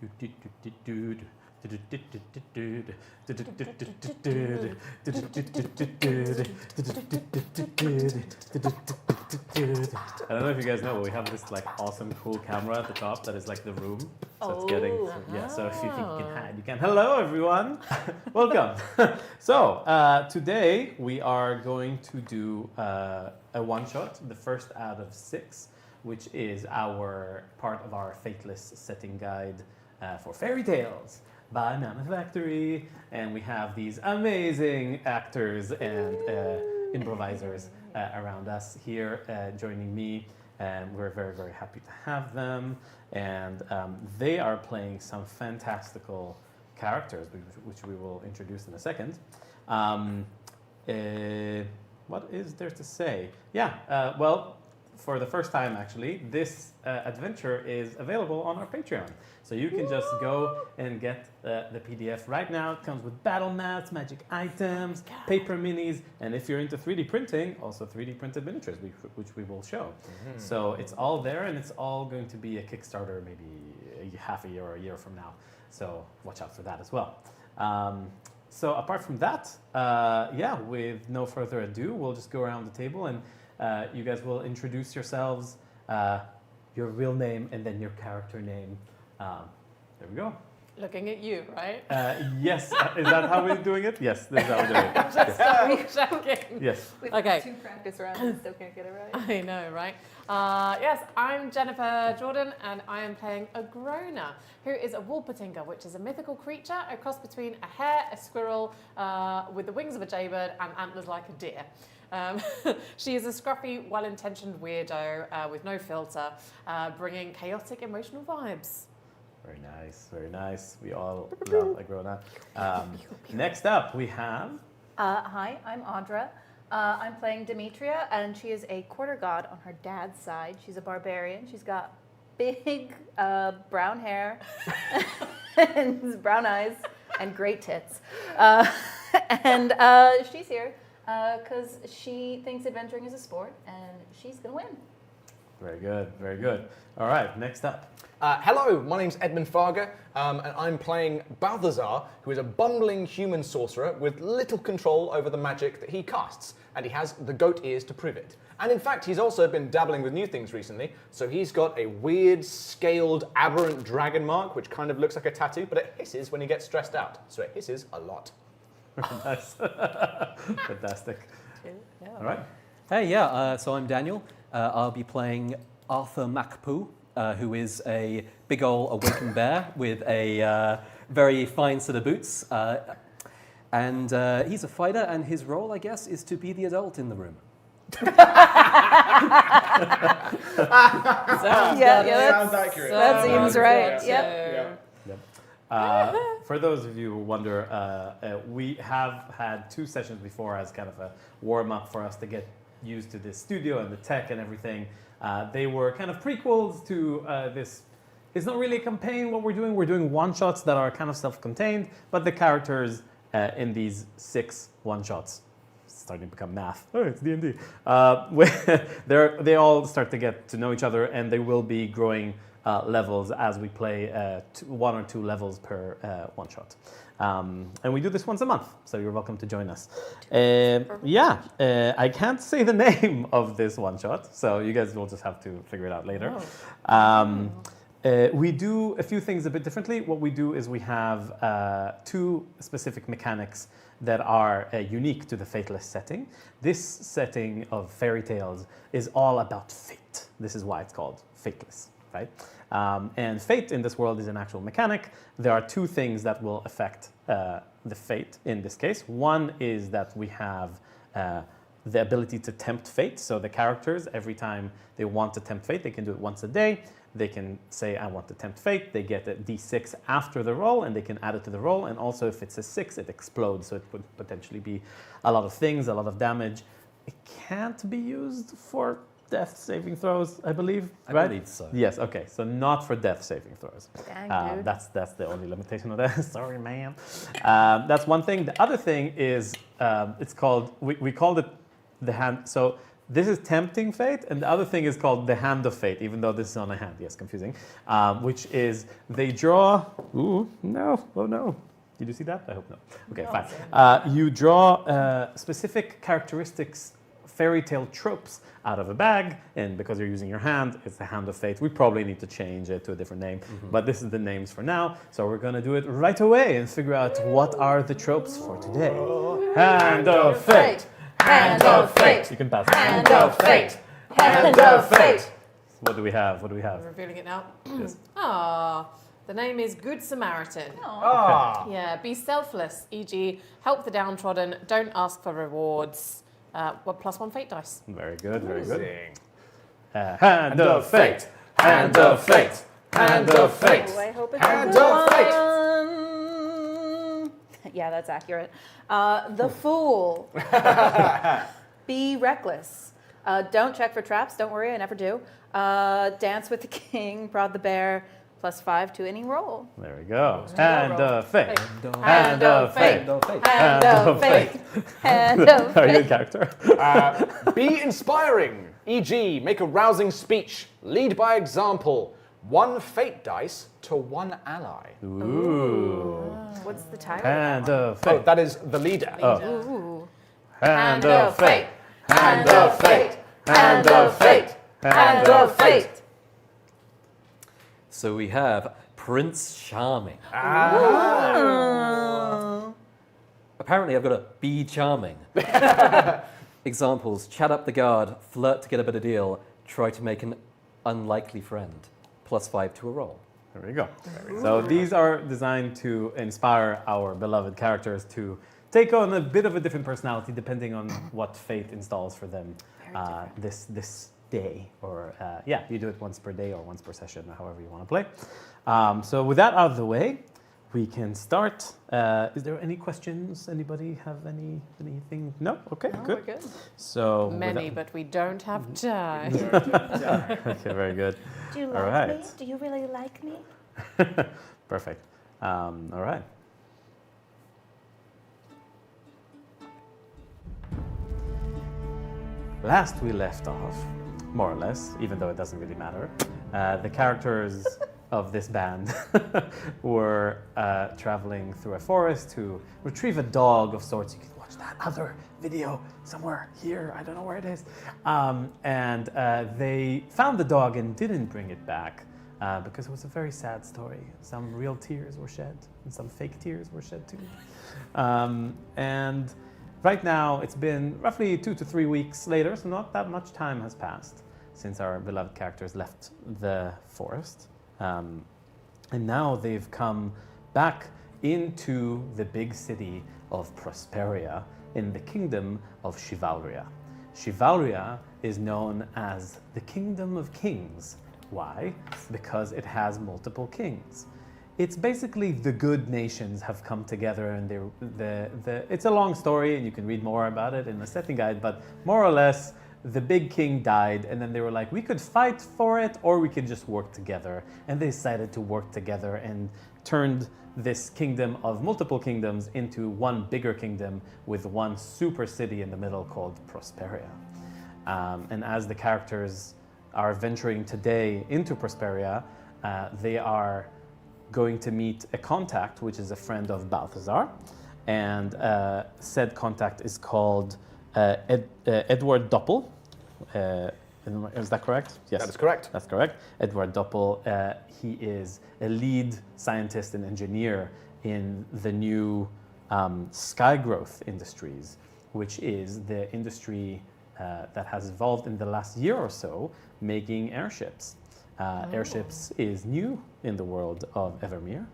I don't know if you guys know, but we have this like awesome, cool camera at the top that is like the room. So it's getting, so if you think you can hide, you can. Hello, everyone. Welcome. So today we are going to do a one-shot, the first out of 6, which is our part of our Fateless setting guide for Fairytales by Mammoth Factory. And we have these amazing actors and improvisers around us here joining me, and we're very, very happy to have them. And they are playing some fantastical characters, which we will introduce in a second. What is there to say? Yeah, well, for the first time, actually, this adventure is available on our Patreon. So you can just go and get the PDF right now. It comes with battle mats, magic items, paper minis, and if you're into 3D printing, also 3D printed miniatures, which we will show. Mm-hmm. So it's all there, and it's all going to be a Kickstarter maybe half a year or a year from now. So watch out for that as well. So apart from that, yeah, with no further ado, we'll just go around the table and you guys will introduce yourselves, your real name, and then your character name. There we go. Looking at you, right? Yes. Is that how we're doing it? Yes, this is how we're doing it. Just double checking. Yes. We've Okay. 2 practice rounds and still can't get it right. I know, right? Yes, I'm Jennifer Jorden, and I am playing a Grona, who is a Wolpertinger, which is a mythical creature, a cross between a hare, a squirrel, with the wings of a jaybird and antlers like a deer. She is a scruffy, well-intentioned weirdo with no filter, bringing chaotic emotional vibes. Very nice, very nice. We all love a Grona. Next up, we have... Hi, I'm Audra. I'm playing Demetria, and she is a quarter god on her dad's side. She's a barbarian. She's got big brown hair and brown eyes and great tits. And she's here because she thinks adventuring is a sport, and she's going to win. Very good, very good. All right, next up. Hello, my name's Edmund Farger, and I'm playing Balthazar, who is a bumbling human sorcerer with little control over the magic that he casts, and he has the goat ears to prove it. And in fact, he's also been dabbling with new things recently, so he's got a weird, scaled, aberrant dragon mark, which kind of looks like a tattoo, but it hisses when he gets stressed out, so it hisses a lot. Nice. Fantastic. Yeah. All right. Hey, yeah, so I'm Daniel. I'll be playing Arthur Macpoo, who is a big ol' awakened bear with a very fine set of boots. And he's a fighter, and his role, I guess, is to be the adult in the room. Sounds accurate. That seems right. Yeah. Yep. For those of you who wonder, we have had 2 sessions before as kind of a warm-up for us to get used to this studio and the tech and everything. They were kind of prequels to this. It's not really a campaign what we're doing. We're doing one-shots that are kind of self-contained, but the characters in these 6 one-shots, starting to become math. Oh, it's D&D. They all start to get to know each other, and they will be growing levels as we play 1 or 2 levels per one-shot. And we do this once a month, so you're welcome to join us. I can't say the name of this one-shot, so you guys will just have to figure it out later. We do a few things a bit differently. What we do is we have 2 specific mechanics that are unique to the Fateless setting. This setting of Fairytales is all about fate. This is why it's called Fateless, right? And fate in this world is an actual mechanic. There are 2 things that will affect the fate in this case. One is that we have the ability to tempt fate. So the characters, every time they want to tempt fate, they can do it once a day. They can say, I want to tempt fate. They get a d6 after the roll, and they can add it to the roll. And also, if it's a 6, it explodes. So it could potentially be a lot of things, a lot of damage. It can't be used for death saving throws, I believe. I believe so. Yes, okay. So not for death saving throws. Dang, dude. That's the only limitation of that. Sorry, man. That's one thing. The other thing is, it's called, we called it the hand. So this is tempting fate, and the other thing is called the hand of fate, even though this is on a hand. Yes, confusing. Which is they draw. Ooh, no! Oh no! Did you see that? I hope not. Okay, No, fine. You draw specific characteristics, fairy tale tropes out of a bag, and because you're using your hand, it's the hand of fate. We probably need to change it to a different name, but this is the names for now. So we're going to do it right away and figure out what are the tropes for today. Hand of fate. Hand of fate. You can pass. Hand of fate. Hand of fate. What do we have? What do we have? I'm revealing it now. Yes. The name is Good Samaritan. Ah. Yeah, be selfless, e.g., help the downtrodden, don't ask for rewards. +1 fate dice. Very good. Very good. Amazing. Hand of fate. Hand of fate. Hand of fate. Oh, I hope it's Hand a good of fate. one. Yeah, that's accurate. The Fool. Be reckless. Don't check for traps. Don't worry, I never do. Dance with the King. Prod the Bear. +5 to any roll. There we go. Hand of fate. Hand of fate. Hand of fate. Hand of fate. Hand of Are you in fate. character? Be inspiring, e.g., make a rousing speech, lead by example, 1 fate dice to 1 ally. Ooh. What's the title? Hand of Oh, fate. that is the leader. Oh. Ooh. Hand of fate. Hand of fate. Hand of fate. Hand of fate. So we have Prince Charming. Apparently, I've got to be charming. Examples: chat up the guard, flirt to get a better deal, try to make an unlikely friend. +5 to a roll. There we go. So these are designed to inspire our beloved characters to take on a bit of a different personality depending on what fate installs for them this day. Or yeah, you do it once per day or once per session, however you want to play. So with that out of the way, we can start. Is there any questions? Anybody have anything? No? Okay, No, good. we're good. So Many, but we don't have time. okay, very good. Do you All like right. me? Do you really like me? Perfect. All right. Last we left off, more or less, even though it doesn't really matter, the characters of this band were traveling through a forest to retrieve a dog of sorts. You can watch that other video somewhere here. I don't know where it is. And they found the dog and didn't bring it back because it was a very sad story. Some real tears were shed and some fake tears were shed too. And right now, it's been roughly 2 to 3 weeks later, so not that much time has passed since our beloved characters left the forest. And now they've come back into the big city of Prosperia in the kingdom of Chivalria. Chivalria is known as the Kingdom of Kings. Why? Because it has multiple kings. It's basically the good nations have come together, and it's a long story, and you can read more about it in the setting guide, but more or less, the big king died, and then they were like, we could fight for it, or we could just work together. And they decided to work together and turned this kingdom of multiple kingdoms into one bigger kingdom with one super city in the middle called Prosperia. And as the characters are venturing today into Prosperia, they are going to meet a contact, which is a friend of Balthazar, and said contact is called Edward Doppel. Is that correct? Yes. That is correct. That's correct. Edward Doppel, he is a lead scientist and engineer in the new sky growth industries, which is the industry that has evolved in the last year or so, making airships. Airships is new in the world of Evermere.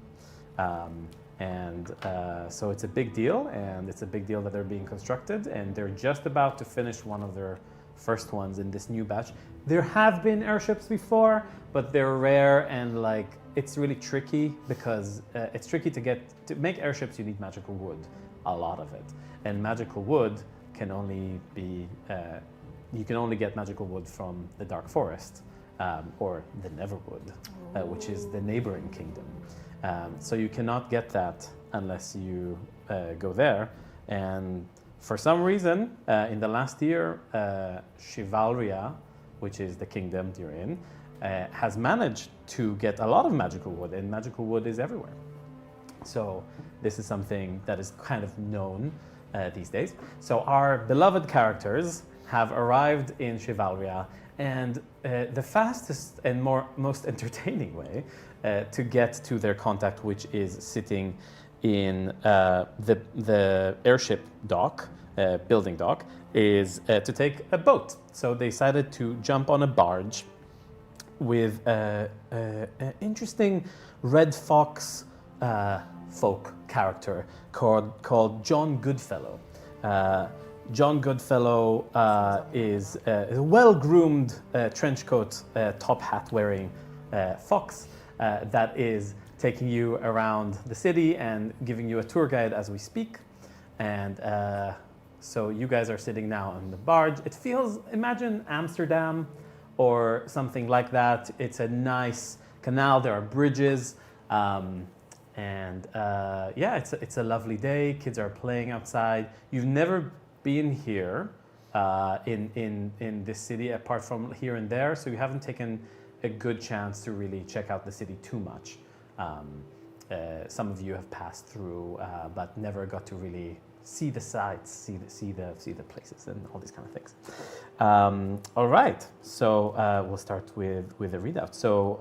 So it's a big deal, and it's a big deal that they're being constructed, and they're just about to finish one of their first ones in this new batch. There have been airships before, but they're rare, and like it's really tricky because it's tricky to make airships. You need magical wood, a lot of it, and magical wood can only be you can only get magical wood from the Dark Forest. Or the Neverwood, which is the neighboring kingdom. So you cannot get that unless you go there. And For some reason, in the last year, Chivalria, which is the kingdom you're in, has managed to get a lot of magical wood, and magical wood is everywhere. So this is something that is kind of known these days. So our beloved characters have arrived in Chivalria, and the fastest and most entertaining way to get to their contact, which is sitting in the airship dock, building dock, is to take a boat. So they decided to jump on a barge with an interesting red fox folk character called John Goodfellow. John Goodfellow is a well-groomed trench coat, top hat wearing fox that is taking you around the city and giving you a tour guide as we speak. And so you guys are sitting now on the barge. It feels, imagine Amsterdam or something like that. It's a nice canal. There are bridges. Yeah, it's a lovely day. Kids are playing outside. You've never been here in this city apart from here and there, so you haven't taken a good chance to really check out the city too much. Some of you have passed through, but never got to really see the sights, see the places, and all these kind of things. All right, so we'll start with a readout. So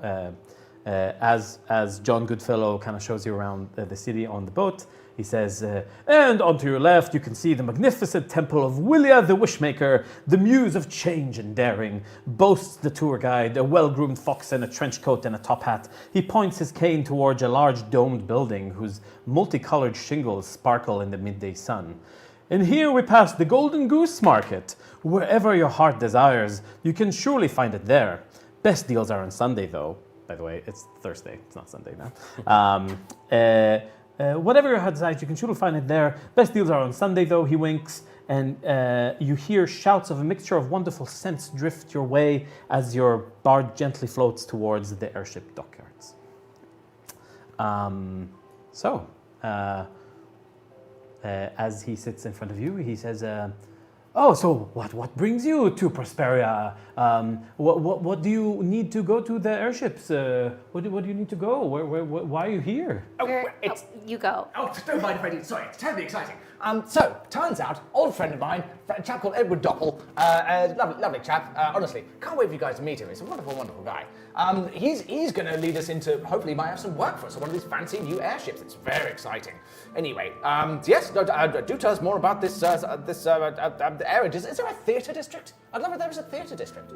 as John Goodfellow kind of shows you around the city on the boat, he says, and onto your left you can see the magnificent temple of Willia the Wishmaker, the muse of change and daring. Boasts the tour guide, a well-groomed fox in a trench coat and a top hat. He points his cane towards a large domed building whose multicolored shingles sparkle in the midday sun. And here we pass the Golden Goose Market. Wherever your heart desires, you can surely find it there. Best deals are on Sunday though. By the way, it's Thursday, it's not Sunday now. Whatever your heart desires, you can surely find it there. Best deals are on Sunday though, he winks, and you hear shouts of a mixture of wonderful scents drift your way as your barge gently floats towards the airship dockyards. As he sits in front of you, he says, oh, so what brings you to Prosperia? What do you need to go to the airships? What do you need to go? Why are you here? You go. Oh, don't mind if I do. Sorry, it's terribly exciting. So, turns out, old friend of mine, a chap called Edward Doppel, lovely chap, honestly, can't wait for you guys to meet him. He's a wonderful, wonderful guy. He's going to lead us into, hopefully, might have some work for us on one of these fancy new airships. It's very exciting. Anyway, yes, do tell us more about this airage. Is there a theatre district? I'd love if there was a theatre district.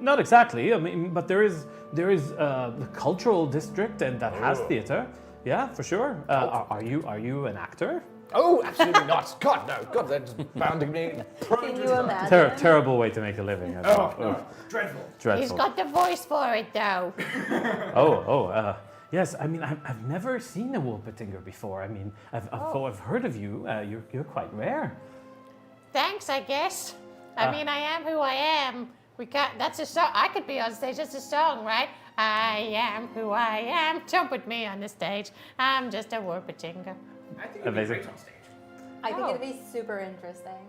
Not exactly. I mean, but there is the cultural district, and that has theatre. Yeah, for sure. Are you an actor? Oh, absolutely not. God, no. God, they're just bound to be Can you imagine? Terrible way to make a living. no. Dreadful. He's got the voice for it, though. Yes, I mean, I've never seen a Wolpertinger before. I mean, I've heard of you. You're quite rare. Thanks, I guess. I mean, I am who I am. That's a song. I could be on stage. That's a song, right? I am who I am. Don't put me on the stage. I'm just a Wolpertinger. I think it'd be great on stage. I think it'd be super interesting.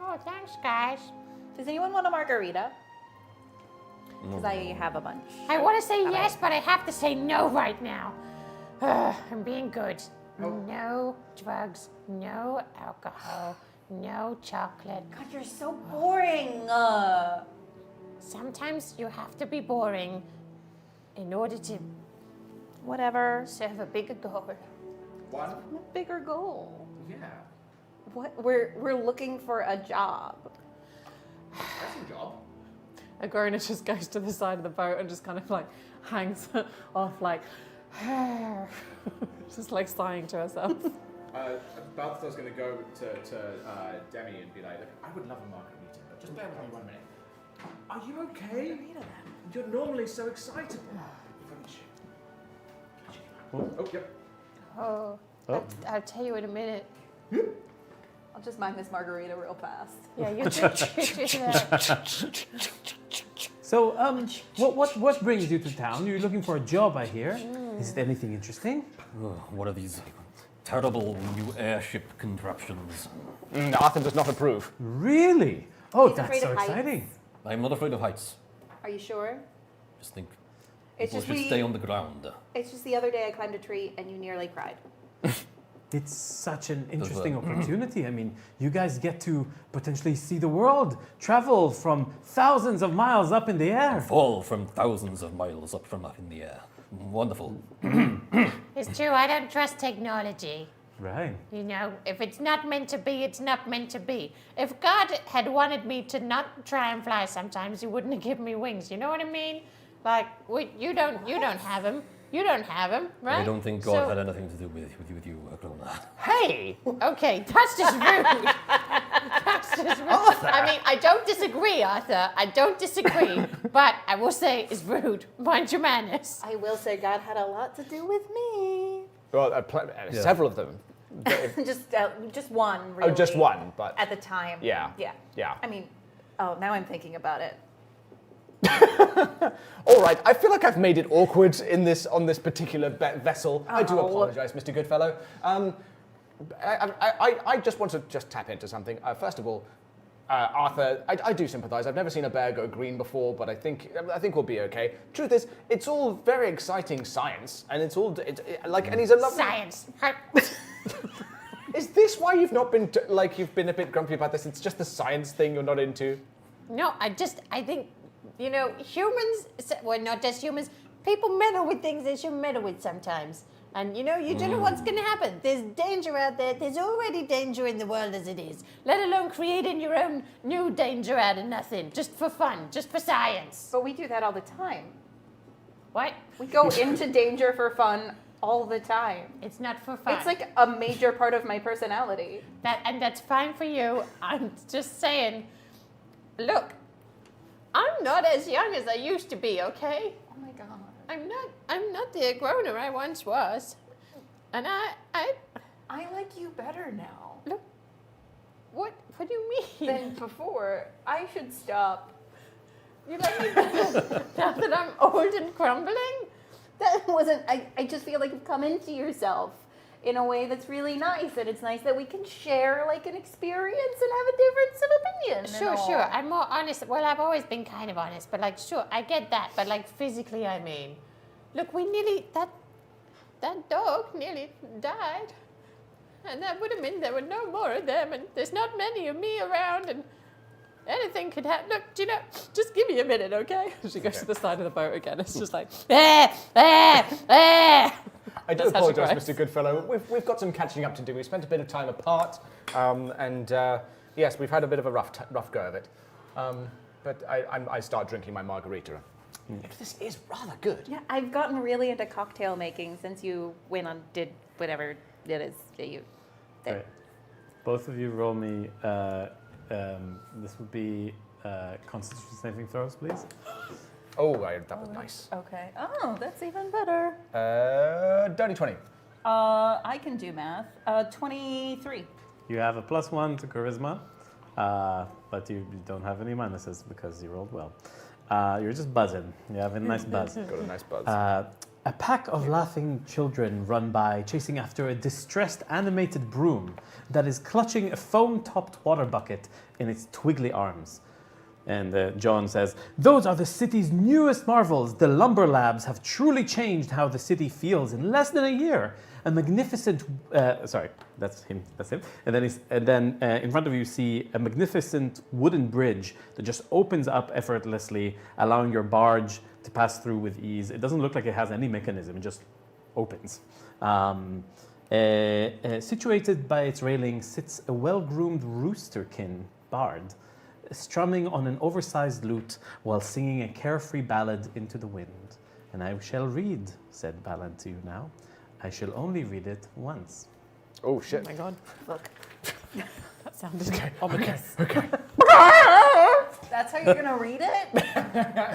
Oh, thanks, guys. Does anyone want a margarita? Because I have a bunch. I want to say yes, but I have to say no right now. I'm being good. No drugs, no alcohol, no chocolate. God, you're so boring. Sometimes you have to be boring in order to Whatever. serve a bigger goal. One? What bigger goal? Yeah. What? We're looking for a job. That's a job. Agrona just goes to the side of the boat and just kind of like hangs off like, just like sighing to herself. Balthazar's going to go to Demi and be like, look, I would love a margarita, but just bear with me 1 minute. Are you okay? You're normally so excitable. Oh, yep. Oh, I'll tell you in a minute. I'll just mind this margarita real fast. Yeah, you do that. So, what brings you to town? You're looking for a job, I hear. Is it anything interesting? What are these terrible new airship contraptions. Arthur does not approve. Really? Oh, He's that's afraid so of heights. exciting. I'm not afraid of heights. Are you sure? Just think It's people just should stay on the ground. It's just the other day I climbed a tree and you nearly cried. It's such an interesting opportunity. I mean, you guys get to potentially see the world, travel from thousands of miles up in the air. Fall from thousands of miles up in the air. Wonderful. It's true, I don't trust technology. Right. You know, if it's not meant to be, it's not meant to be. If God had wanted me to not try and fly sometimes, he wouldn't have given me wings. You know what I mean? Like, you don't have him. You don't have him, right? I don't think God had anything to do with you, Aglona. Hey! Okay, that's just rude. That's just rude. I mean, I don't disagree, Arthur. I don't disagree. But I will say it's rude. Mind your manners. I will say God had a lot to do with me. Well, several of them. just one, really. Oh, just one, but At the time. Yeah. Yeah. yeah. I mean, now I'm thinking about it. All right, I feel like I've made it awkward on this particular vessel. I do apologise, Mr. Goodfellow. I just want to tap into something. First of all, Arthur, I do sympathise. I've never seen a bear go green before, but I think we'll be okay. Truth is, it's all very exciting science, and and he's a lovely Science. Is this why you've not been you've been a bit grumpy about this? It's just the science thing you're not into. No, I think, you know, humans, well, not just humans, people meddle with things they shouldn't meddle with sometimes. And, you know, you don't know what's going to happen. There's danger out there. There's already danger in the world as it is, let alone creating your own new danger out of nothing, just for fun, just for science. But we do that all the time. What? We go into danger for fun all the time. It's not for fun. It's like a major part of my personality. And that's fine for you. I'm just saying, look, I'm not as young as I used to be, okay? Oh my God. I'm not the Agrona I once was. And I like you better now look, what do you mean? than before. I should stop. You like me now that I'm old and crumbling? That wasn't, I just feel like you've come into yourself in a way that's really nice. And it's nice that we can share like an experience and have a difference of opinion. Sure. I'm more honest. Well, I've always been kind of honest, but like, sure, I get that. But like physically, I mean, look, that dog nearly died. And that would have meant there were no more of them. And there's not many of me around. And anything could happen. Look, do you know, just give me a minute, okay? She goes to the side of the boat again. It's just like, I do That's how she apologise, cries. Mr. Goodfellow. We've got some catching up to do. We spent a bit of time apart, and yes, we've had a bit of a rough go of it. But I start drinking my margarita. This is rather good. Yeah, I've gotten really into cocktail making since you went on, did whatever it is that you did. Right. Both of you roll me. This would be Constitution saving throws, please. Oh, that was nice. Okay. Oh, that's even better. Dirty 20. I can do math. 23. You have a +1 to charisma, but you don't have any minuses because you rolled well. You're just buzzing. You have a nice buzz. Got a nice buzz. A pack of laughing children run by, chasing after a distressed animated broom that is clutching a foam-topped water bucket in its twiggly arms. And John says, "Those are the city's newest marvels. The lumber labs have truly changed how the city feels in less than a year. A magnificent, sorry, that's him. And then in front of you see a magnificent wooden bridge that just opens up effortlessly, allowing your barge to pass through with ease. It doesn't look like it has any mechanism. It just opens. Situated by its railing sits a well-groomed roosterkin bard, strumming on an oversized lute while singing a carefree ballad into the wind. And I shall read said ballad to you now. I shall only read it once." Oh, shit. Oh my God. Look, That sounded ominous. that's how you're going to read it?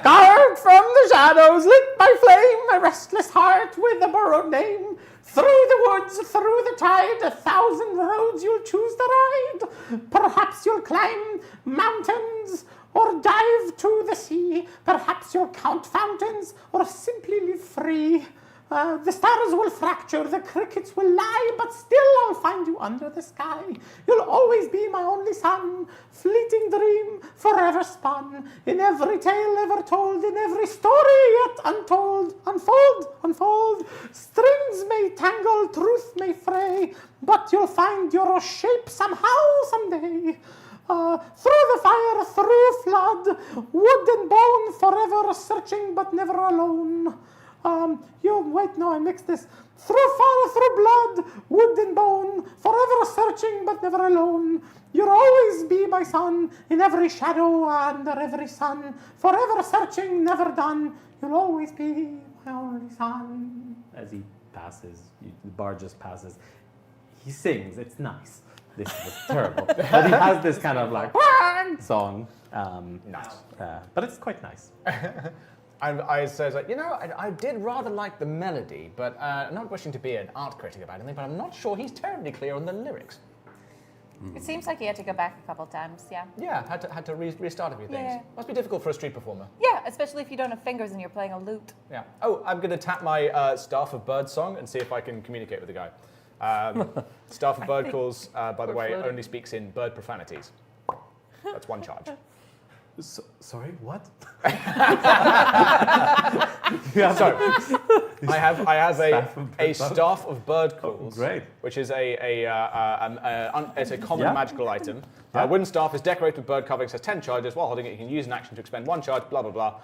"Carved from the shadows, lit by flame, a restless heart with a borrowed name. Through the woods, through the tide, 1,000 roads you'll choose to ride. Perhaps you'll climb mountains or dive to the sea. Perhaps you'll count fountains or simply live free. The stars will fracture, the crickets will lie, but still I'll find you under the sky. You'll always be my only son, fleeting dream, forever spun. In every tale ever told, in every story yet untold. Unfold. Strings may tangle, truth may fray, but you'll find your shape somehow, someday. Through the fire, through flood, wood and bone, forever searching but never alone. I mixed this. Through fire, through blood, wood and bone, forever searching but never alone. You'll always be my son, in every shadow, under every sun. Forever searching, never done. You'll always be my only son. As he passes, the bard just passes. He sings, it's nice. This is terrible. But he has this kind of like song. Nice. But it's quite nice. I says, like, I did rather like the melody, but I'm not wishing to be an art critic about anything, but I'm not sure he's terribly clear on the lyrics. It seems like he had to go back a couple times, yeah. Yeah, had to restart a few things. Yeah. Must be difficult for a street performer. Yeah, especially if you don't have fingers and you're playing a lute. Yeah. Oh, I'm going to tap my Staff of Bird song and see if I can communicate with the guy. Staff of Bird calls, by the way, only speaks in bird profanities. That's one charge. Sorry, what? I have a staff of bird calls, great. which is it's a common magical item. Wooden staff is decorated with bird carvings, has 10 charges. While holding it, you can use an action to expend 1 charge. Blah blah blah.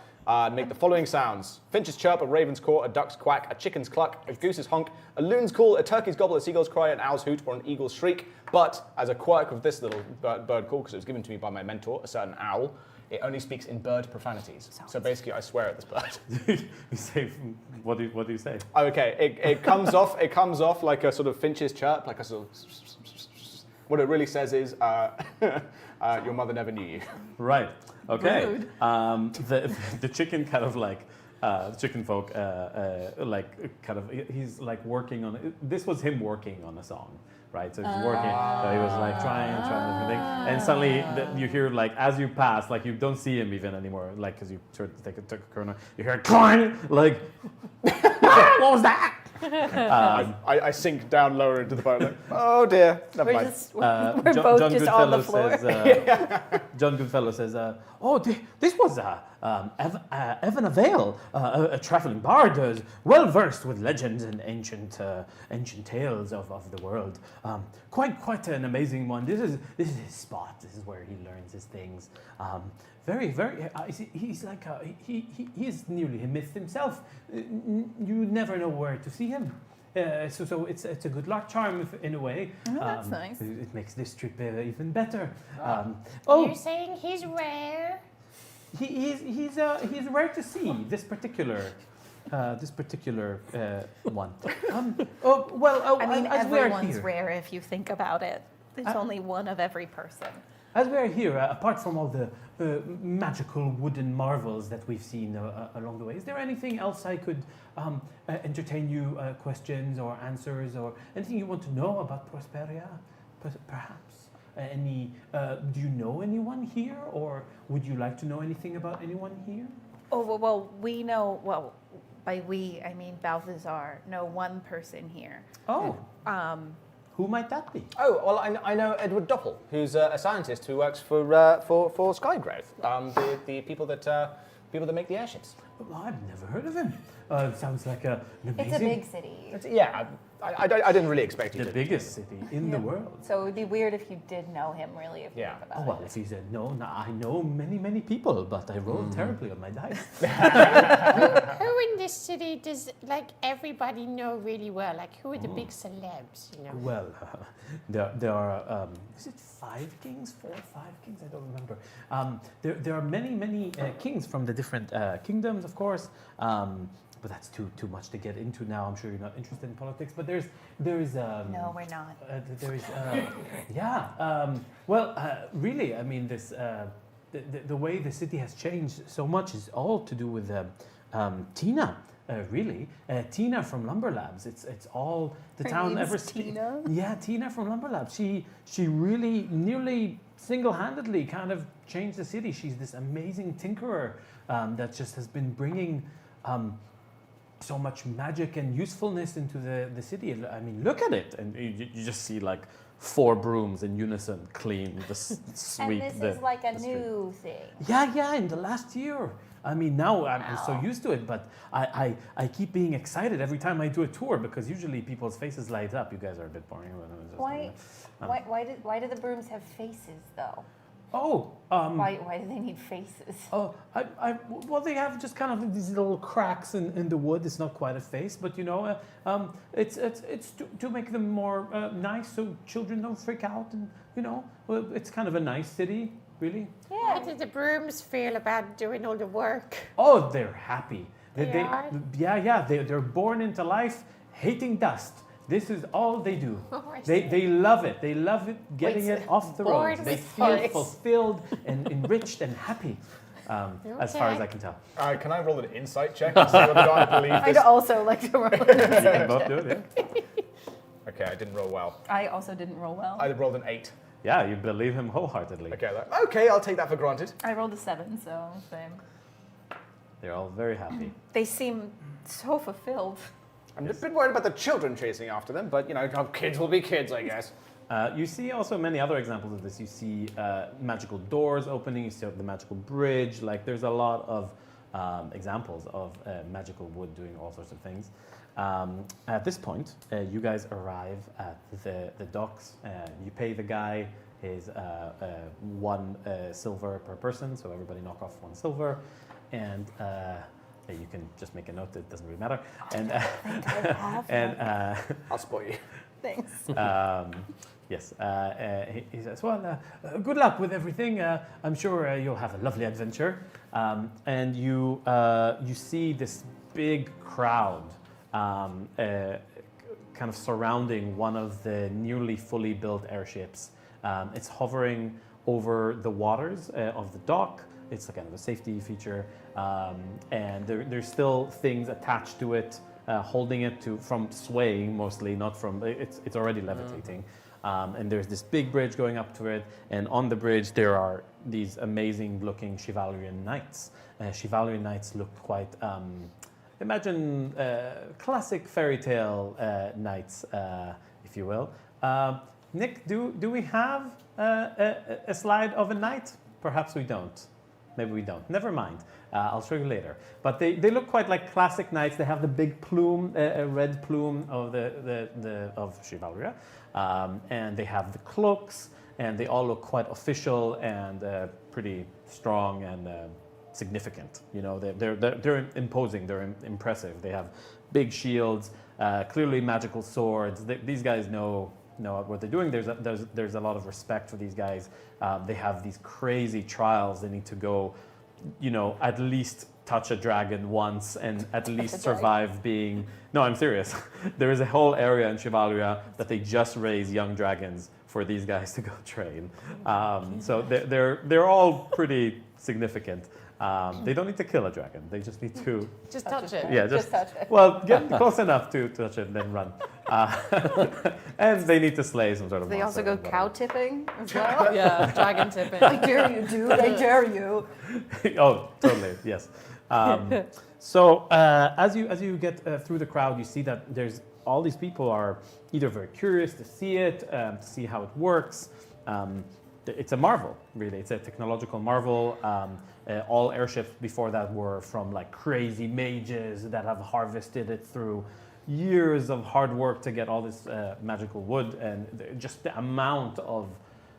Make the following sounds: finches chirp, a raven's caw, a duck's quack, a chicken's cluck, a goose's honk, a loon's call, a turkey's gobble, a seagull's cry, an owl's hoot, or an eagle's shriek. But as a quirk of this little bird call, because it was given to me by my mentor, a certain owl, it only speaks in bird profanities. So basically, I swear at this bird. You say, what do you say? Okay, it comes off. It comes off like a sort of finch's chirp, like a sort of. What it really says is, your mother never knew you. Right. Okay. The chicken kind of like. Chicken folk, he's like working on. This was him working on a song, right? So he's working. So he was like trying, and suddenly you hear like as you pass, like you don't see him even anymore, like because you sort of took a corner. You hear clang, like what was that? I sink down lower into the boat. Like, oh dear, never mind. We're both John just on the Goodfellow floor. Says, John Goodfellow says, this was Evan Avail, a traveling bard, well-versed with legends and ancient tales of the world. Quite an amazing one. This is his spot. This is where he learns his things. Very, very. He's like he is nearly a myth himself. You never know where to see him. So it's a good luck charm in a way. Oh, that's nice. It makes this trip even better. You're saying he's rare? He's rare to see this particular one. I mean, as we are everyone's here, rare if you think about it. There's only one of every person. as we are here, apart from all the magical wooden marvels that we've seen along the way, is there anything else I could entertain you, questions or answers, or anything you want to know about Prosperia, perhaps? Do you know anyone here, or would you like to know anything about anyone here? Oh, well, we know, by we, I mean Balthazar, know one person here. Oh. Who might that be? Oh, well, I know Edward Doppel, who's a scientist who works for Skygrowth, the people that make the airships. Well, I've never heard of him. Sounds like an amazing... It's a big city. Yeah, I didn't really expect you the to. biggest city in the world. So it would be weird if you did know him, really, if you think about Oh, well, if he said no, I know many people, but I rolled terribly on my dice. Who in this city does like everybody know really well? Like who are the big celebs? You know. Well, there are, is it 5 kings? 4 or 5 kings? I don't remember. There are many kings from the different kingdoms, of course. But that's too much to get into now. I'm sure you're not interested in politics. But there is. No, we're not. There is. Really, I mean, this the way the city has changed so much is all to do with Tina. Really, Tina from Lumber Labs. It's all the Her town name's ever. Tina? Yeah, Tina from Lumber Labs. She really nearly single-handedly kind of changed the city. She's this amazing tinkerer that just has been bringing so much magic and usefulness into the city. I mean, look at it, and you just see like 4 brooms in unison clean the sweep. And this is like a the street. new thing. Yeah, in the last year. I mean, now I'm so used to it, but I keep being excited every time I do a tour because usually people's faces light up. You guys are a bit boring. Why do the brooms have faces though? Why do they need faces? Well, they have just kind of these little cracks in the wood. It's not quite a face, but you know, it's to make them more nice, so children don't freak out, and you know, it's kind of a nice city, really. How do the brooms feel about doing all the work? Oh, they're happy. They are? Yeah. They're born into life hating dust. This is all they do. Oh, I They love it. They love it getting it off the born road. They with feel life. fulfilled and enriched and happy, as far as I can tell. Can I roll an insight check to see whether or not I believe I'd this? also like to roll. You can both do it, yeah. Okay, I didn't roll well. I also didn't roll well. I rolled an 8. Yeah, you believe him wholeheartedly. Okay, I'll take that for granted. I rolled a 7, so same. They're all very happy. They seem so fulfilled. I'm a bit worried about the children chasing after them, but you know, kids will be kids, I guess. You see also many other examples of this. You see magical doors opening. You see the magical bridge. Like there's a lot of examples of magical wood doing all sorts of things. At this point, you guys arrive at the docks. You pay the guy his 1 silver per person, so everybody knock off 1 silver, and you can just make a note. It doesn't really matter. And I'll spoil you. Thanks. Yes, he says, well, good luck with everything. I'm sure you'll have a lovely adventure. And you see this big crowd kind of surrounding one of the newly fully built airships. It's hovering over the waters of the dock. It's kind of a safety feature. And there's still things attached to it, holding it from swaying mostly, not from, it's already levitating. And there's this big bridge going up to it, and on the bridge there are these amazing looking Chivalrian knights. Chivalrian knights look quite, imagine classic fairy tale knights, if you will. Nick, do we have a slide of a knight? Perhaps we don't. Maybe we don't. Never mind. I'll show you later. But they look quite like classic knights. They have the big plume, a red plume of of Chivalria, and they have the cloaks, and they all look quite official and pretty strong and significant. You know, they're imposing. They're impressive. They have big shields, clearly magical swords. These guys know what they're doing. There's a lot of respect for these guys. They have these crazy trials. They need to go, you know, at least touch a dragon once and at least survive being. No, I'm serious. There is a whole area in Chivalria that they just raise young dragons for these guys to go train. So they're all pretty significant. They don't need to kill a dragon. They just need to Just touch it. Yeah, Just touch it. Well, get close enough to touch it and then run. And they need to slay some sort of They also monster go or cow tipping as well. Yeah, dragon tipping. I dare you, dude. I dare you. whatever. Oh, totally. Yes. So as you get through the crowd, you see that there's all these people are either very curious to see it, to see how it works. It's a marvel, really. It's a technological marvel. All airships before that were from like crazy mages that have harvested it through years of hard work to get all this magical wood, and just the amount of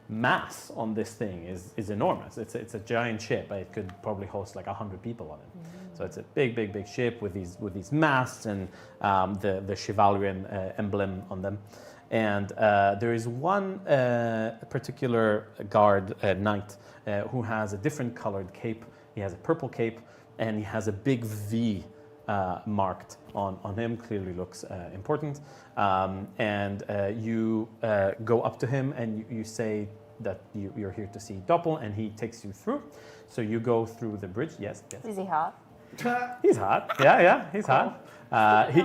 mass on this thing is enormous. It's a giant ship. It could probably host like 100 people on it. So it's a big ship with these masts and the Chivalrian emblem on them. And there is one particular guard knight who has a different colored cape. He has a purple cape, and he has a big V marked on him. Clearly looks important. And you go up to him and you say that you're here to see Doppel, and he takes you through. So you go through the bridge. Yes. Is he hot? He's hot. Yeah, he's hot.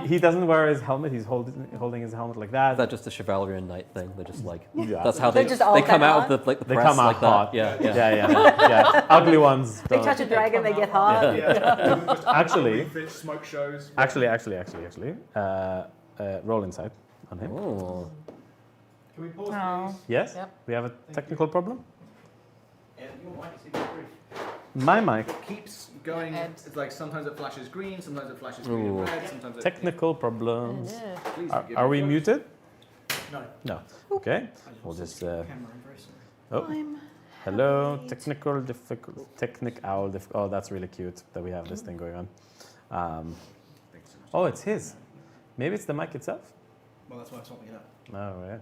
He doesn't wear his helmet. He's holding his helmet like that. Is that just a chivalry and knight thing? They're just like, Yeah. that's how They're they just all they come that out of the They press come out like hot. that. Yeah. Yeah. Ugly ones. They don't. touch a dragon, they get hot. Actually, Fish, smoke shows. actually, roll insight on him. Oh. Can we pause, Oh. please? Yes. Yep. We have a technical problem. And your mic seems to brief. My mic. It keeps going. Ed. It's like sometimes it flashes green, sometimes it flashes green Ooh. and red, sometimes it. Technical problems. Yeah. Please Are, forgive are me. we muted? No. No. Okay. I We'll lost just. the camera. I'm very sorry. Oh. Hello. Technical difficult. Oh, that's really cute that we have this thing going on. Thanks so much. Oh, it's his. Maybe it's the mic itself. Well, that's why I'm swapping it up. Oh, yeah.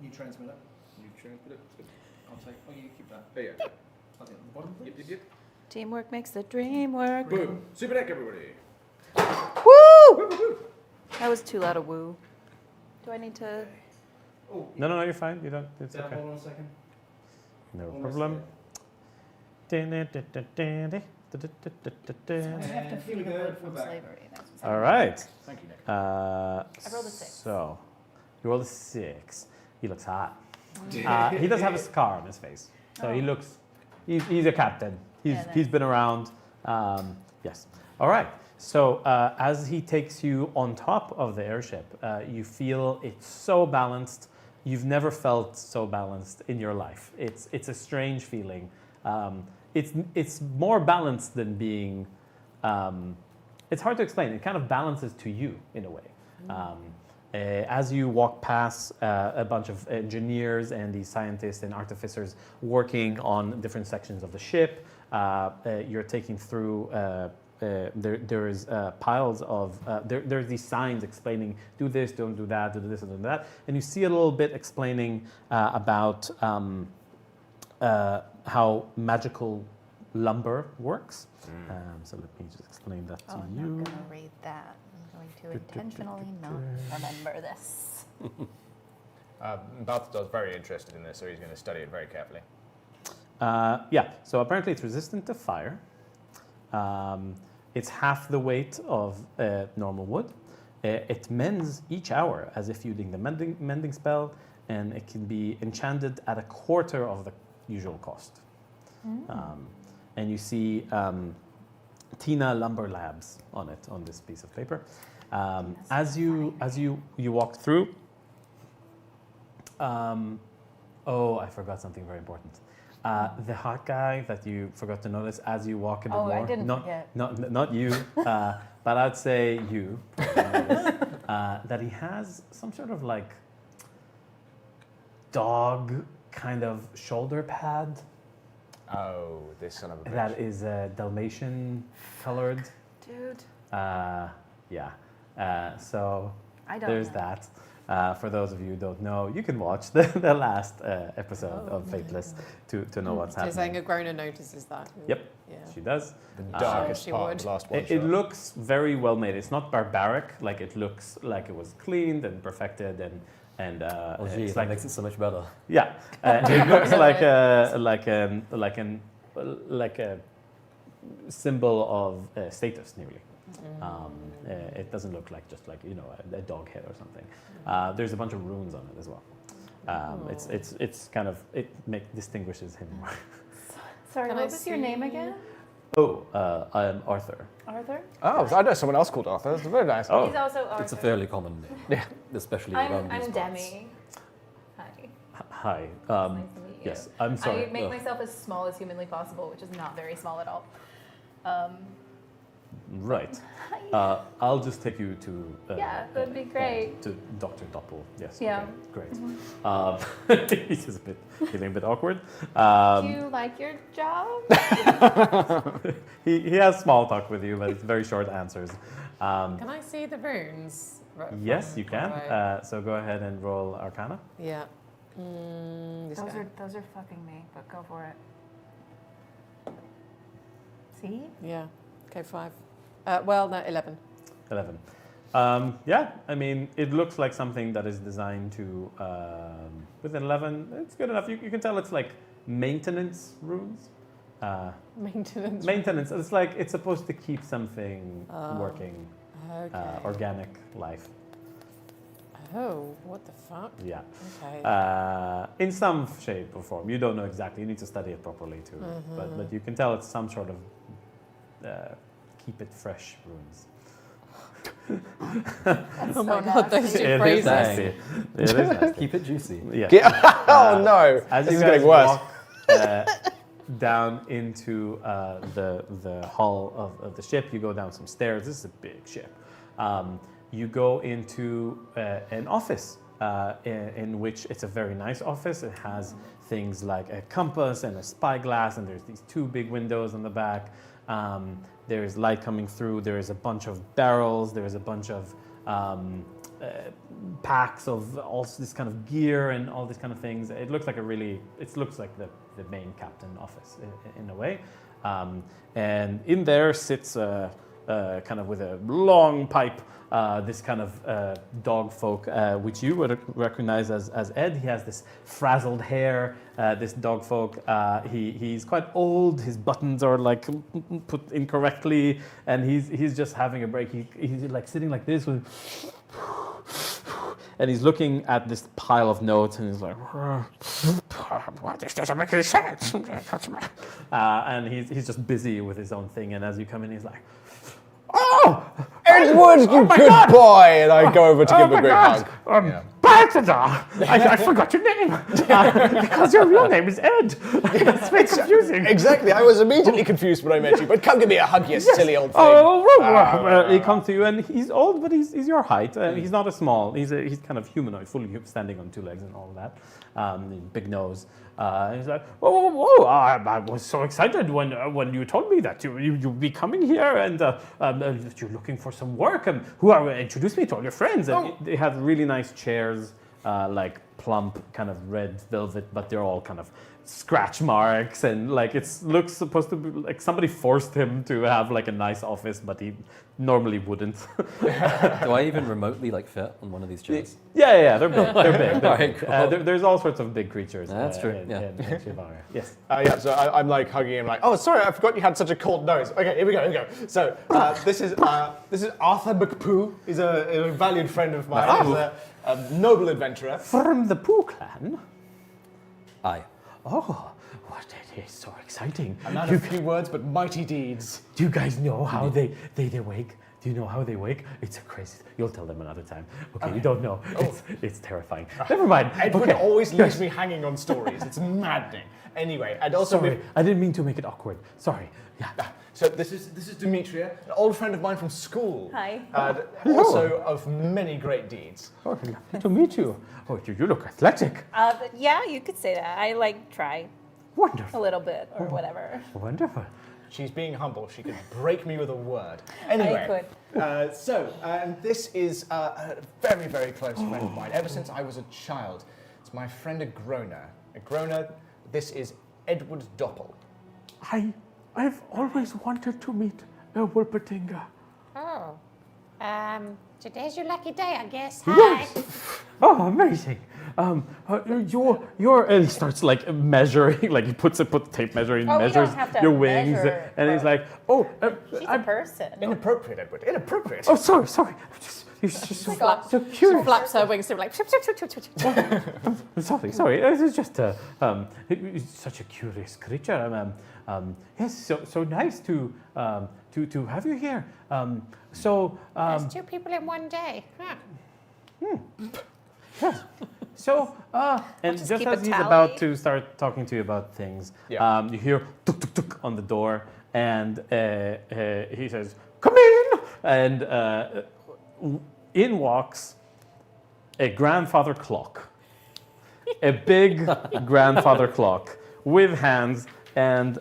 New transmitter. New transmitter. I'll take. Oh, you keep that. There you go. I think on the bottom. Yep. Teamwork makes the dream work. Boom. Super deck, everybody. Woo! That was too loud a woo. Do I need to? Oh, No, you're fine. You don't. It's down. okay. Hold on a second. No Almost problem. And here we go. We're back. All right. Thank you, Nick. I rolled a 6. So, you rolled a 6. He looks hot. He does have a scar on his face. So he looks, he's a captain. He's been around. Yes. All right. So as he takes you on top of the airship, you feel it's so balanced. You've never felt so balanced in your life. It's a strange feeling. It's more balanced than being. It's hard to explain. It kind of balances to you in a way. As you walk past a bunch of engineers and these scientists and artificers working on different sections of the ship, you're taking through. There's piles of there's these signs explaining do this, don't do that, do this, and do that, and you see a little bit explaining about how magical lumber works. So let me just explain that to Oh, I'm you. not going to read that. I'm going to intentionally not remember this. Balthazar's very interested in this, so he's going to study it very carefully. Yeah, so apparently it's resistant to fire. It's half the weight of normal wood. It mends each hour as if using the mending spell, and it can be enchanted at a quarter of the usual cost. And you see Tina Lumber Labs on it, on this piece of paper. As you walk through, oh, I forgot something very important. The hot guy that you forgot to notice as you walk a bit more. I didn't not, forget. Not you, but I'd say you. That he has some sort of like dog kind of shoulder pad Oh, this son of a bitch. that is Dalmatian colored. Dude, Yeah. So I don't there's know. that. For those of you who don't know, you can watch the last episode of Fateless to know what's So you're saying happening. a groaner notices that? Yep. Yeah. She does. The Sure, darkest she part would. of the last one. It looks very well made. It's not barbaric. Like it looks like it was cleaned and perfected and Oh, gee, it's that like makes it so much better. yeah. It looks like a symbol of status nearly. It doesn't look like just like a dog head or something. There's a bunch of runes on it as well. It's kind of distinguishes him more. Sorry, Can what I was your see- name again? Oh, I'm Arthur. Arthur? Oh, I know someone else called Arthur. That's very nice. Oh. He's also Arthur. It's a fairly common name. Yeah. Especially around I'm these parts. Demi. Hi. Hi. Nice to meet you. Yes, I'm sorry. I make Ugh. myself as small as humanly possible, which is not very small at all. Right. Hi. I'll just take you to. Yeah, that'd be great. To Dr. Doppel. Yes. Yeah. Okay, great. He's just feeling a bit awkward. Do you like your job? He has small talk with you, but it's very short answers. Can I see the runes? Yes, you can. Alright. So go ahead and roll Arcana. Yeah. This guy. Those are fucking me, but go for it. See? Yeah. Okay, 5. Well, no, 11. 11. Yeah, I mean, it looks like something that is designed to, with an 11, it's good enough. You can tell it's like maintenance runes. Maintenance. maintenance. It's like it's supposed to keep something working, Okay. organic life. Oh, what the fuck? Yeah. Okay. In some shape or form. You don't know exactly. You need to study it properly too. But you can tell it's some sort of keep it fresh runes. Oh my god, those two It is phrases. nasty. It is nasty. Keep it juicy. Yeah. Oh no! As This you is guys getting worse. walk down into the hull of the ship, you go down some stairs. This is a big ship. You go into an office in which it's a very nice office. It has things like a compass and a spyglass, and there's these two big windows on the back. There is light coming through. There is a bunch of barrels. There is a bunch of packs of all this kind of gear and all these kind of things. It looks like it looks like the main captain office in a way. And in there sits kind of with a long pipe, this kind of dog folk, which you would recognize as Ed. He has this frazzled hair, this dog folk. He's quite old. His buttons are like put incorrectly, and he's just having a break. He's like sitting like this with, and he's looking at this pile of notes, and he's like, this doesn't make any sense. And he's just busy with his own thing. And as you come in, he's like, oh, Edward, you good boy! And I go over to give him a great hug. Yeah. Balthazar! I forgot your name! Because your real name is Ed! It's very confusing. Exactly, I was immediately confused when I met you, but come give me a hug, you silly old thing. He comes to you, and he's old, but he's your height. He's not a small. He's kind of humanoid, fully standing on two legs and all that. Big nose. He's like, whoa! I was so excited when you told me that you'd be coming here and that you're looking for some work. And introduce me to all your friends. And they have really nice chairs, like plump, kind of red velvet, but they're all kind of scratch marks, and like looks supposed to be like somebody forced him to have like a nice office, but he normally wouldn't. Do I even remotely like fit on one of these chairs? Yeah, they're big. They're big. All right, cool. There's all sorts of big creatures. That's true, In Shivaria. Yes. Yeah, so I'm like hugging him, like, oh, sorry, I forgot you had such a cold nose. Okay, here we go. So this is Arthur McPoo. He's a valued friend of mine. He's a noble adventurer. From the Pooh clan. Aye. Oh, what it is so exciting. A man of few words, but mighty deeds. Do you guys know how they wake? Do you know how they wake? It's a crazy. You'll tell them another time. Okay, you don't know. It's terrifying. Never mind. Edward always leaves me hanging on stories. It's maddening. Anyway, and also Sorry, I didn't mean to make it awkward. Sorry. Yeah. So this is Demetria, an old friend of mine from school. Hi. Also of many great deeds. Oh, lovely to meet you. Oh, you look athletic. Yeah, you could say that. I try a Wonderful. little bit or whatever. Wonderful. She's being humble. She could break me with a word. Anyway, and this is a very, very close friend of mine. Ever since I was a child, it's my friend Agrona. Agrona, this is Edward Doppel. I've always wanted to meet a Wolpertinger. Oh. Today's your lucky day, I guess. Yes. Hi. Oh, amazing. You're and he starts like measuring, like he puts a tape measure, he Oh, we don't measures have to your wings, measure and he's her. like, oh, She's a person. Inappropriate, Edward. Inappropriate. oh, sorry. You're just so curious. Flaps her wings to like. Sorry. It was just he's such a curious creature. Yes, so nice to have you here. There's two people in one day. Huh. So, and just just keep as a he's tally. about to start talking to you about things, you hear tuk tuk tuk on the door, and he says, "Come in!" And in walks a grandfather clock, a big grandfather clock with hands, and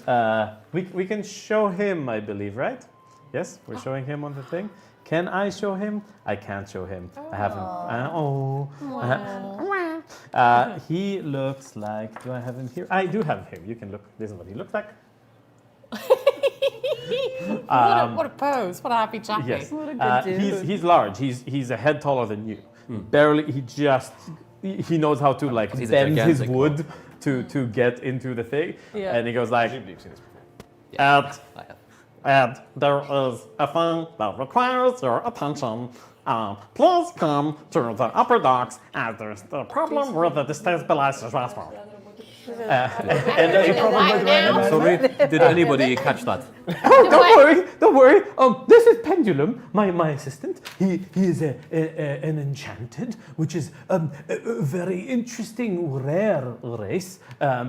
we can show him, I believe, right? Yes, we're showing him on the thing. Can I show him? I can't show him. I haven't. He looks like. Do I have him here? I do have him. You can look. This is what he looks like. What a pose. What a happy chappy. Yes. What a good dude. He's large. He's a head taller than you. Barely. He knows how to like He's a bend his gigantic wood to get into the thing. Yeah. And he goes like, Presumably you've seen this before. And, I have. and there is a thing that requires your attention. Please come to the upper docks as there's the problem with the destabilized vessel. I'm sorry. Did anybody catch that? Oh, don't worry. This is Pendulum, my assistant. He is an enchanted, which is a very interesting, rare race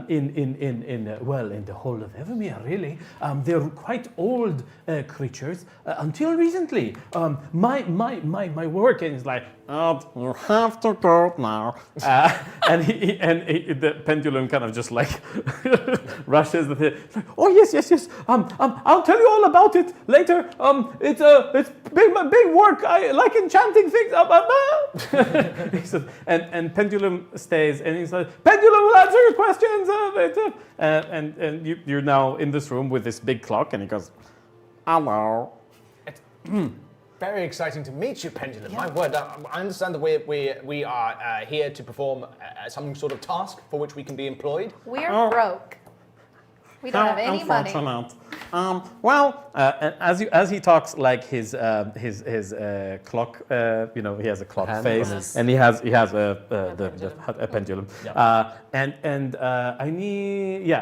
in the whole of Evermere, really. They're quite old creatures until recently. My work is like, you have to go now. And the Pendulum kind of just like rushes the thing. Like, oh yes. I'll tell you all about it later. It's big work. I like enchanting things. He says, and Pendulum stays, and he says, Pendulum will answer your questions. And you're now in this room with this big clock, and he goes, hello. Very exciting to meet you, Pendulum. My word, I understand that we are here to perform some sort of task for which we can be employed. We're broke. We don't have any money. As he talks, like his clock, he has a clock face, and he has a pendulum.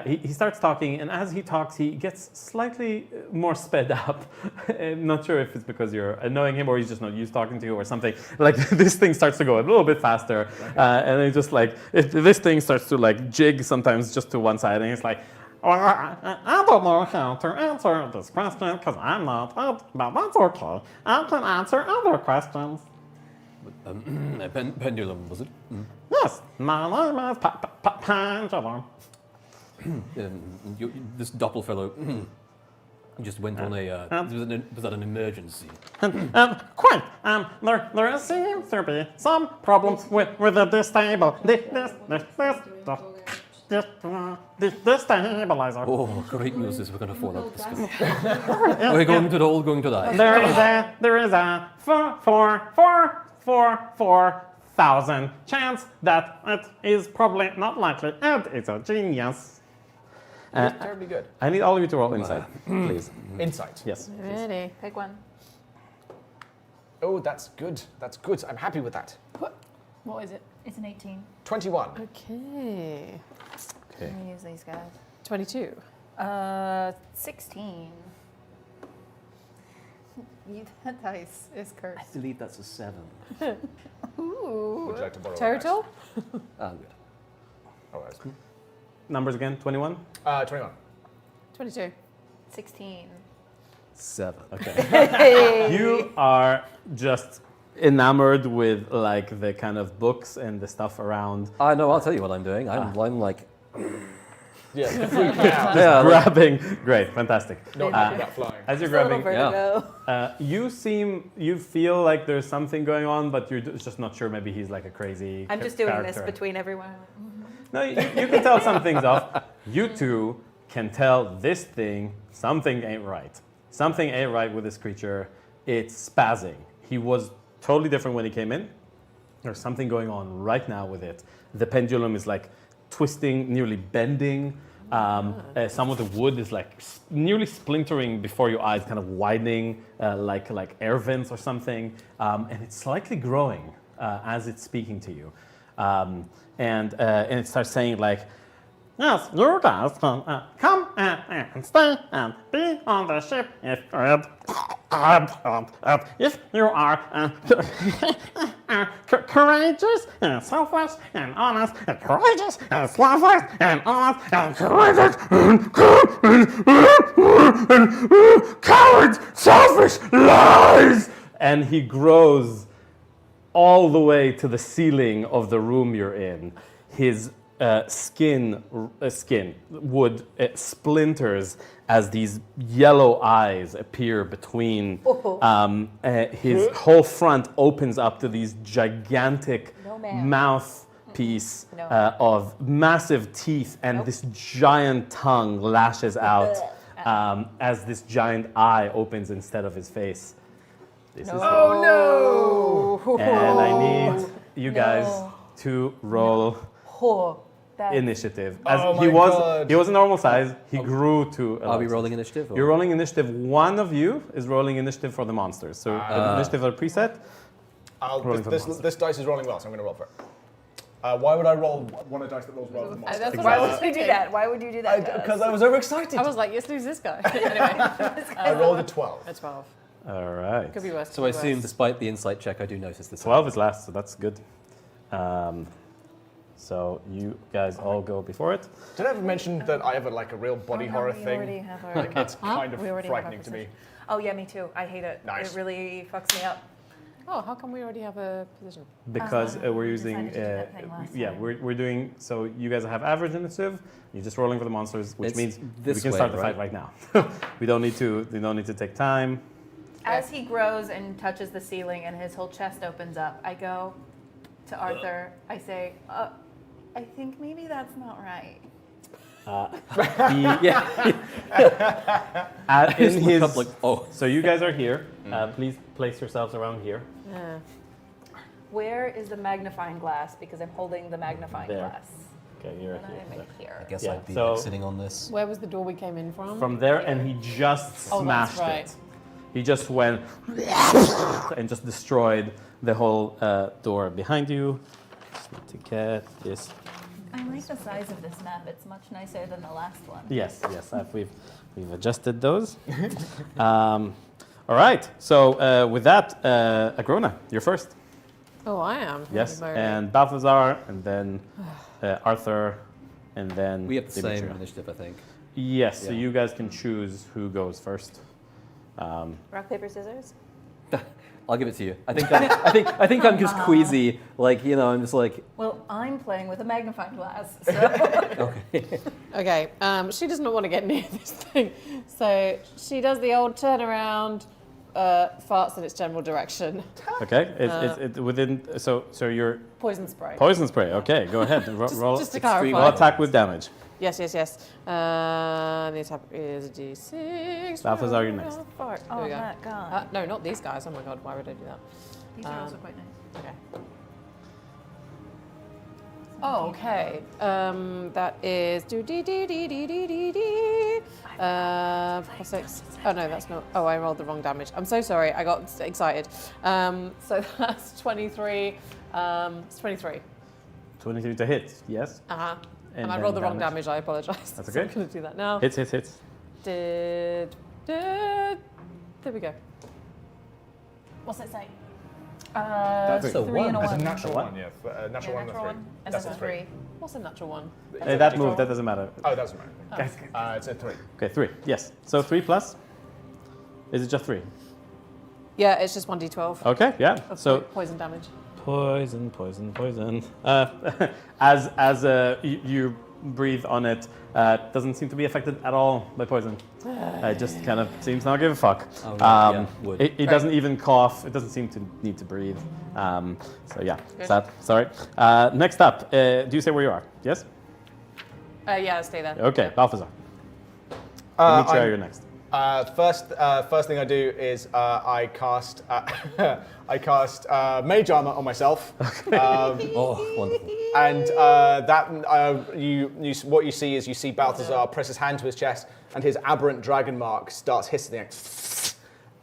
He starts talking, and as he talks, he gets slightly more sped up. I'm not sure if it's because you're annoying him or he's just not used talking to you or something. Like this thing starts to go a little bit faster, and then just like this thing starts to like jig sometimes just to one side, and it's like. I don't know how to answer this question because I'm not, but that's okay. I can answer other questions. Pendulum, was it? Yes, my name is Pendulum. This doppelfellow just went on was that an emergency? Quite. There seems to be some problems with the this stabilizer. Oh, great news is we're going to fall out this guy. We're all going to die. There is a 4,000 chance that it is probably not likely, and it's a genius. It's terribly good. I need all of you to roll insight, please. Insight. Yes. Really? Pick one. Oh, that's good. That's good. I'm happy with that. What is it? It's an 18. 21. Okay. Let me use these guys. 22. 16. That dice is I cursed. believe that's a 7. Ooh. Would you like to borrow Total? I'm good. Oh, that's Numbers again, 21? 21. 22. 16. 7. Okay. You are just enamored with like the kind of books and the stuff around. I know. I'll tell you what I'm doing. I'm like. Yeah, freaking out. Grabbing. Great, fantastic. Not about flying. As you're Just a little grabbing, vertigo. you feel like there's something going on, but you're just not sure. Maybe he's like a crazy. I'm just doing character. this between everyone. No, you can tell some things off. You two can tell this thing, something ain't right. Something ain't right with this creature. It's spazzing. He was totally different when he came in. There's something going on right now with it. The pendulum is like twisting, nearly bending. Some of the wood is like nearly splintering before your eyes, kind of widening like air vents or something. And it's slightly growing as it's speaking to you. And it starts saying like, yes, you guys can come and stay and be on the ship if you are courageous and selfless and honest and courageous and selfless and honest and courageous and cowards, selfish lies. And he grows all the way to the ceiling of the room you're in. His skin wood splinters as these yellow eyes appear between. His whole front opens up to these gigantic mouthpiece of massive teeth, and this giant tongue lashes out as this giant eye opens instead of his face. This is Oh no! and I need you guys to roll That's- initiative. Oh he my was God. he was a normal size. He grew to. a Are we large rolling size. initiative? or- You're rolling initiative. One of you is rolling initiative for the monsters. So the initiative are preset. Rolling for the monsters. This dice is rolling well, so I'm going to roll for it. Why would I roll one of the dice that rolls well with the monster? That's Why what I would was you do that? Why would you do that? to us? Because I was overexcited. I was like, yes, who's this guy? Anyway, I rolled a 12. a 12. All right. Could be worse. So I could be assume, worse. despite the insight check, I do notice this. 12 is last, so that's good. So you guys all go before it. Did I ever mention that I have a real body horror We thing? already have our. It's kind of We already have our frightening to me. Oh yeah, me too. I hate it. Nice. It really fucks me up. Oh, how come we already have a position? Because we're we using, decided to do that thing last yeah, time. we're doing, so you guys have average initiative, you're just rolling for the monsters, which It's means we this can way, start the right? fight right now. we don't need to take time. As he grows and touches the ceiling and his whole chest opens up, I go to Arthur. I say, I think maybe that's not right. In his, Up like, oh, so you guys are here. Please place yourselves around here. Yeah. Where is the magnifying glass? Because I'm holding the magnifying There. glass. Okay, you're And here. I'm here. I guess Yeah, I'd be so- sitting on this. Where was the door we came in from? From there, and he just Oh, that's smashed right. it. He just went and just destroyed the whole door behind you. Just need to get this. I like the size of this map. It's much nicer than the last one. Yes, we've adjusted those. All right. So with that, Agrona, you're first. Oh, I am. Yes, Very- and Balthazar, and then Arthur, and then We have the same Demetria. initiative, I think. Yes, so Yeah. you guys can choose who goes first. Rock, paper, scissors? I'll give it to you. I think I'm just queasy. Like, you know, I'm just like, Well, I'm playing with a magnifying glass. So. okay. Okay, she does not want to get near this thing. So she does the old turnaround, farts in its general direction. Okay, it's within. So you're Poison spray. poison spray. Okay, go ahead. Roll. Just to Extreme clarify. Roll attack with damage. Yes. The attack is a D6. Balthazar, you're next. Fart. Here Oh we go. my god. No, not these guys. Oh my god, why would I do that? These are also quite nice. Okay. Oh, okay. That is plus 6. Oh no, that's not. Oh, I rolled the wrong damage. I'm so sorry. I got excited. So that's 23. It's 23. 23 to hit. Yes. And I then rolled the wrong damage. I apologize. That's So okay. I'm gonna do that now. Hits. There we go. What's it say? That's a 3 and a one. That's a 1. natural One? one, yeah. Yeah, Natural one and a 3. and That's then a a 3. 3. What's a natural one? That move. That doesn't matter. Oh, it doesn't matter. It's a 3. Okay, 3. Yes. So 3 plus. Is it just 3? Yeah, it's just 1d12. Okay. Yeah. of So poison damage. poison. As you breathe on it, doesn't seem to be affected at all by poison. It just kind of seems not give a fuck. Oh, right, yeah, would. It doesn't even cough. It doesn't seem to need to breathe. So yeah, Good. sad. Sorry. Next up, do you say where you are? Yes. Yeah, stay there. Okay, Balthazar. Demetria, I'm- you're next. First thing I do is I cast mage armor on myself. Oh, wonderful. And what you see is you see Balthazar press his hand to his chest, and his aberrant dragon mark starts hissing.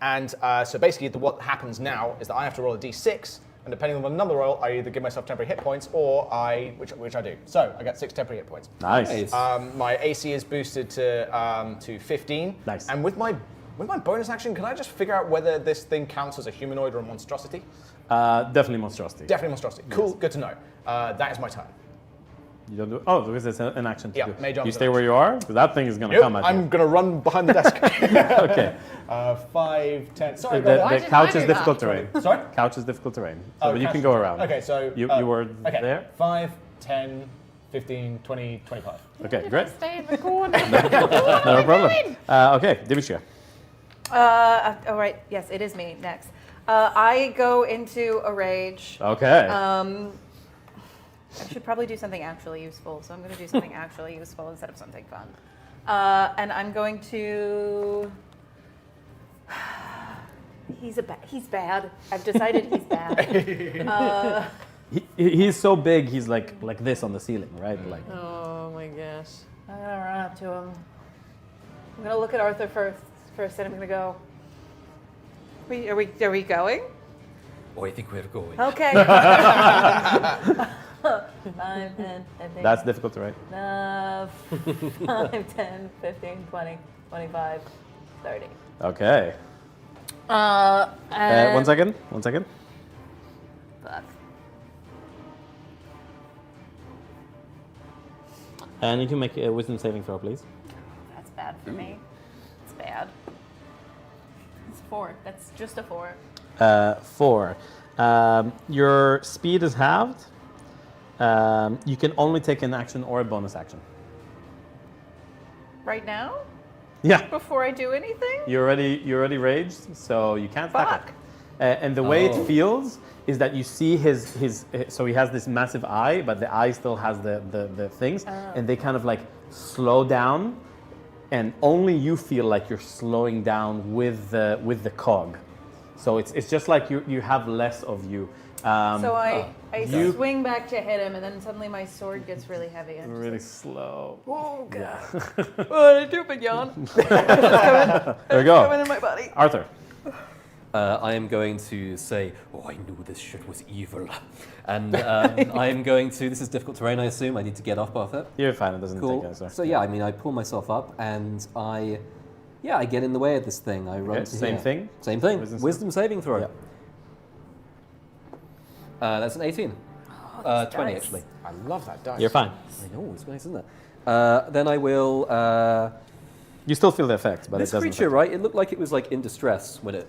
And so basically, what happens now is that I have to roll a d6, and depending on the number roll, I either give myself temporary hit points, or which I do. So I get 6 temporary hit points. Nice. My AC is boosted to 15. Nice. And with my bonus action, can I just figure out whether this thing counts as a humanoid or a monstrosity? Definitely monstrosity. Definitely monstrosity. Cool. Good to know. That is my turn. You don't do. Oh, because it's an action to Yeah, do. mage You armor stay damage. where you are, because that thing is gonna Yep, come at I'm you. gonna run behind the desk. Okay. 5, 10. Sorry, The, go Why the didn't couch I is do difficult that? terrain. Sorry? Couch is difficult terrain. Oh, So you couch can is go difficult. around. Okay, so You were okay. there? 5, 10, 15, 20, 25. Okay, great. Stay in the corner. No problem. Okay, Demetria. All right. Yes, it is me next. I go into a rage. Okay. I should probably do something actually useful, so I'm going to do something actually useful instead of something fun. And I'm going to. He's bad. I've decided he's bad. He's so big. He's like this on the ceiling, right? Like. Oh my gosh. I'm gonna run up to him. I'm gonna look at Arthur first, and I'm gonna go. Are we going? Oh, I think we're going. Okay. 5, 10, 15. That's difficult to write. 5, 10, 15, 20, 25, 30. Okay. And 1 second. 1 second. Fuck. And you can make a wisdom saving throw, please. That's bad for me. It's bad. It's 4. That's just a 4. 4. Your speed is halved. You can only take an action or a bonus action. Right now? Yeah. Before I do anything? You're already raged, so you can't stack Fuck. it. And the way Oh. it feels is that you see his so he has this massive eye, but the eye still has the things, and they kind of like slow down, and only you feel like you're slowing down with the cog. So it's just like you have less of you. So I You- swing back to hit him, and then suddenly my sword gets really heavy. I'm just really like, slow. oh god. Yeah. What did I do, big yawn? There you go. Coming in my body. Arthur. I am going to say, oh, I knew this shit was evil. And I am going to, this is difficult terrain, I assume. I need to get up off it. You're fine. It doesn't Cool. take us. So yeah, I mean, I pull myself up and I get in the way of this thing. I run Okay, to same here. thing? Same thing. Wisdom Wisdom saving throw. Yeah. That's an 18. 20 dice. actually. I love that dice. You're fine. I know, it's nice, isn't it? Then I will. You still feel the effects, but This it doesn't. creature, affect- right? It looked like it was like in distress when it.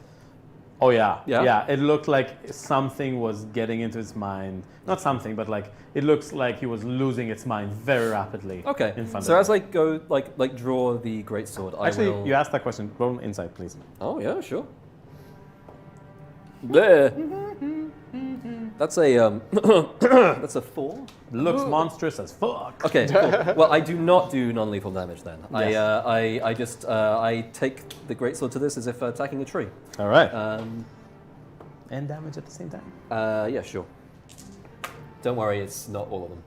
Oh yeah. Yeah? Yeah. It looked like something was getting into its mind. Not something, but like it looks like he was losing its mind very rapidly. Okay. In front So of as I go, like draw the greatsword, Actually, I will. you asked that question. Roll an insight, please. Oh yeah, sure. There. That's a that's a 4. Looks monstrous as fuck. Okay, cool. Well, I do not do non-lethal damage then. Yes. I just I take the greatsword to this as if attacking a tree. All right. And damage at the same time. yeah, sure. Don't worry, it's not all of them.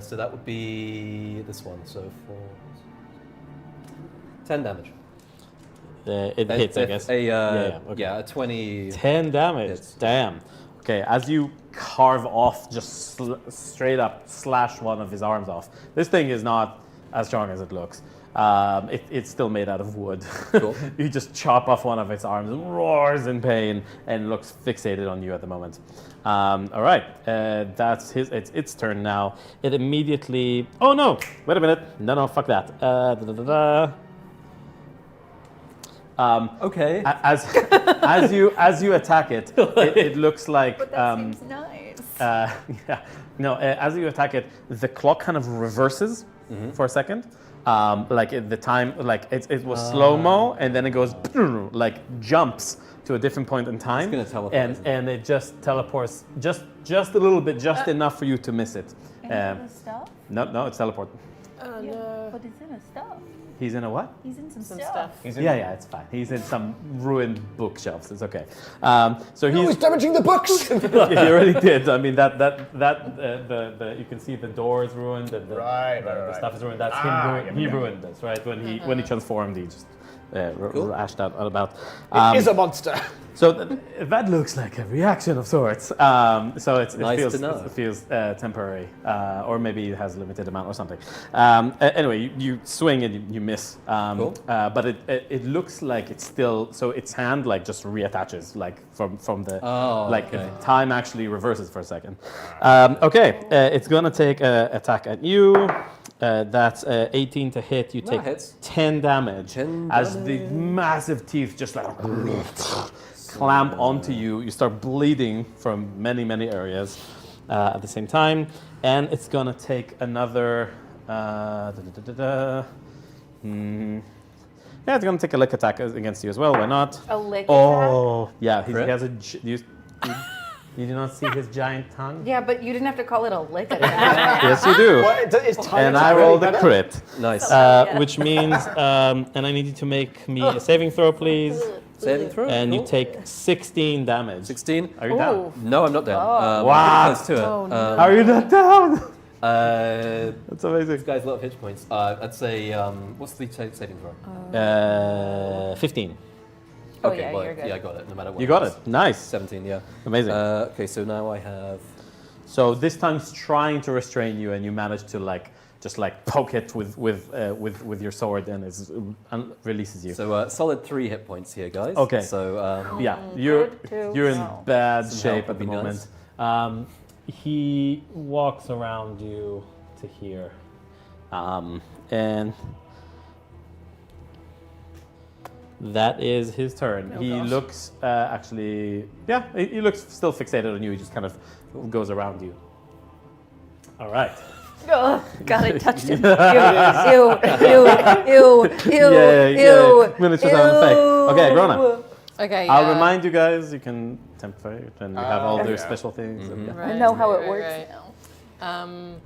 So that would be this one. So 4, 10 damage. It hits, I guess. Okay. Okay. A 20. 10 damage. Hits. Damn. Okay, as you carve off, just straight up slash one of his arms off. This thing is not as strong as it looks. It's still made out of wood. Cool. You just chop off one of its arms, and roars in pain, and looks fixated on you at the moment. All right, that's his. It's its turn now. It immediately. Oh no! Wait a minute. No, fuck that. Okay. As you attack it, it looks like. But that seems nice. Yeah. No, as you attack it, the clock kind of reverses for a second. Like the time, like it was slow mo, and then it goes like jumps to a different point in time. It's gonna teleport, and isn't it? and it just teleports just a little bit, just enough for you to miss it. And the stuff? No, it's teleport. Oh Yeah, no. but he's in a stuff. He's in a what? He's in some Some stuff. stuff. Yeah, it's fine. He's in some ruined bookshelves. It's okay. So No, he's he's. damaging the books! He already did. I mean, the you can see the door is ruined. The Right. stuff is ruined. That's him. He ruined this, right? When he transformed, he just rashed out about. It is a monster. So that looks like a reaction of sorts. So it Nice feels to know. it feels temporary, or maybe it has a limited amount or something. Anyway, you swing and you miss. Cool. But it looks like it's still. So its hand like just reattaches like from the like okay. time actually reverses for a second. Okay, it's gonna take an attack at you. That's 18 to hit. You That take hits. 10 damage 10 as the massive teeth just like clamp onto you. You start bleeding from many areas at the same time, and it's gonna take another. Yeah, it's gonna take a lick attack against you as well. Why not? A lick Oh, yeah. He Crit? has a. You do not see his giant tongue? Yeah, but you didn't have to call it a lick attack. Yes, you do. What? Is time And attack I really rolled a better? crit. Nice. Yeah. Which means, and I need you to make me a saving throw, please. Saving throw. and you Cool. take 16 damage. 16. Are you down? Ooh. No, I'm not down. Oh. Wow. Close to it. Oh, no. How are you not down? This That's amazing. guy's a lot of hit points. I'd say, what's the saving throw? 15. Oh, Okay, yeah, well, you're good. yeah, I got it. No matter what. You got it. Nice. 17, yeah. Amazing. Okay, so now I have. So this time he's trying to restrain you, and you manage to just poke it with your sword, and it releases you. So solid 3 hit points here, guys. Okay. So Yeah, you're Good to you're in know. bad Some shape help at would the be moment. nice. He walks around you to here, and that is his turn. Oh, He gosh. looks actually, yeah, he looks still fixated on you. He just kind of goes around you. All right. Oh, God, I touched him. Ew, ew, ew, Yeah. Miniature sound effect. Okay, Grona. Okay. I'll remind you guys. You can tempt fire, and you have all their yeah. special things. and- Mm-hmm. yeah. I know how it Right, works right. now.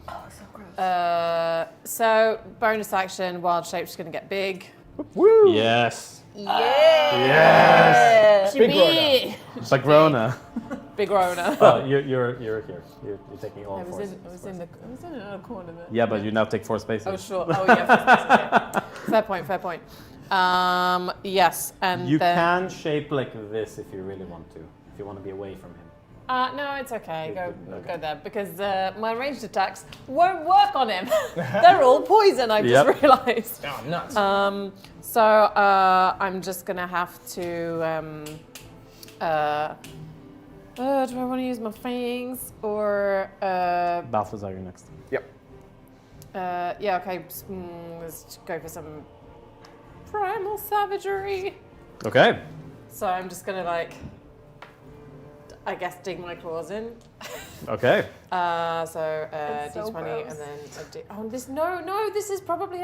Oh, so gross. So bonus action, wild shape's going to get big. Woo! Yes. Yes. Big Rona. It's like Grona. Big Rona. Oh, you're here. You're taking all I was four. in another corner there. Yeah, but you now take 4 spaces. Oh sure. Oh yeah. Fair point. Yes, and You then, can shape like this if you really want to. If you want to be away from him. No, it's okay. Go Okay. there because my ranged attacks won't work on him. They're all poison. I've just Yep. realised. Oh, nuts. So I'm just gonna have to. Do I want to use my fangs or? Balthazar, you're next. Yep. Yeah. Okay. Let's go for some primal savagery. Okay. So I'm just gonna I guess dig my claws in. Okay. So It's so D20 gross. and then this this is probably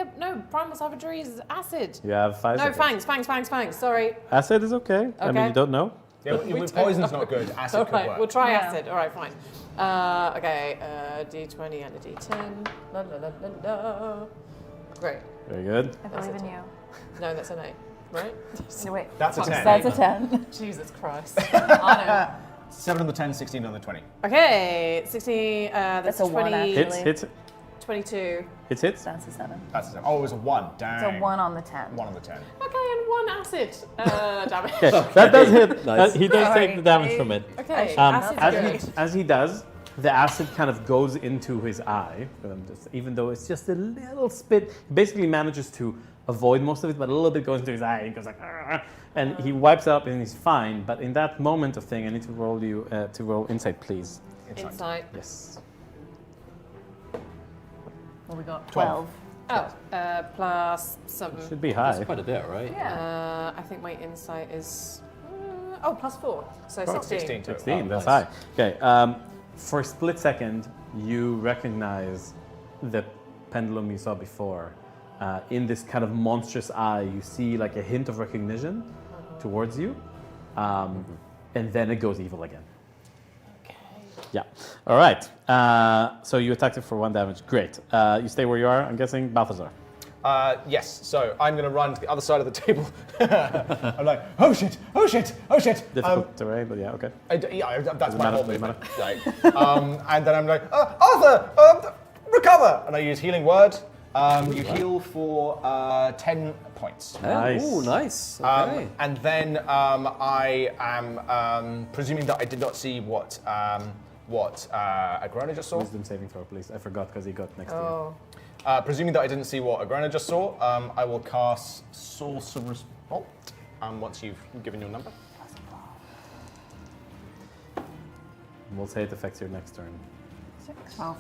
primal savagery is acid. You have 5 No, seconds. fangs. Sorry. Acid is okay. I mean, Okay. you don't know. Yeah, with poison's not good. Acid All could right, work. we'll try Yeah. acid. All right, fine. Okay, D20 and a D10. La la la la la. Great. Very good. I believe in you. No, that's an 8, right? No, wait. That's a 10. That's a 10. Jesus Christ. I 7 on the 10, 16 on the 20. know. Okay, 16. That's That's a 1, 20. actually. Hits. 22. Hits. That's a 7. That's a 7. Oh, it was a 1. Dang. It's a 1 on the 10. 1 on the 10. Okay, and 1 acid. Damn it. Okay, that does hit. Nice. He does take Sorry. the damage from it. Okay, Um, acid's as, good. as he does, the acid kind of goes into his eye, even though it's just a little spit. He basically manages to avoid most of it, but a little bit goes into his eye. He goes like, "Argh," and he wipes it up, and he's fine. But in that moment of thing, I need to roll you to roll insight, please. Insight. Yes. What we got? 12. Oh, plus some. Should be That's high. quite a bit, right? Yeah. I think my insight is. Plus 4. So Oh, 16. 16 to 16. That's nice. high. Okay. For a split second, you recognize the pendulum you saw before. In this kind of monstrous eye, you see like a hint of recognition towards you, and then it goes evil again. Okay. Yeah. All right. So you attacked it for 1 damage. Great. You stay where you are. I'm guessing Balthazar. Yes, so I'm going to run to the other side of the table. I'm like, oh shit. Difficult terrain, but yeah. Okay. That's my matter, whole doesn't movement. Like, and then I'm like, Arthur, recover! And I use healing word. You heal for 10 points. Nice. Oh, nice. Okay. And then I am presuming that I did not see what Agrona just saw. Wisdom saving throw, please. I forgot because he got next to Oh. Presuming that I didn't see what Agrona just saw, I will cast Sorcerer's Bolt once you've given your number. you. We'll say it affects your next turn. 12.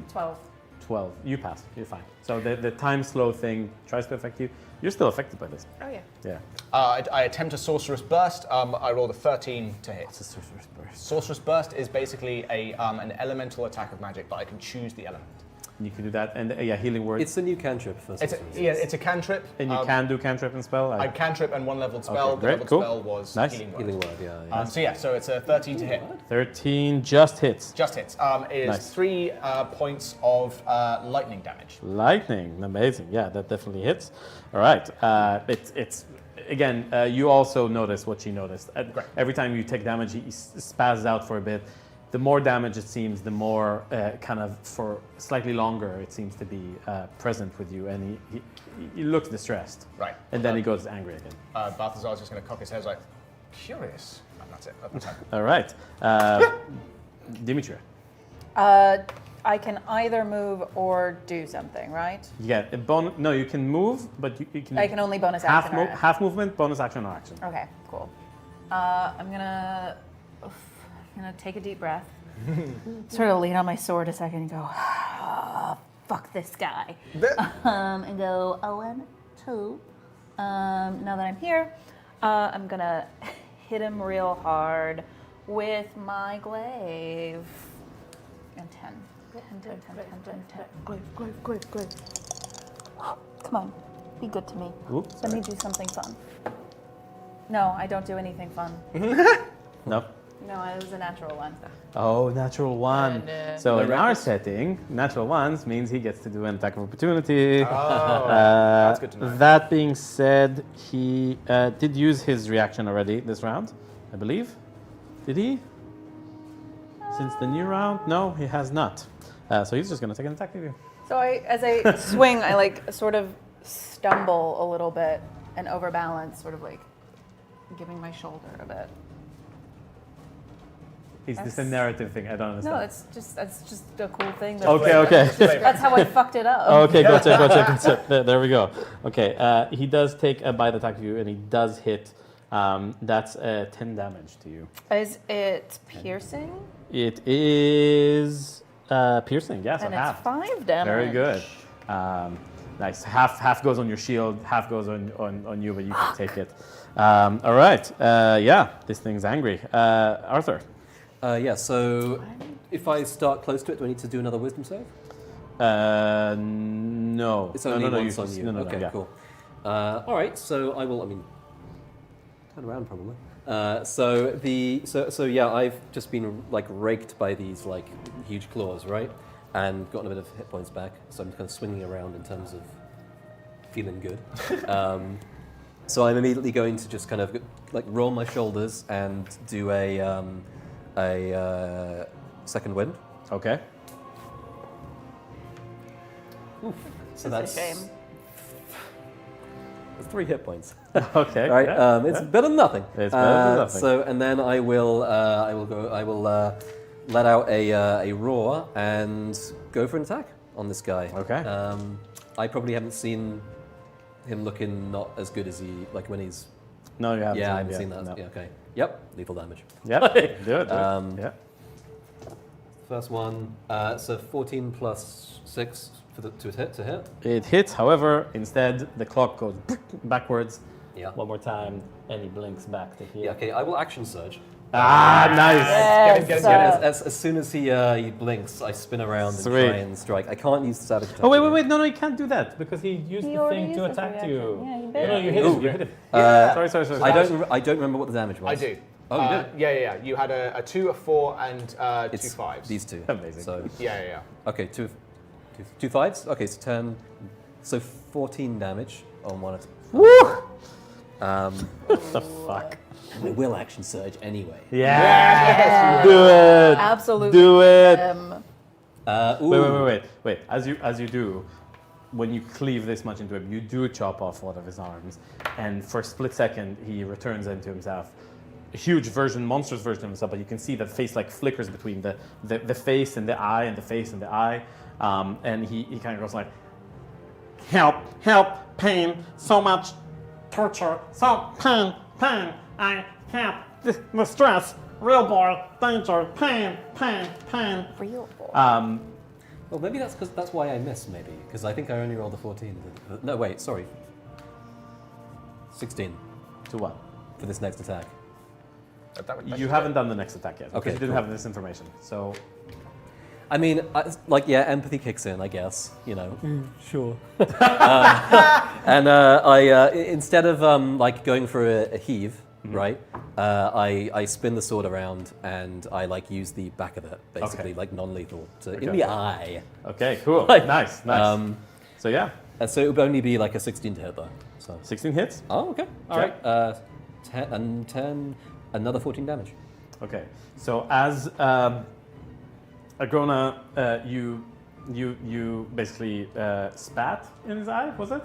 12. 12. You pass. You're fine. So the time slow thing tries to affect you. You're still affected by this. Oh, yeah. Yeah. I attempt a Sorcerer's Burst. I rolled a 13 to hit. It's a sorcerer's burst. Sorcerer's Burst is basically an elemental attack of magic, but I can choose the element. You can do that, and yeah, healing word. It's a new cantrip for It's sorcerers. a cantrip. And you can do cantrip and spell. I cantrip and 1-leveled spell. Okay, The great, leveled cool. spell was Nice. healing word. Healing word, yeah. So it's a 13 to hit. 13 just hits. Just hits. It is Nice. 3 points of lightning damage. Lightning, amazing. Yeah, that definitely hits. All right, it's again, you also notice what she noticed. Great. Every time you take damage, he spazzes out for a bit. The more damage it seems, the more kind of for slightly longer it seems to be present with you, and he looks distressed. Right. And then he goes angry again. Balthazar's just going to cock his head like, curious. And that's it. That's it. All right. Dimitria. I can either move or do something, right? Yeah, no, you can move, but you can. I can only bonus action. Half movement, bonus action, or action. Okay, cool. I'm gonna take a deep breath, sort of lean on my sword a second and go, fuck this guy. And go, 1, 2. Now that I'm here, I'm gonna hit him real hard with my glaive. And 10. 10. Glaive. Come on, be good to me. Oops. Let me do something fun. No, I don't do anything fun. No. No, it was a natural one. Oh, natural one. no. So No in our records? setting, natural ones means he gets to do an attack of opportunity. Oh, that's good to know. That being said, he did use his reaction already this round, I believe. Did he? Since the new round? No, he has not. So he's just going to take an attack of you. So as I swing, I like sort of stumble a little bit and overbalance, sort of like giving my shoulder a bit. Is this a That's- narrative thing? I don't understand. No, that's just a cool thing. Okay. That's how I fucked it up. Okay, gotcha. There we go. Okay, he does take a bite attack of you, and he does hit. That's 10 damage to you. Is it piercing? It is piercing, yeah, so And half. it's 5 damage. Very good. Nice. Half goes on your shield, half goes on you, but you can take it. All right. Yeah, this thing's angry. Arthur. Yeah, so if I start close to it, do I need to do another wisdom save? No. It's only no, once on you. No, Okay, yeah. cool. All right, so I will, turn around probably. So yeah, I've just been like raked by these like huge claws, right? And gotten a bit of hit points back. So I'm kind of swinging around in terms of feeling good. So I'm immediately going to just kind of like roll my shoulders and do a second wind. Okay. So That's that's a shame. That's 3 hit points. Okay. Right, yeah, it's yeah. better than nothing. It's better than nothing. So, and then I will let out a roar and go for an attack on this guy. Okay. I probably haven't seen him looking not as good as he like when he's. No, you haven't. Yeah, I seen haven't it seen yet. that. No. Yeah, okay. Yep, lethal damage. Yep. Do it. Yeah. First one, so 14 plus 6 to hit. It hits. However, instead the clock goes backwards. Yeah. One more time, and he blinks back to here. Yeah. Okay. I will action surge. Ah, nice. Yes, Get him. As soon as he blinks, I spin around and Sweet. try and strike. I can't use savage attack. Oh wait, again. wait! No, you can't do that because he used He the already thing to used his attack you. reaction. Yeah, he No, no, did. you hit him. You hit him. Sorry. I don't remember what the damage was. I do. Oh, you did? Yeah. You had a 2, a 4, and 2 It's 5s. these two. Amazing. So Yeah. okay, two 5s. Okay, so 10. So 14 damage on one attack. Woo! Um, What the fuck? I will action surge anyway. Yeah. Do it. Absolutely. Do it. Ooh. Wait. As you do, when you cleave this much into him, you do chop off one of his arms, and for a split second, he returns into himself. A huge version, monstrous version of himself, but you can see the face like flickers between the face and the eye, and the face and the eye, and he kind of goes like, help, pain, so much torture, so pain, I can't, the stress, real boy, danger, pain. Real boy. Well, maybe that's why I missed. Maybe because I think I only rolled a 14. No, wait, sorry. 16 To what? for this next attack. You haven't done the next attack yet because Okay, you didn't cool. have this information. So I mean, empathy kicks in, I guess. You know. Sure. And instead of like going for a heave, right? I spin the sword around and I like use the back of it, basically Okay. like non-lethal, in Okay. the eye. okay, cool, Like, nice. So yeah, So it would only be like a 16 to hit though. So. 16 hits. Oh, okay. All Okay. right. 10 and 10, another 14 damage. Okay. So as Agrona, you basically spat in his eye. Was it?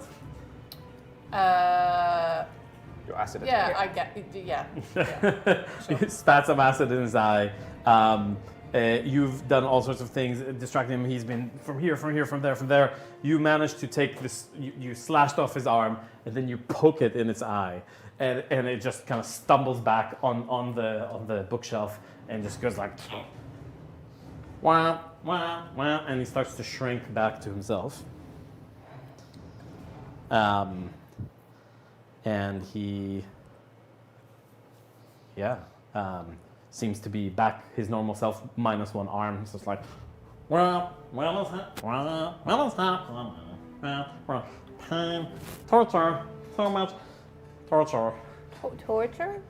Your acid. Yeah, I get. Yeah. You spat some acid in his eye. You've done all sorts of things, distracting him. He's been from here, from there. You managed to take this. You slashed off his arm, and then you poke it in its eye, and it just kind of stumbles back on the bookshelf, and just goes like, wah wah wah, and he starts to shrink back to himself. And he, seems to be back his normal self, minus one arm. It's just like, pain, torture, so much torture. Torture?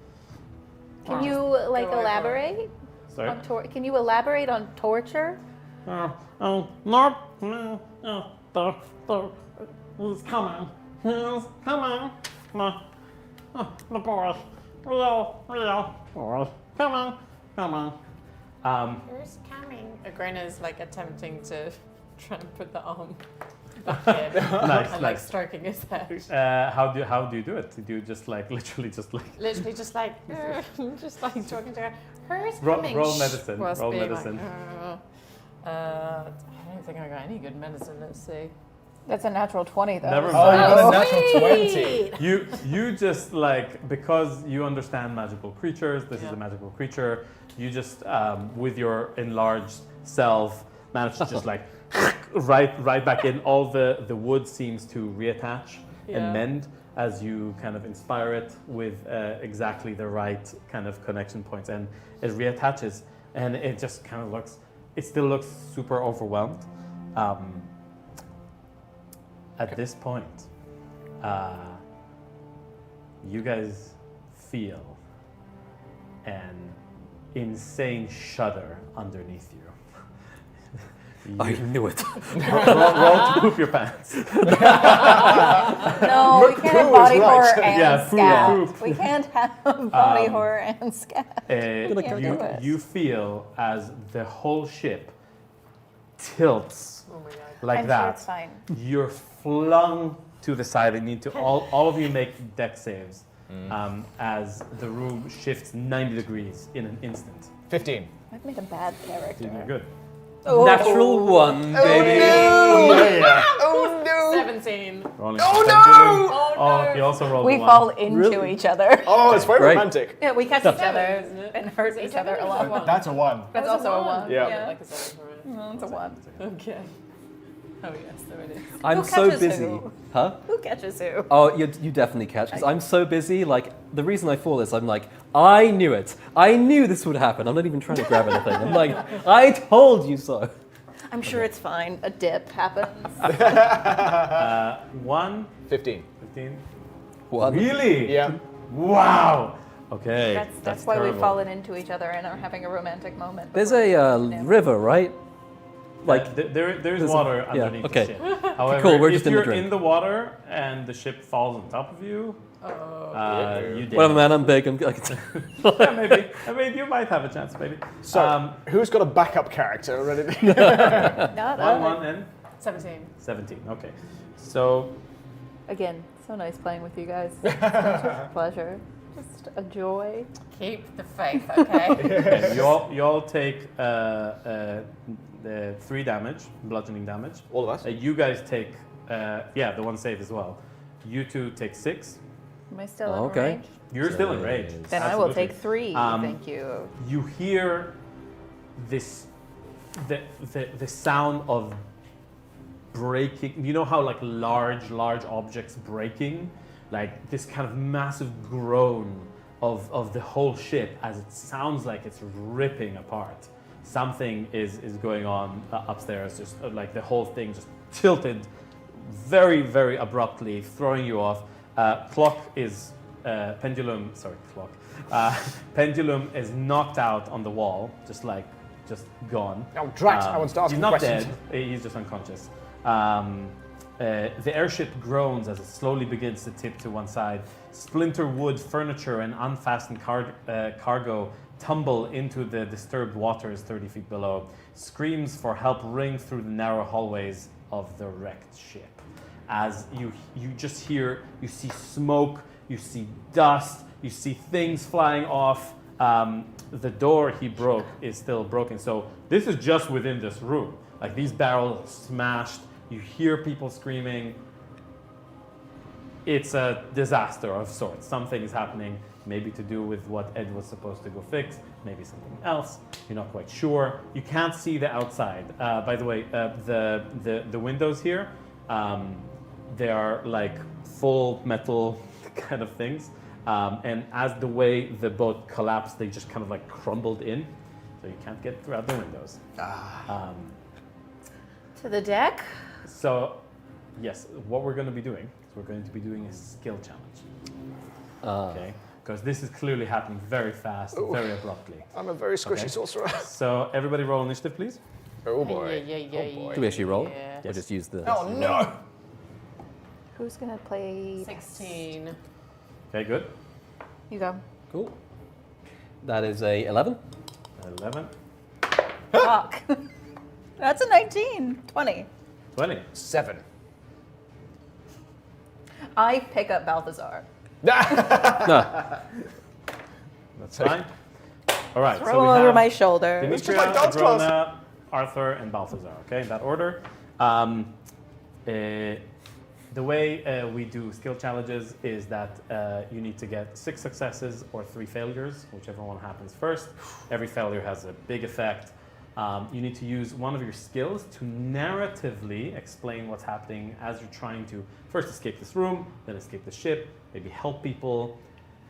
Can you elaborate? Sorry. On can you elaborate on torture? He's coming. He's coming. The boy. Real boy. Come on. Who's coming? Agrona's like attempting to try and put the arm back in Nice, and like stroking his head. How do you do it? Do you just like literally just like Literally just like talking to her. Who's roll coming? medicine? Whilst Roll being medicine. I don't think I got any good medicine. Let's see. That's a natural 20, though. Never Oh, mind. you got a natural 20. You just like, because you understand magical creatures, this is Yeah. a magical creature, you just with your enlarged self manage to just like right back in. All the wood seems to reattach Yeah. and mend as you kind of inspire it with exactly the right kind of connection points, and it reattaches, and it just kind of it still looks super overwhelmed. At this point, you guys feel an insane shudder underneath you. I knew it. Roll to poop your pants. No, we can't have body right. horror and Yeah, scat. poop. We can't have body horror and scat. You, do it. you feel as the whole ship tilts Oh my god. like I'm that. sure it's fine. You're flung to the side. I need to all of you make deck saves as the room shifts 90 degrees in an instant. 15. I've made a bad character. You're good. Oh. Natural 1, baby. Oh no! 17. Rolling Oh, for no! pendulum. Oh, Oh, no. he also rolled We a 1. fall into Really? each other. Oh, it's very Great. romantic. Yeah, we catch each Seven, other isn't it? and hurt each other a lot. That's a 1. That's also a 1. Yeah. Like a 7 for it. No, it's a 1. Okay. Oh yes, there it is. I'm Who so catches busy. who? Huh? Who catches who? Oh, you definitely catch, because I'm so busy. Like, the reason I fall is I'm like, I knew it. I knew this would happen. I'm not even trying to grab anything. I'm like, I told you so. I'm sure it's fine. A dip happens. 1, 15. 15. 1. Really? Yeah. Wow. Okay. That's why terrible. we've fallen into each other and are having a romantic moment. There's a river, right? Like there's there's water yeah, underneath okay. the ship. However, Cool, we're if just in the you're drink. in the water and the ship falls on top of you, you did. Whatever, man, I'm big. Yeah, maybe. I mean, you might have a chance, maybe. So, who's got a backup character ready to Not 1 and 17. 17. Okay. So Again, so nice playing with you guys. Such a pleasure. Just a joy. Keep the faith, okay? okay, you all take the 3 damage, bludgeoning damage. All of us? You guys take the 1 save as well. You 2 take 6. Am I still in Okay. range? You're still in range. Then I will Absolutely. take 3. Thank you. You hear this the sound of breaking. You know how like large objects breaking, like this kind of massive groan of the whole ship as it sounds like it's ripping apart. Something is going on upstairs, just like the whole thing just tilted very, very abruptly, throwing you off. Pendulum is knocked out on the wall, just gone. Oh, drat, I want to ask He's him not questions. dead, he's just unconscious. The airship groans as it slowly begins to tip to one side. Splinter wood, furniture, and unfastened cargo tumble into the disturbed waters 30 feet below. Screams for help ring through the narrow hallways of the wrecked ship. As you just hear, you see smoke, you see dust, you see things flying off. The door he broke is still broken. So this is just within this room. Like these barrels smashed. You hear people screaming. It's a disaster of sorts. Something is happening, maybe to do with what Ed was supposed to go fix, maybe something else. You're not quite sure. You can't see the outside. By the way, the windows here, they are like full metal kind of things. And as the way the boat collapsed, they just kind of like crumbled in. So you can't get throughout the windows. To the deck. So, yes, what we're going to be doing is we're going to be doing a skill challenge. Okay? Because this is clearly happening very fast, very abruptly. I'm a very squishy sorcerer. So, everybody roll initiative, please. Oh boy. Do we actually roll? Yeah. Or just use the... Oh no! Who's gonna play? 16. Okay, good. You go. Cool. That is a 11. 11, Fuck. That's a 19. 20. 20. 7. I pick up Balthazar. That's fine. All right, Throw him over my shoulder. Demetria, like dance class. Audra, Arthur, and Balthazar, okay, in that order. The way we do skill challenges is that you need to get 6 successes or 3 failures, whichever one happens first. Every failure has a big effect. You need to use one of your skills to narratively explain what's happening as you're trying to first escape this room, then escape the ship, maybe help people.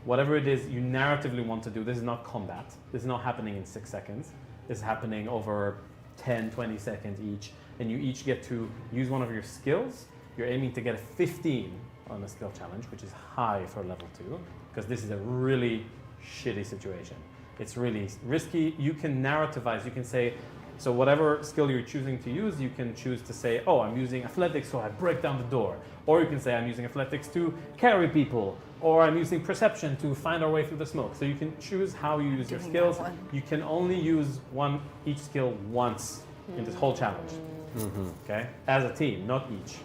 Whatever it is you narratively want to do, this is not combat. This is not happening in 6 seconds. This is happening over 10, 20 seconds each. And you each get to use one of your skills. You're aiming to get a 15 on the skill challenge, which is high for level 2, because this is a really shitty situation. It's really risky. You can narrativize. You can say, so whatever skill you're choosing to use, you can choose to say, oh, I'm using athletics, so I break down the door. Or you can say, I'm using athletics to carry people. Or I'm using perception to find our way through the smoke. So you can choose how you use your skills. You can only use each skill once in this whole challenge. Okay? As a team, not each.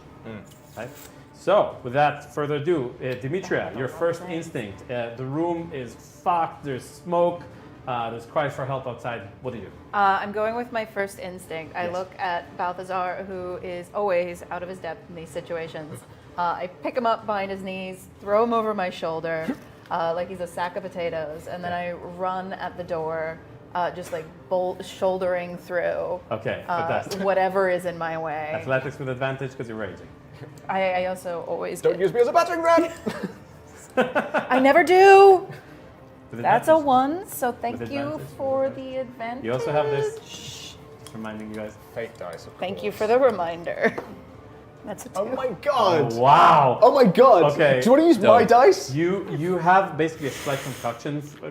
Right? So, without further ado, Demetria, your first instinct. The room is fucked, there's smoke, there's cries for help outside. What do you do? I'm going with my first instinct. I Yes. look at Balthazar, who is always out of his depth in these situations. I pick him up behind his knees, throw him over my shoulder, like he's a sack of potatoes, and then I run at the door, just like shouldering through Okay, fantastic. whatever is in my way. Athletics with advantage because you're raging. I also always Don't use me as a battering ram! I never do. With That's a advantage. 1, so thank With you advantage, for with the advantage. You also have this. Just reminding you guys. Fake dice, of Thank you course. for the reminder. That's a 2. Oh my god! Oh, wow. Oh my god! Okay. Do you want to use my dice? You have basically a slight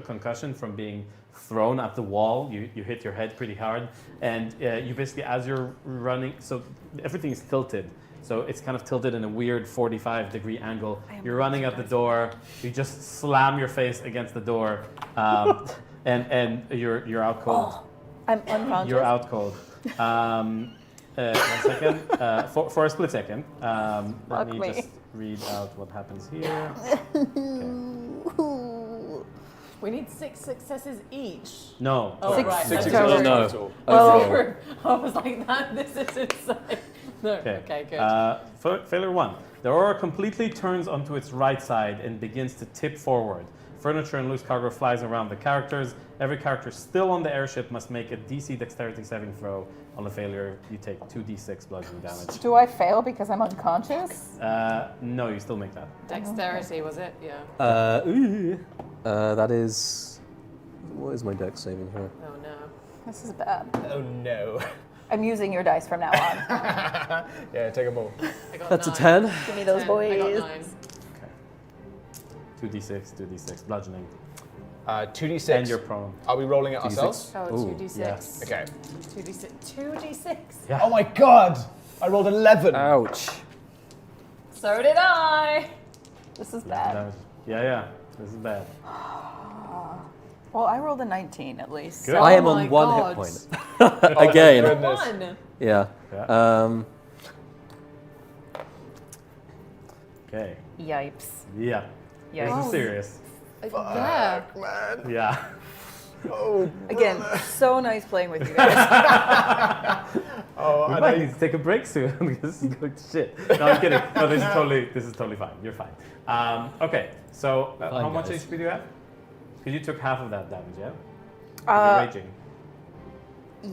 concussion from being thrown at the wall. You hit your head pretty hard, and you basically, as you're running, so everything is tilted. So it's kind of tilted in a weird 45-degree angle. You're running at the door. You just slam your face against the door, and you're out cold. I'm unconscious. You're out cold. 1 second. For a split second. Let Fuck me me. just read out what happens here. We need 6 successes each. No. Oh, Six- right. six that's total. right. No. Well, I was like, this is insane. No, okay, good. Failure 1. The aurora completely turns onto its right side and begins to tip forward. Furniture and loose cargo flies around the characters. Every character still on the airship must make a DC dexterity saving throw. On a failure, you take 2d6 bludgeoning damage. do I fail because I'm unconscious? No, you still make that. Dexterity, was it? Yeah. That is... What is my dex saving here? Oh, no. This is bad. Oh no. I'm using your dice from now on. Yeah, take them all. I got That's a 9. 10. Give me those 10. boys. I got 9. 2d6 bludgeoning. 2d6. And you're prone. Are we rolling it 2d6. ourselves? Oh, Ooh, 2d6. yes. Okay. 2d6. 2d6. Yeah. Oh my god! I rolled 11. Ouch. So did I. This is bad. Yeah. This is bad. Well, I rolled a 19 at least. Good. So I am my on 1 God. hit point. Again. Goodness. One. Yeah. Yeah. Okay. Yipes. Yeah. Yikes. This is serious. Yeah. Man. Yeah. Oh, Again, so nice playing with you guys. oh, We I might know. need to take a break soon. This is going to shit. No, I'm kidding. No, this is totally fine. You're fine. Okay. So Fine, how much guys. HP do you have? Because you took half of that damage, yeah? You're raging.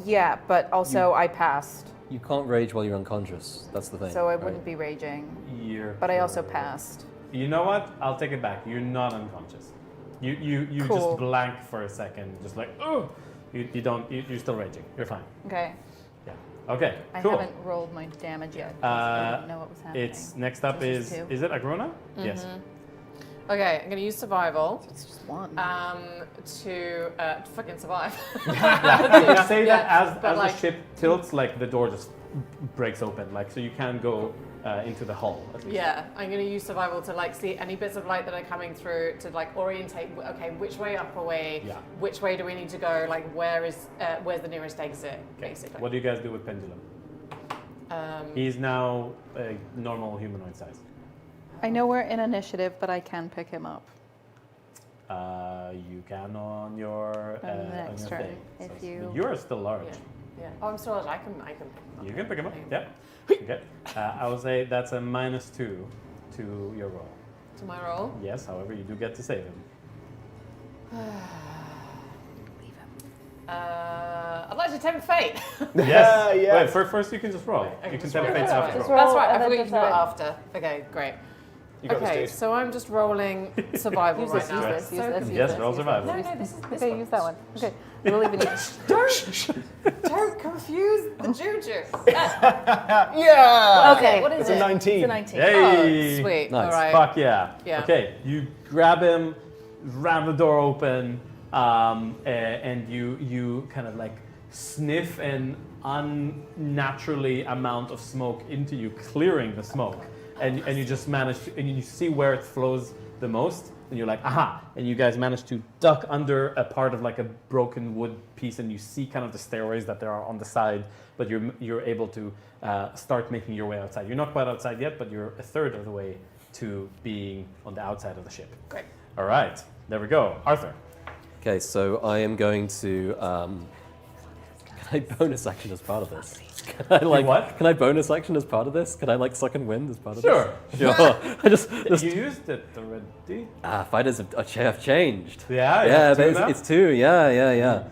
Yeah, but also I passed, You can't rage while you're unconscious. That's the thing. so I right? wouldn't be raging. You're But I also correct. passed. You know what? I'll take it back. You're not unconscious. You Cool. just blank for a second, just like oh, you're still raging. You're fine. Okay. Yeah. Okay. I Cool. haven't rolled my damage yet. 'cause I didn't know what was happening. It's next up This is is two. is it Agrona? Yes. Okay, I'm gonna use survival It's just one. to fucking survive. You say that Yeah, as but the like- ship tilts, like the door just breaks open, like so you can go into the hull. At least. Yeah, I'm going to use survival to like see any bits of light that are coming through to like orientate. Okay, which way up away? Yeah. Which way do we need to go? Like where's the nearest exit? Okay. Basically. What do you guys do with Pendulum? He's now a normal humanoid size. I know we're in initiative, but I can pick him up. You can on your On the next turn, thing. if So you- you're still large. Yeah. Oh, I'm still. I can. You can pick him up. Yeah. Okay. I would say that's a -2 to your roll. To my roll. Yes. However, you do get to save him. I'd like to tempt fate. Yes. yes. Wait. First, you can just roll. Okay, You can just tell roll. fates That's after right. roll. roll That's right. I and then forgot you can do it decide. after. Okay, great. You got Okay, this, Steve. so I'm just rolling survival Use right this, now. use this, use this, use Yes, this, roll use survival. No, this. no, this is this Okay, one. use that one. Okay, I believe in you. Don't confuse the juju. Yeah. Okay, what is It's it? a 19. It's a 19. Hey. Oh, sweet. Nice. All right. Fuck yeah. Yeah. Okay, you grab him, ram the door open, and you kind of like sniff an unnaturally amount of smoke into you, clearing the smoke, and you just manage to, and you see where it flows the most, and you're like, aha, and you guys manage to duck under a part of like a broken wood piece, and you see kind of the stairways that there are on the side, but you're able to start making your way outside. You're not quite outside yet, but you're a third of the way to being on the outside of the ship. Great. All right, there we go. Arthur. Okay, so I am going to. Can I bonus action as part of this? Can I like what? Can I bonus action as part of this? Can I like suck and wind as part of Sure. this? Sure. I just You used it already. fighters have changed. Yeah, Yeah, two but now? it's 2. Yeah.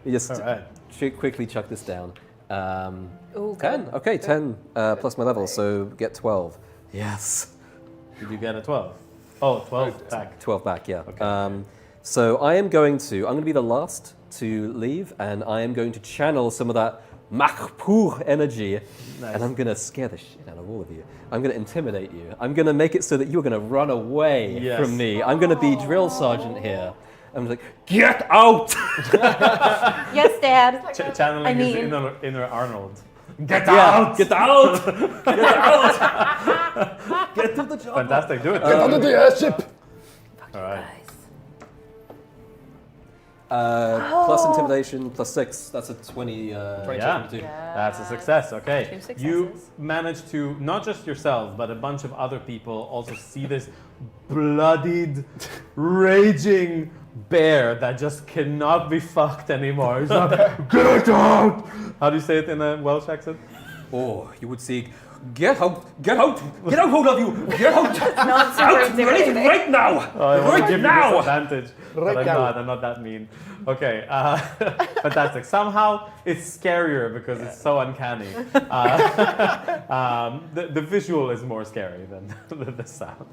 You just All right. quickly chuck this down. Ooh, 10. good. Okay, 10 plus my level, so get 12. Yes. Did you get a 12? Oh, 12 back. 12 back, yeah. Okay. So I'm going to be the last to leave, and I am going to channel some of that Makpur energy, Nice. and I'm going to scare the shit out of all of you. I'm going to intimidate you. I'm going to make it so that you're going to run away Yes. from me. I'm going to be drill sergeant here. I'm like, get out! Yes, Dad. Channeling I his mean- inner Arnold. Get Yeah, out! get out! Get out! Get to the job. Fantastic, do it. Get under the airship. All right. Plus intimidation, plus 6. That's a 20. Yeah. 22. That's a success. Okay. 2 successes. You managed to, not just yourself, but a bunch of other people also see this bloodied, raging bear that just cannot be fucked anymore. He's like, get out! How do you say it in a Welsh accent? Or you would see, get out, all of you, get out, Not super intimidating. right now, Oh, I want to right give you now. disadvantage, but Right I'm now. not that mean. Okay, fantastic. Somehow it's scarier because it's so uncanny. The visual is more scary than the sound.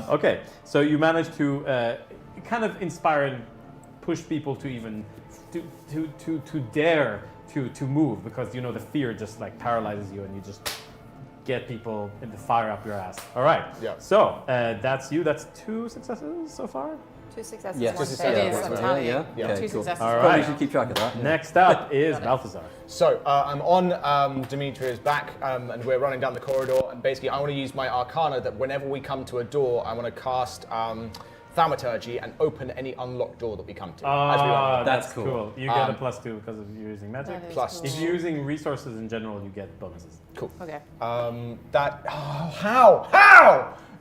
Okay, so you managed to kind of inspire and push people to even to dare to move, because you know the fear just like paralyzes you, and you just get people in the fire up your ass. All right. Yeah. So that's you. That's 2 successes so far. 2 successes, Yes. 1 Just a fail. It is, second. I'm telling you. Yeah. 2 cool. successes. All Probably right. should keep track of that. Next up is Balthazar. So I'm on Demetria's back, and we're running down the corridor. And basically, I want to use my Arcana that whenever we come to a door, I want to cast Thaumaturgy and open any unlocked door that we come to. as we run. That's That's cool. cool. You get a +2 because of you using magic. That is Plus cool. If you're using resources in general, you get bonuses. Okay. How?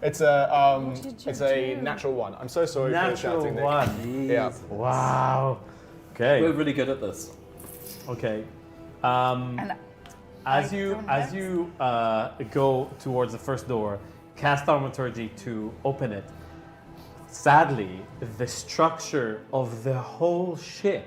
It's a What did you it's a do? natural 1. I'm so sorry for Natural shouting, Nick. 1. Yeah. Wow. We're Okay. really good at this. Okay. And As I you don't as you go towards the first door, cast Thaumaturgy to open it. Sadly, the structure of the whole ship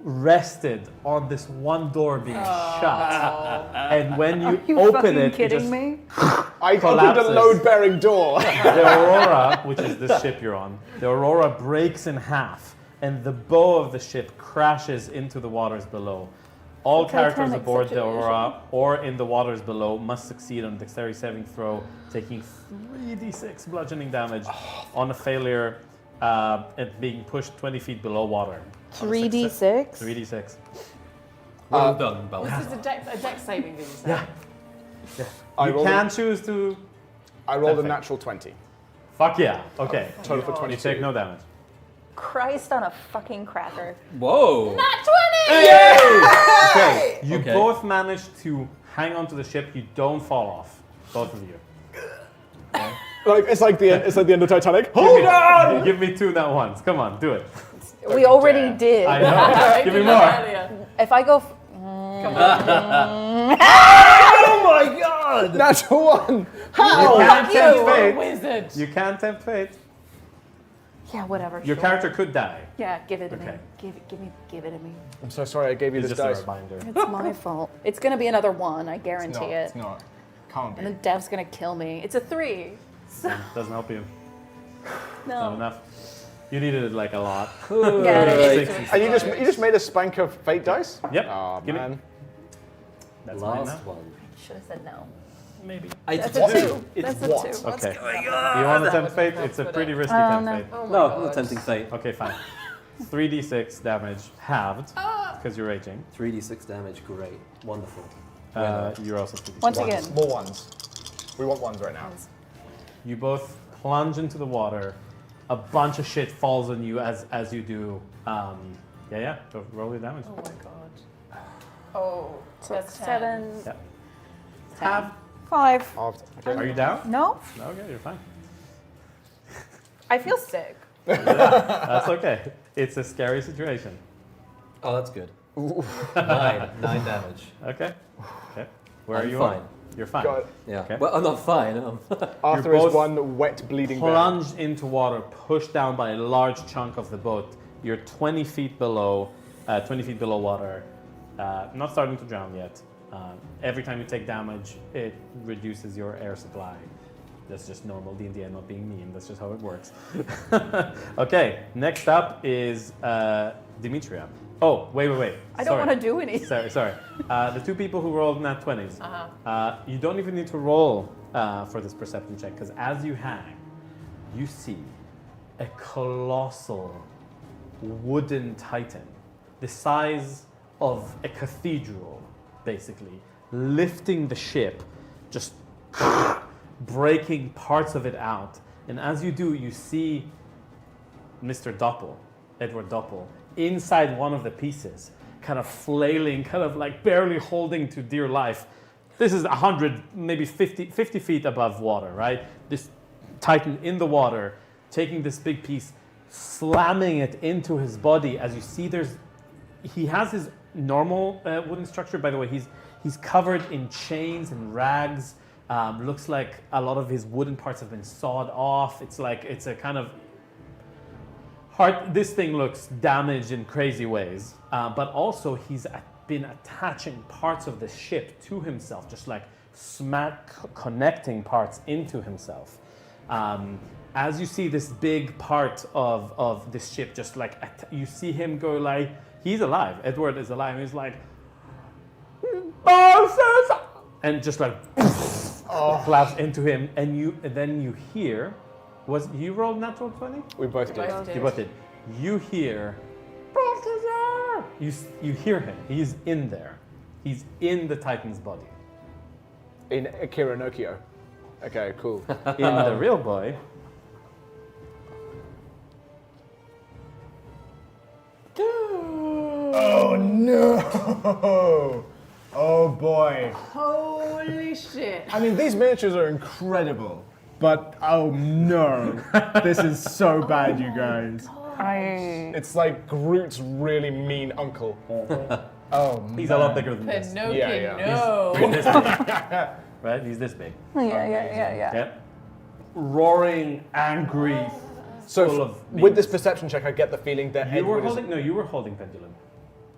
rested on this one door being shut. And when you, you open fucking it, kidding just me? I opened Collapses. a load-bearing door. the Aurora, which is the ship you're on, the Aurora breaks in half, and the bow of the ship crashes into the waters below. All It's a characters Titanic aboard the situation. Aurora or in the waters below must succeed on a dexterity saving throw, taking 3d6 bludgeoning damage on a failure and being pushed 20 feet below water. On a 3d6? 3d6. Well done, Balthazar. This is a dex saving, did you say? Yeah. I You rolled can a- choose to. I rolled a Perfect. natural 20. Fuck yeah. Okay. Total for God. 22. You take no damage. Christ on a fucking cracker. Whoa! Okay. You Okay. both managed to hang onto the ship. You don't fall off. Both of you. Like it's like the end of Titanic. Hold on! Give me 2 now ones. Come on, do it. We already did. I know. Give me more. Earlier. If I go. Oh my god! Natural 1. You How? can't tempt You're a fate. wizard. You can't tempt fate. Yeah, whatever. Your sure. character could die. Yeah, give it to me. Okay. Give it to me. I'm so sorry I gave you It's this just a dice. reminder. It's my fault. It's gonna be another 1, I guarantee it. It's not. Can't And the be. dev's gonna kill me. It's a 3. Doesn't help you. No. Not enough. You needed it like a lot. Yeah, it is. And you just made a spank of fate dice? Yep. Oh Give me- man. That's mine Last now. one. Should have said no. Maybe. It's That's a 2. It's That's a what? 2. Okay. You want to tempt fate? It's a pretty risky tempt no. fate. Oh my No, God. not tempting fate. Okay, fine. 3d6 damage halved because you're raging. 3d6 damage, great. Wonderful. You're also 3d6. Once Ones. again. More ones. We want ones right now. You both plunge into the water. A bunch of shit falls on you as you do. Yeah. So roll your damage. Oh my God. Oh, that's 10. 7. Yeah. 10. 5. Are you down? No, No, okay, you're fine. I feel sick. That's okay. It's a scary situation. Oh, that's good. 9 damage. Okay. Where I'm are you fine. on? You're fine. Got it. Yeah. Okay. Well, I'm not fine. Arthur You're is both one wet, bleeding bear. Plunged into water, pushed down by a large chunk of the boat. You're 20 feet below water. Not starting to drown yet. Every time you take damage, it reduces your air supply. That's just normal D&D. I'm not being mean. That's just how it works. Okay, next up is Demetria. Oh, wait. I don't want to do anything. Sorry. The 2 people who rolled nat 20s. You don't even need to roll for this perception check because as you hang, you see a colossal wooden titan, the size of a cathedral, basically, lifting the ship, just breaking parts of it out. And as you do, you see Mr. Doppel, Edward Doppel, inside one of the pieces, kind of flailing, kind of like barely holding to dear life. This is 100, maybe 50 feet above water, right? This titan in the water, taking this big piece, slamming it into his body. As you see, he has his normal wooden structure. By the way, he's covered in chains and rags. Looks like a lot of his wooden parts have been sawed off. It's a kind of this thing looks damaged in crazy ways, but also he's been attaching parts of the ship to himself, just like connecting parts into himself. As you see this big part of this ship, just like you see him go like, he's alive. Edward is alive. He's like, and just like flaps into him, and then you hear Was you rolled natural 20? We both did. Both did. You both did. You hear Balthazar! You hear him. He's in there. He's in the Titan's body. In Akira Nokio. Okay, cool. In the real boy. Oh no! Oh boy. Holy shit. I mean, these miniatures are incredible. But oh no, this is so bad, you guys. It's like Groot's really mean uncle. Oh, He's a lot bigger than this. Pinocchio, Yeah, no. He's this big. Right? He's this big. Yeah. Yep. Roaring, angry. So full of with this beams. perception check, I get the feeling that You were Edward is- holding. No, you were holding pendulum.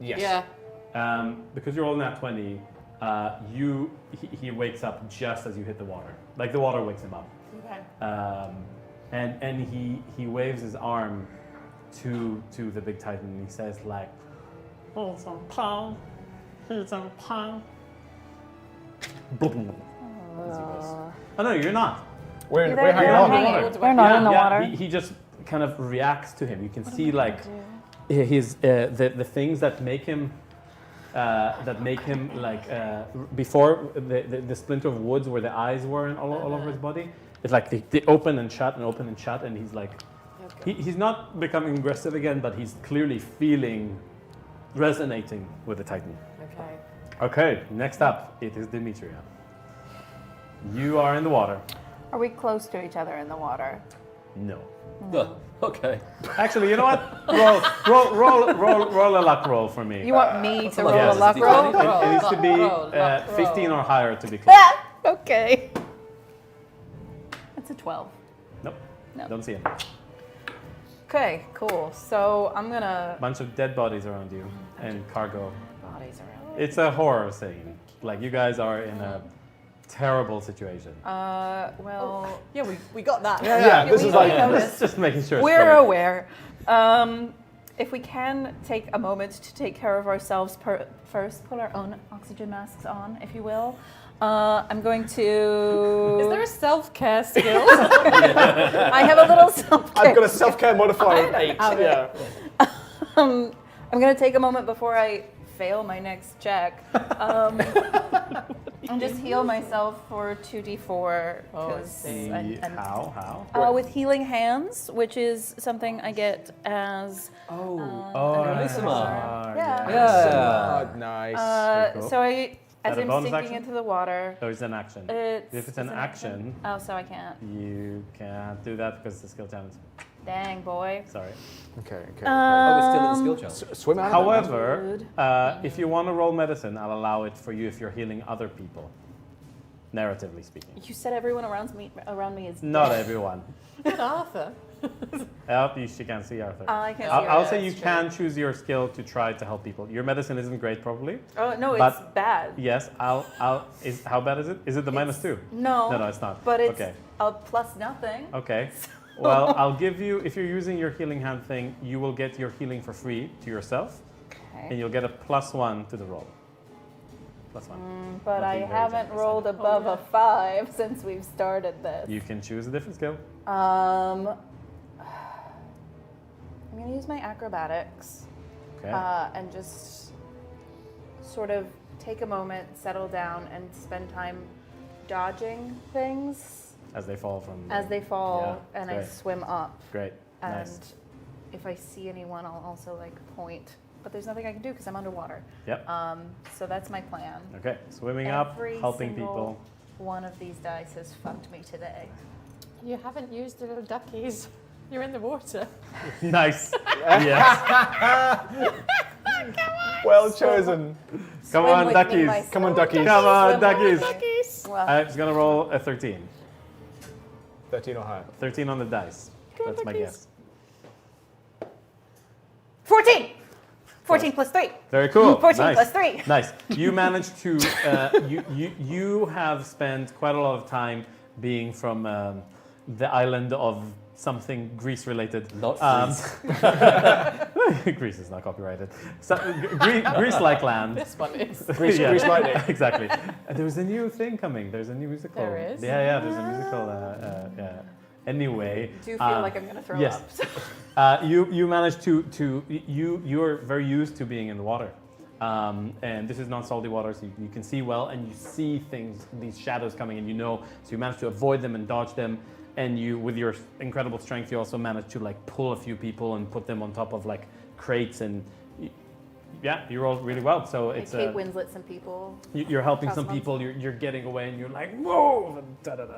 Yes. Yeah. Because you're holding that 20. He wakes up just as you hit the water. Like the water wakes him up. Okay. And he waves his arm to the big Titan and he says like, he's a pal, he's a pal. Oh no, you're not. We're They're hanging on. They're not in the water. He just kind of reacts to him. You can see like his the things that make him like before the splinter of woods where the eyes were and all over his body. It's like they open and shut and open and shut, and he's like, he's not becoming aggressive again, but he's clearly resonating with the Titan. Okay. Okay, next up, it is Demetria. You are in the water. Are we close to each other in the water? No. Okay. Actually, you know what? Roll a luck roll for me. You want me to roll Yes. a luck roll? It needs to be Luck 15 roll. or higher to be close. Ah, okay. That's a 12. Nope. No. Don't see him. Okay, cool. So I'm gonna. Bunch of dead bodies around you and cargo. Bodies around. It's a horror scene. Like you guys are in a terrible situation. Well, Yeah, we got that. Yeah, this we is like noticed. Just making sure. it's We're covered. aware. If we can take a moment to take care of ourselves first, pull our own oxygen masks on, if you will. I'm going to. Is there a self-care skill? I have a little self-care. I've got a self-care modifier of 8. have it. Yeah. I'm going to take a moment before I fail my next check and just heal myself for 2d4. Oh, I 'cause see. How? with healing hands, which is something I get as. Oh, nice. Yeah. Yeah. Nice. Very cool. So as that a I'm bonus sinking action? into the water. Oh, it's an action. If it's an action, Oh, so I can't. you can't do that because it's a skill challenge. Dang, boy. Sorry. Okay. Oh, it's still in the skill challenge. Swim out. However, Good. if you want to roll medicine, I'll allow it for you if you're healing other people. Narratively speaking. You said everyone around me is Not dead. everyone. Good Arthur. She can't see Arthur. I can't see I'll Arthur, say you that's can choose your skill to try to help people. Your medicine isn't great, probably. Oh no, But- it's bad. Yes, how bad is it? Is it the -2? No. No, it's not. But it's okay. a plus nothing. Okay. Well, I'll give you, if you're using your healing hand thing, you will get your healing for free to yourself, and Okay. you'll get a +1 to the roll. +1. But Not I being very haven't generous. rolled above a 5 since we've started this. You can choose a different skill. I'm gonna use my acrobatics Okay. and just sort of take a moment, settle down, and spend time dodging things As they fall from. as they fall, Yeah, and I great. swim up. Great. And Nice. if I see anyone, I'll also like point. But there's nothing I can do because I'm underwater. Yep. So that's my plan. Okay. Swimming up, Every helping single people. One of these dice has fucked me today. You haven't used the little duckies. You're in the water. Nice. Yes. Well chosen. Come Swim on, with me, duckies. my Come on, duckies. Come on, Swim with duckies. me. Well, I'm just gonna roll a 13. 13 or higher. 13 on the dice. That's my guess. 14! 14 plus 3. Very cool. 14 nice. plus 3. Nice. You managed to. You have spent quite a lot of time being from the island of something Greece related. Not Greece is not copyrighted. So, Greece-like land. This one is. Grease lightning. Exactly. There's a new thing coming. There's a new musical. There is? Yeah, there's a musical. Anyway, I do feel like I'm going to throw yes. up. So. You manage you're very used to being in the water. And this is not salty water, so you can see well, and you see things, these shadows coming, and so you manage to avoid them and dodge them, and you, with your incredible strength, you also manage to like pull a few people and put them on top of like crates, and you roll really well. So it's Kate Winslet some people. you're helping Cross some months. people, you're getting away, and you're like, whoa,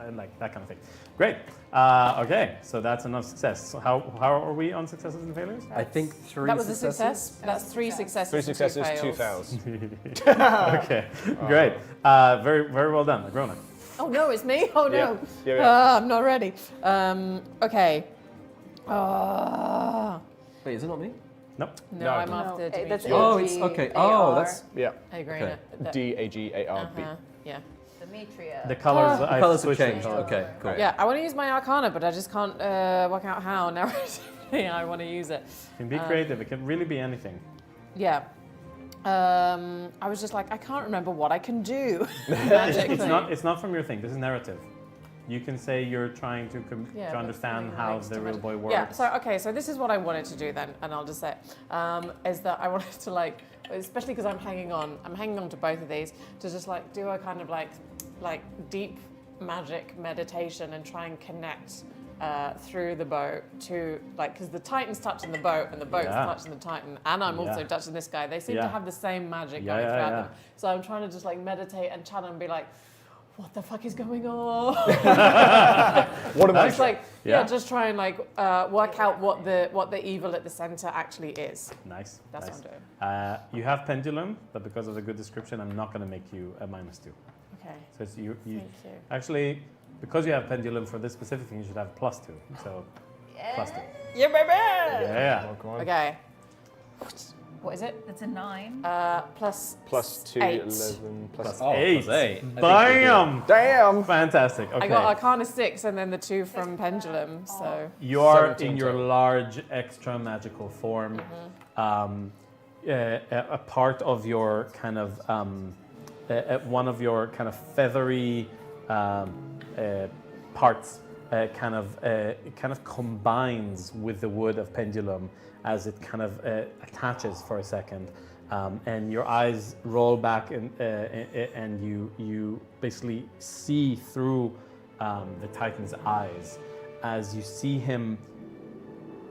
and like that kind of thing. Great. Okay, so that's enough success. So how are we on successes and failures? I think 3 That was a successes. success. That's 3 successes. 3 and successes, 2 2 fails. fails. Okay, great. Very well done, Agrona. Oh no, it's me. Oh no. Yeah. I'm not ready. Okay. Wait, is it not me? Nope. No, I'm after No, Dimitri. that's Oh, it's okay. Oh, that's Yeah. Hey, Grainer. D-A-G-A-R-B. Yeah. Demetria. The colors, the I've colours have switched them. changed. Okay, cool. Yeah, I want to use my Arcana, but I just can't work out how narratively I want to use it. It can be creative, it can really be anything. Yeah. I was just like, I can't remember what I can do. Magically. It's not from your thing, this is narrative. You can say you're trying to Yeah, to but understand something how relates the to real magic. boy works. Yeah, so this is what I wanted to do then, and I'll just say it, is that I wanted to like, especially because I'm hanging on to both of these, to just like do a kind of like deep magic meditation and try and connect through the boat to like, because the Titan's touching the boat and the boat's Yeah. touching the Titan, and I'm also Yeah. touching this guy. They seem Yeah. to have the same magic Yeah, going yeah, throughout yeah. them. So I'm trying to just like meditate and channel and be like, what the fuck is going on? What am I Just like, Yeah. just try and like work out what the evil at the center actually is. Nice. That's nice. what I'm doing. You have pendulum, but because of the good description, I'm not going to make you a -2. Okay. So it's you Thank you. actually, because you have pendulum for this specific thing, you should have +2. So +2. Yeah, baby. Yeah. Come on. Okay. What is it? It's a 9. Plus Plus 2, 8. 11, plus Oh, 8. plus 8. Bam! Damn! Fantastic. Okay. I got Arcana 6 and then the 2 from Pendulum. So You are 17 in your total. large extra magical form. A part of your kind of one of your kind of feathery parts kind of combines with the wood of pendulum as it kind of attaches for a second, and your eyes roll back and you basically see through the Titan's eyes as you see him.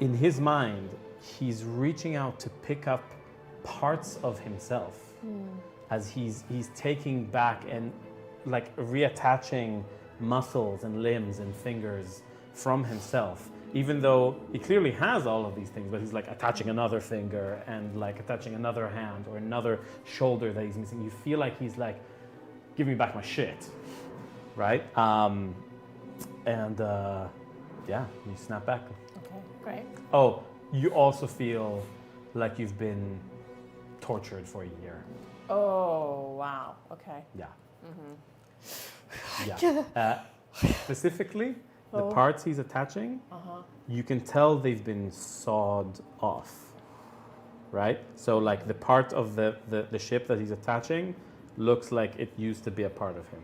In his mind, he's reaching out to pick up parts of himself as he's taking back and like reattaching muscles and limbs and fingers from himself, even though he clearly has all of these things, but he's like attaching another finger and like attaching another hand or another shoulder that he's missing. You feel like he's like, give me back my shit, right? Yeah, you snap back. okay, great. Oh, you also feel like you've been tortured for a year. Oh wow. Okay. Yeah. Yeah. Specifically, the parts he's attaching, you can tell they've been sawed off, right? So like the part of the ship that he's attaching looks like it used to be a part of him.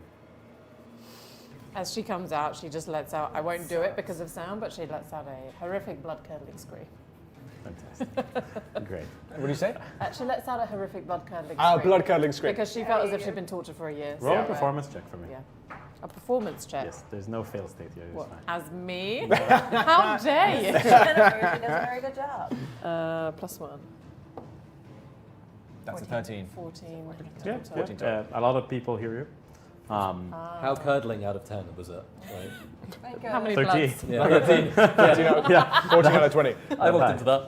As she comes out, she just lets out. I won't do it because of sound, but she lets out a horrific blood-curdling scream. Fantastic. Great. What do you say? She lets out a horrific blood-curdling Ah, scream. blood-curdling scream. Because she felt as if she'd been tortured for a year. Roll a so, performance check for me. Yeah. A performance check. Yes, there's no fail state here. It's What, fine. as me? How dare you? Jennifer, she does a very good job. +1. That's a 13. 14. Yeah, 14 yeah. A lot of people hear you. How curdling out of 10 was it? Right? Thank How many 13. bloods? Yeah. 14 out of 20. I walked into that.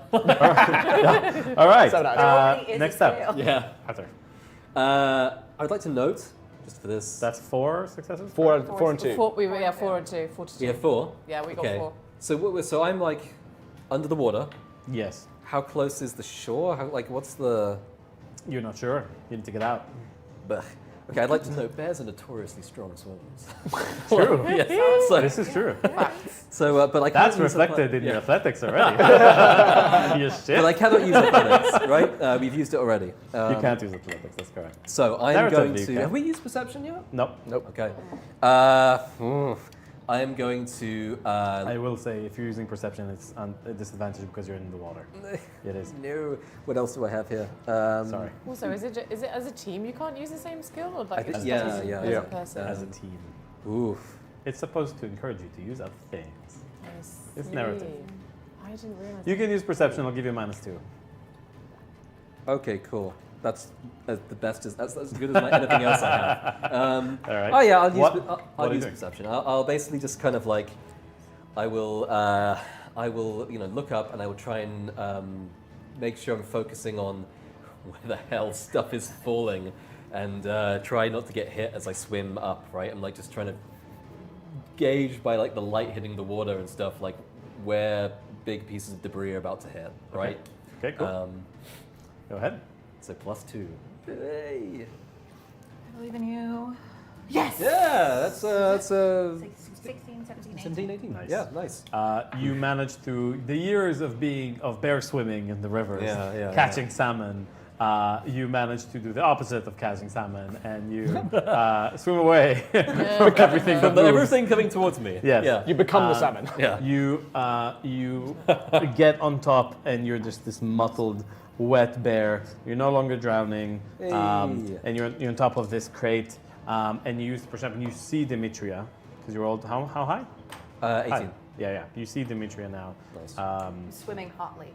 All right. 7 out of 10. Already is Next a up. fail. Yeah. Arthur. I'd like to note, just for this, That's 4 successes? 4 and 2. 4 and 2. 4 to 2. we have 4. Yeah, we got Okay. 4. So I'm like under the water. Yes. How close is the shore? What's the? You're not sure. You need to get out. But okay, I'd like to know. Bears are notoriously strong swimmers. True. Yes. So, This is true. but I can't That's use reflected in your yeah. athletics already. You shit. But I cannot use athletics, right? We've used it already. You can't use athletics, that's correct. So I'm Narratively, going you to. can. Have we used perception yet? Nope. Nope. Okay. I am going to. I will say, if you're using perception, it's a disadvantage because you're in the water. It is. No. What else do I have here? Sorry. Also, is it as a team you can't use the same skill, or I like think- it's yeah, just yeah. as Yeah. a person? As a team. Oof. It's supposed to encourage you to use other things. It's See. narrative. I didn't realize. You can use perception, I'll give you a -2. Okay, cool. That's the best. That's as good as anything else I have. All right. Oh yeah, I'll use. What- I'll what are you use doing? perception. I'll basically just kind of like, I will look up and I will try and make sure I'm focusing on where the hell stuff is falling, and try not to get hit as I swim up. Right, I'm like just trying to gauge by like the light hitting the water and stuff, like where big pieces of debris are about to hit. Right. Okay, cool. Go ahead. So +2. Hey. I believe in you. Yes. Yeah, that's 16, 17, 18. 17, 18. Nice. Yeah, nice. You managed through the years of bear swimming in the rivers, catching salmon. You managed to do the opposite of catching salmon, and you swim away from everything that moves. Everything coming towards me. Yes. Yeah. You become the salmon. Yeah. You get on top, and you're just this mottled, wet bear. You're no longer drowning, Hey. and you're on top of this crate, and you use the perception. You see Demetria, because you're old. How high? 18. High. Yeah. You see Demetria now. Nice. Swimming hotly.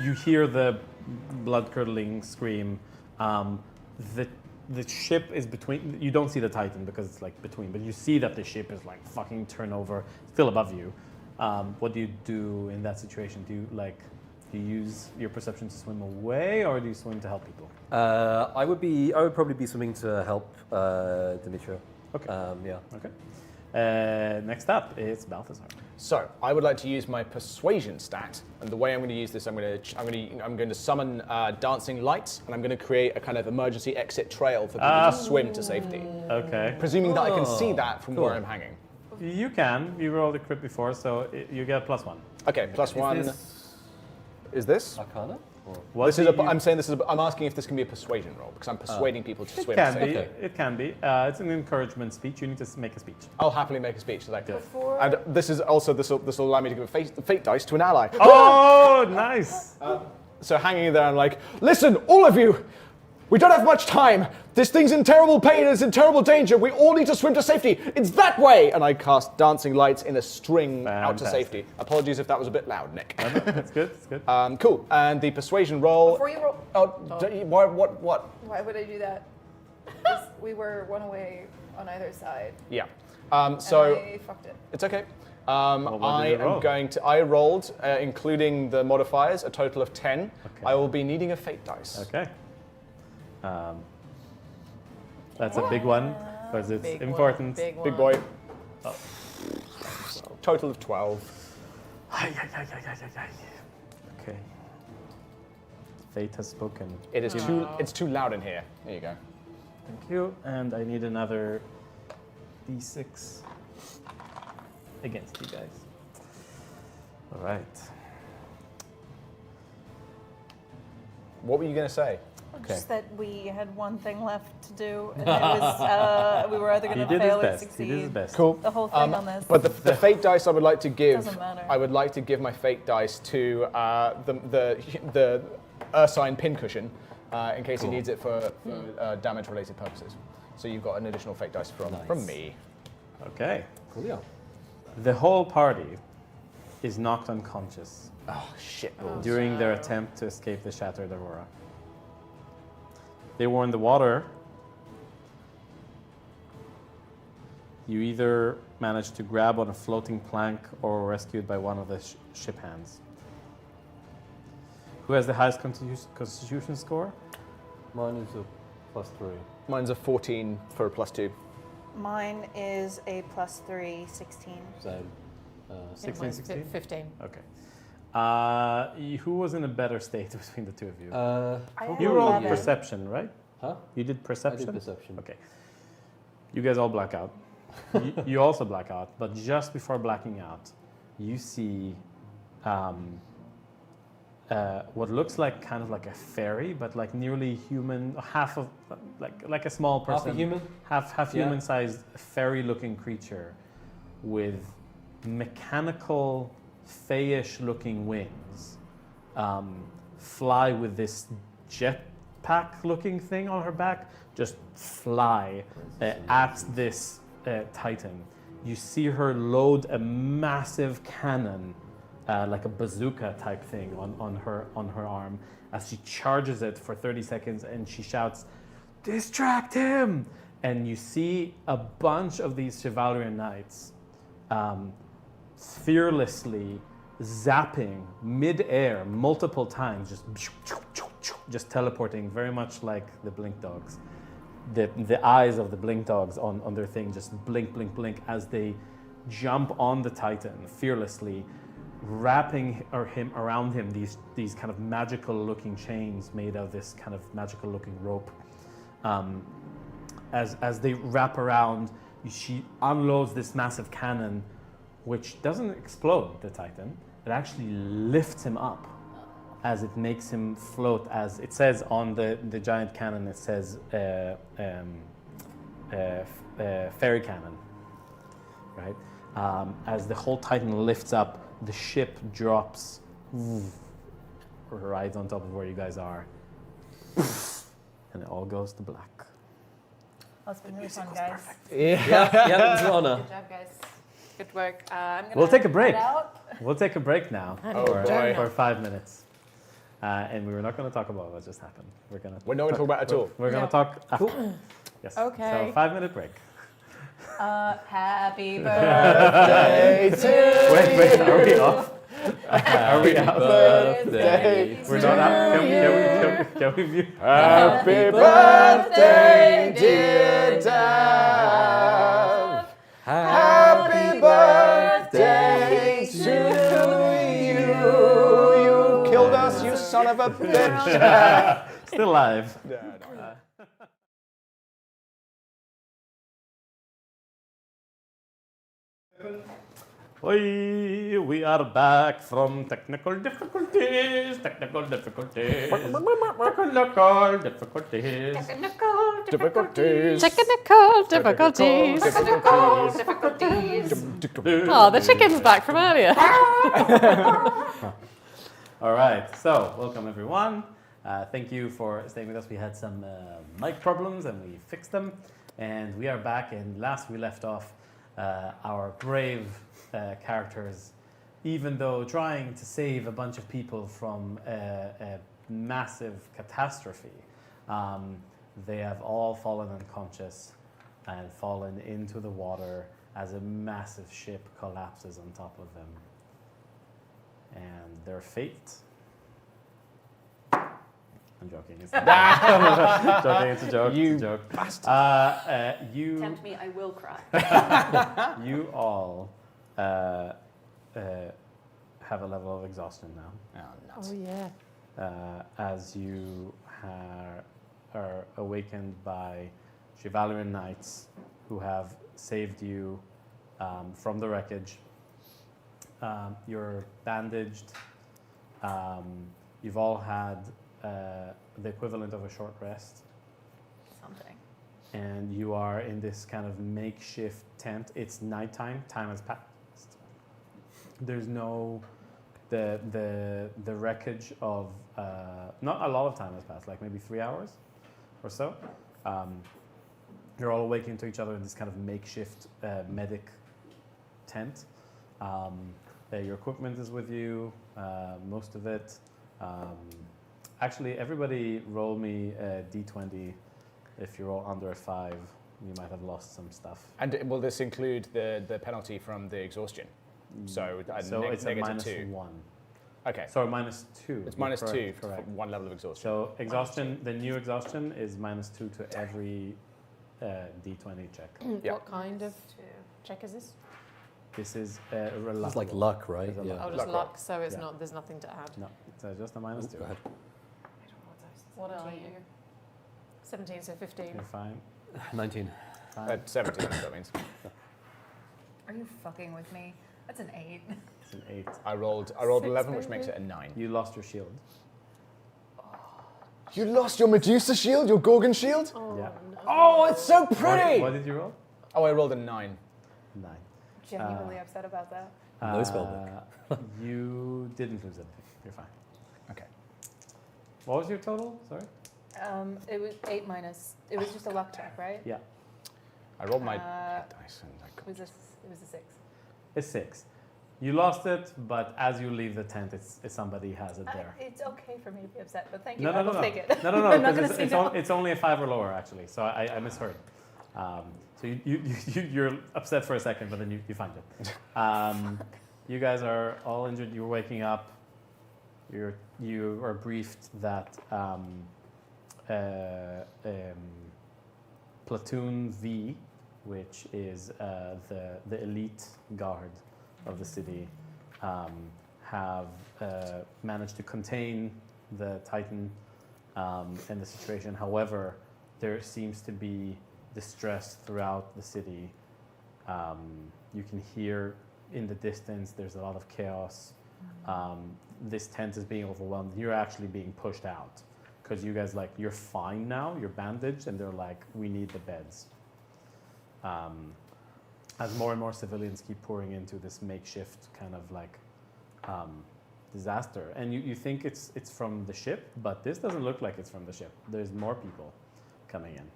You hear the blood-curdling scream. The ship is between. You don't see the Titan because it's like between, but you see that the ship is like fucking turnover, still above you. What do you do in that situation? Do you use your perception to swim away, or do you swim to help people? I would probably be swimming to help Demetria. Okay. Yeah. Okay. Next up is Balthazar. So I would like to use my persuasion stat, and the way I'm going to use this, I'm going to summon dancing lights, and I'm going to create a kind of emergency exit trail for people to swim to safety, Okay. presuming that I can see that from cool. where I'm hanging. You can. You rolled a crit before, so you get a +1. Okay, +1. Is this? Arcana? Or? What This is do a, you- I'm saying this is. I'm asking if this can be a persuasion roll because I'm persuading people to It swim can safely. be. Okay. It can be. It's an encouragement speech. You need to make a speech. I'll happily make a speech. Like, Before. and this is also this will allow me to give a fate dice to an ally. Oh, nice. So hanging there, I'm like, listen, all of you, we don't have much time. This thing's in terrible pain. It's in terrible danger. We all need to swim to safety. It's that way. And I cast dancing lights in a string out to Fantastic. safety. Apologies if that was a bit loud, Nick. That's good. That's good. Cool. And the persuasion roll. Before you roll. What? Why would I do that? We were one away on either side. Yeah. And So I fucked it. it's okay. what I did you roll? am going to. I rolled, including the modifiers, a total of 10. Okay. I will be needing a fate dice. Okay. That's a big one because it's Big important. One, big one. Big boy. Oh. Total of 12. Okay. Fate has spoken. It is too. It's too loud in here. There you go. Thank you. And I need another d6 against you guys. All right. What were you going to say? Okay. Just that we had one thing left to do, and it was we were either He going to did his fail or best. succeed. He did his best. Cool. The whole thing on this. But the fate dice I would like to give. Doesn't matter. I would like to give my fate dice to the Ursine pincushion in case he needs it for damage-related purposes. So you've got an additional fate dice from me. Okay. Cool. Yeah. The whole party is knocked unconscious Oh shit! during their attempt to escape the shattered aurora. They were in the water. You either managed to grab on a floating plank or were rescued by one of the ship hands. Who has the highest constitution score? Mine is a +3. Mine's a 14 for a +2. Mine is a +3, 16. Same. 16, Mine's 16? 15. Okay. Who was in a better state between the two of you? I You had rolled 11. perception, right? Huh? You did I perception? did perception. Okay. You guys all black out. You also black out, but just before blacking out, you see what looks like kind of like a fairy, but like nearly human, half of like a small person, Half a human? half Yeah. human-sized fairy-looking creature, with mechanical, fayish looking wings fly with this jetpack looking thing on her back, just fly at this Titan. You see her load a massive cannon, like a bazooka type thing on her arm, as she charges it for 30 seconds and she shouts, "Distract him!" And you see a bunch of these Chivalrian Knights fearlessly zapping mid-air multiple times, just teleporting, very much like the Blink Dogs. The eyes of the Blink Dogs on their thing just blink, blink, blink as they jump on the Titan fearlessly, wrapping him around him these kind of magical looking chains made of this kind of magical looking rope. As they wrap around, she unloads this massive cannon, which doesn't explode the Titan. It actually lifts him up as it makes him float. As it says on the giant cannon, it says fairy cannon, right? As the whole Titan lifts up, the ship drops right on top of where you guys are, and it all goes to black. Oh, it's been really fun, guys. Yeah, it was an honor. Good job, guys. Good work. I'm gonna We'll take a break. Head out. We'll take a break now Oh, boy. for 5 minutes. And we were not going to talk about what just happened. We're not going to talk about it at all. We're going to talk after. Yes. Okay. So 5-minute break. Happy birthday to Wait, are we off? Are we out? birthday We're not out. Can we view? Happy birthday, dear Dad. Happy birthday to you. You killed us, you son of a bitch. Still alive. Oi, we are back from technical difficulties. Technical difficulties. Difficulties. Technical difficulties. Oh, the chicken's back from earlier. All right, so welcome everyone. Thank you for staying with us. We had some mic problems and we fixed them. And we are back, and last we left off, our brave characters, even though trying to save a bunch of people from a massive catastrophe, they have all fallen unconscious and fallen into the water as a massive ship collapses on top of them. And their fate... I'm joking. It's not. Joking. It's a joke. You it's a joke. bastard. You Tempt me, I will cry. you all have a level of exhaustion now, Oh yeah. as you are awakened by Chivalrian Knights who have saved you from the wreckage. You're bandaged. You've all had the equivalent of a short rest. Something. And you are in this kind of makeshift tent. It's nighttime. Time has passed. There's no the wreckage of not a lot of time has passed, like maybe 3 hours or so. You're all awakening to each other in this kind of makeshift medic tent. Your equipment is with you, most of it. Actually, everybody roll me a d20. If you roll under a 5, you might have lost some stuff. And will this include the penalty from the exhaustion? So, So it's a negative 2. -1. Okay. Sorry, -2. It's You're -2 for correct. one level of exhaustion. So exhaustion, the new exhaustion is -2 to every d20 check. Yeah. What kind of check is this? This is a reluctant. It's like luck, right? It's a Yeah. luck. Oh, just Luck luck, so it's Yeah. not. There's nothing to add. No, it's just a -2. Go ahead. What are you? 17, so 15. You're fine. 19. Fine. 17, that means. Are you fucking with me? That's an 8. It's an 8. I rolled 6, 11, which maybe? makes it a 9. You lost your shield. You lost your Medusa shield, your Gorgon shield? Oh, Yeah. no. Oh, it's so pretty! What did you roll? Oh, I rolled a 9. 9. genuinely upset about that. No spellbook. You didn't lose anything. You're fine. Okay. What was your total? Sorry. It was 8 minus. It was just a luck check, right? Yeah, I rolled my Uh, dice and I It got was a 6. it's 6. You lost it, but as you leave the tent, it's somebody has it there. It's okay for me to be upset, but thank you. No, I no, will no, take no. it. No, no, no. I'm not Because gonna say no. it's only a 5 or lower, actually. So I misheard. So you're upset for a second, but then you find it. You guys are all injured. You're waking up. You are briefed that Platoon V, which is the elite guard of the city, have managed to contain the Titan and the situation. However, there seems to be distress throughout the city. You can hear in the distance there's a lot of chaos. This tent is being overwhelmed. You're actually being pushed out because you guys you're fine now, you're bandaged, and they're like, we need the beds. As more and more civilians keep pouring into this makeshift kind of disaster, and you think it's from the ship, but this doesn't look like it's from the ship. There's more people coming in.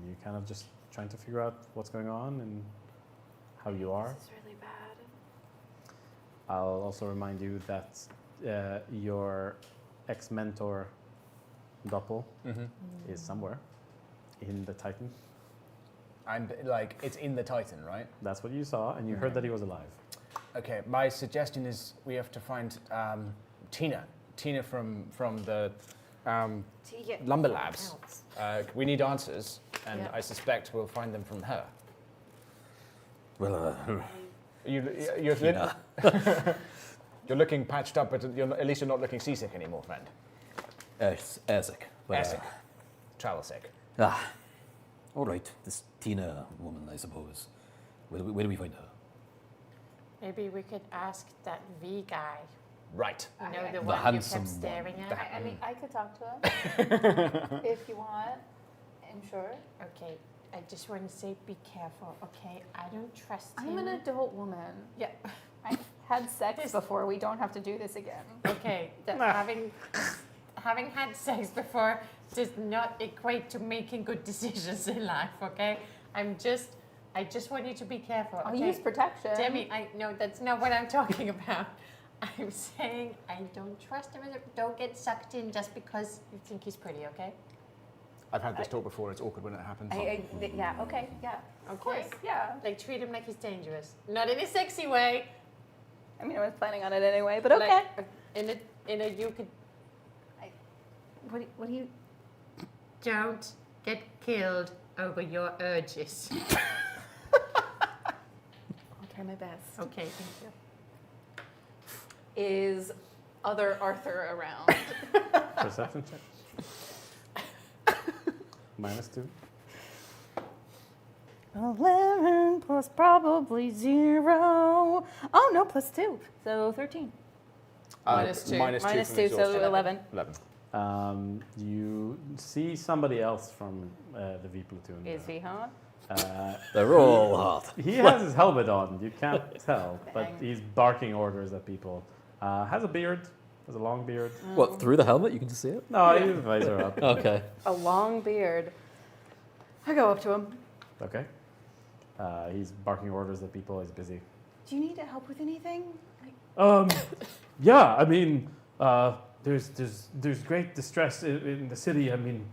You're kind of just trying to figure out what's going on and how you are. This is really bad. I'll also remind you that your ex-mentor, Doppel, is somewhere in the Titan. And it's in the Titan, right? That's what you saw, and you heard that he was alive. Okay, my suggestion is we have to find Tina. Tina from the Lumber Labs. We need answers, and Yeah. I suspect we'll find them from her. Well, You're looking patched up, but at least you're not looking seasick anymore, friend. Airsick. Airsick. Travel sick. All right, this Tina woman, I suppose. Where do we find her? Maybe we could ask that V guy. Right. You know, Okay. the The one you handsome kept staring one. at. I mean, I could talk to him if you want. I'm sure. Okay, I just want to say be careful, okay? I don't trust I'm him. an adult woman. Yeah. I've had sex before. We don't have to do this again. Okay, that having had sex before does not equate to making good decisions in life, okay? I just want you to be careful, okay? I'll use protection. Demi, no, that's not what I'm talking about. I'm saying I don't trust him. Don't get sucked in just because you think he's pretty, okay? I've had this talk before. It's awkward when it happens. Yeah, okay, yeah. Of course, yeah. Like treat him like he's dangerous, not in a sexy way. I mean, I was planning on it anyway, but okay. Like, in a you could What do you... don't get killed over your urges. I'll try my best. Okay, thank you. Is other Arthur around? Perception check. -2. 11 plus probably 0. Oh, no, plus 2. So 13. -2. Minus two. Minus from 2, exhaustion. so 11. 11. You see somebody else from the V platoon. Is he hot? They're all hot. He has his helmet on. You can't tell, but Bang. he's barking orders at people. Has a beard. Has a long beard. What, through the helmet? You can just see it? No, he's visor up. Okay. A long beard. I go up to him. Okay. He's barking orders at people. He's busy. Do you need help with anything? Yeah. I mean, there's great distress in the city. I mean,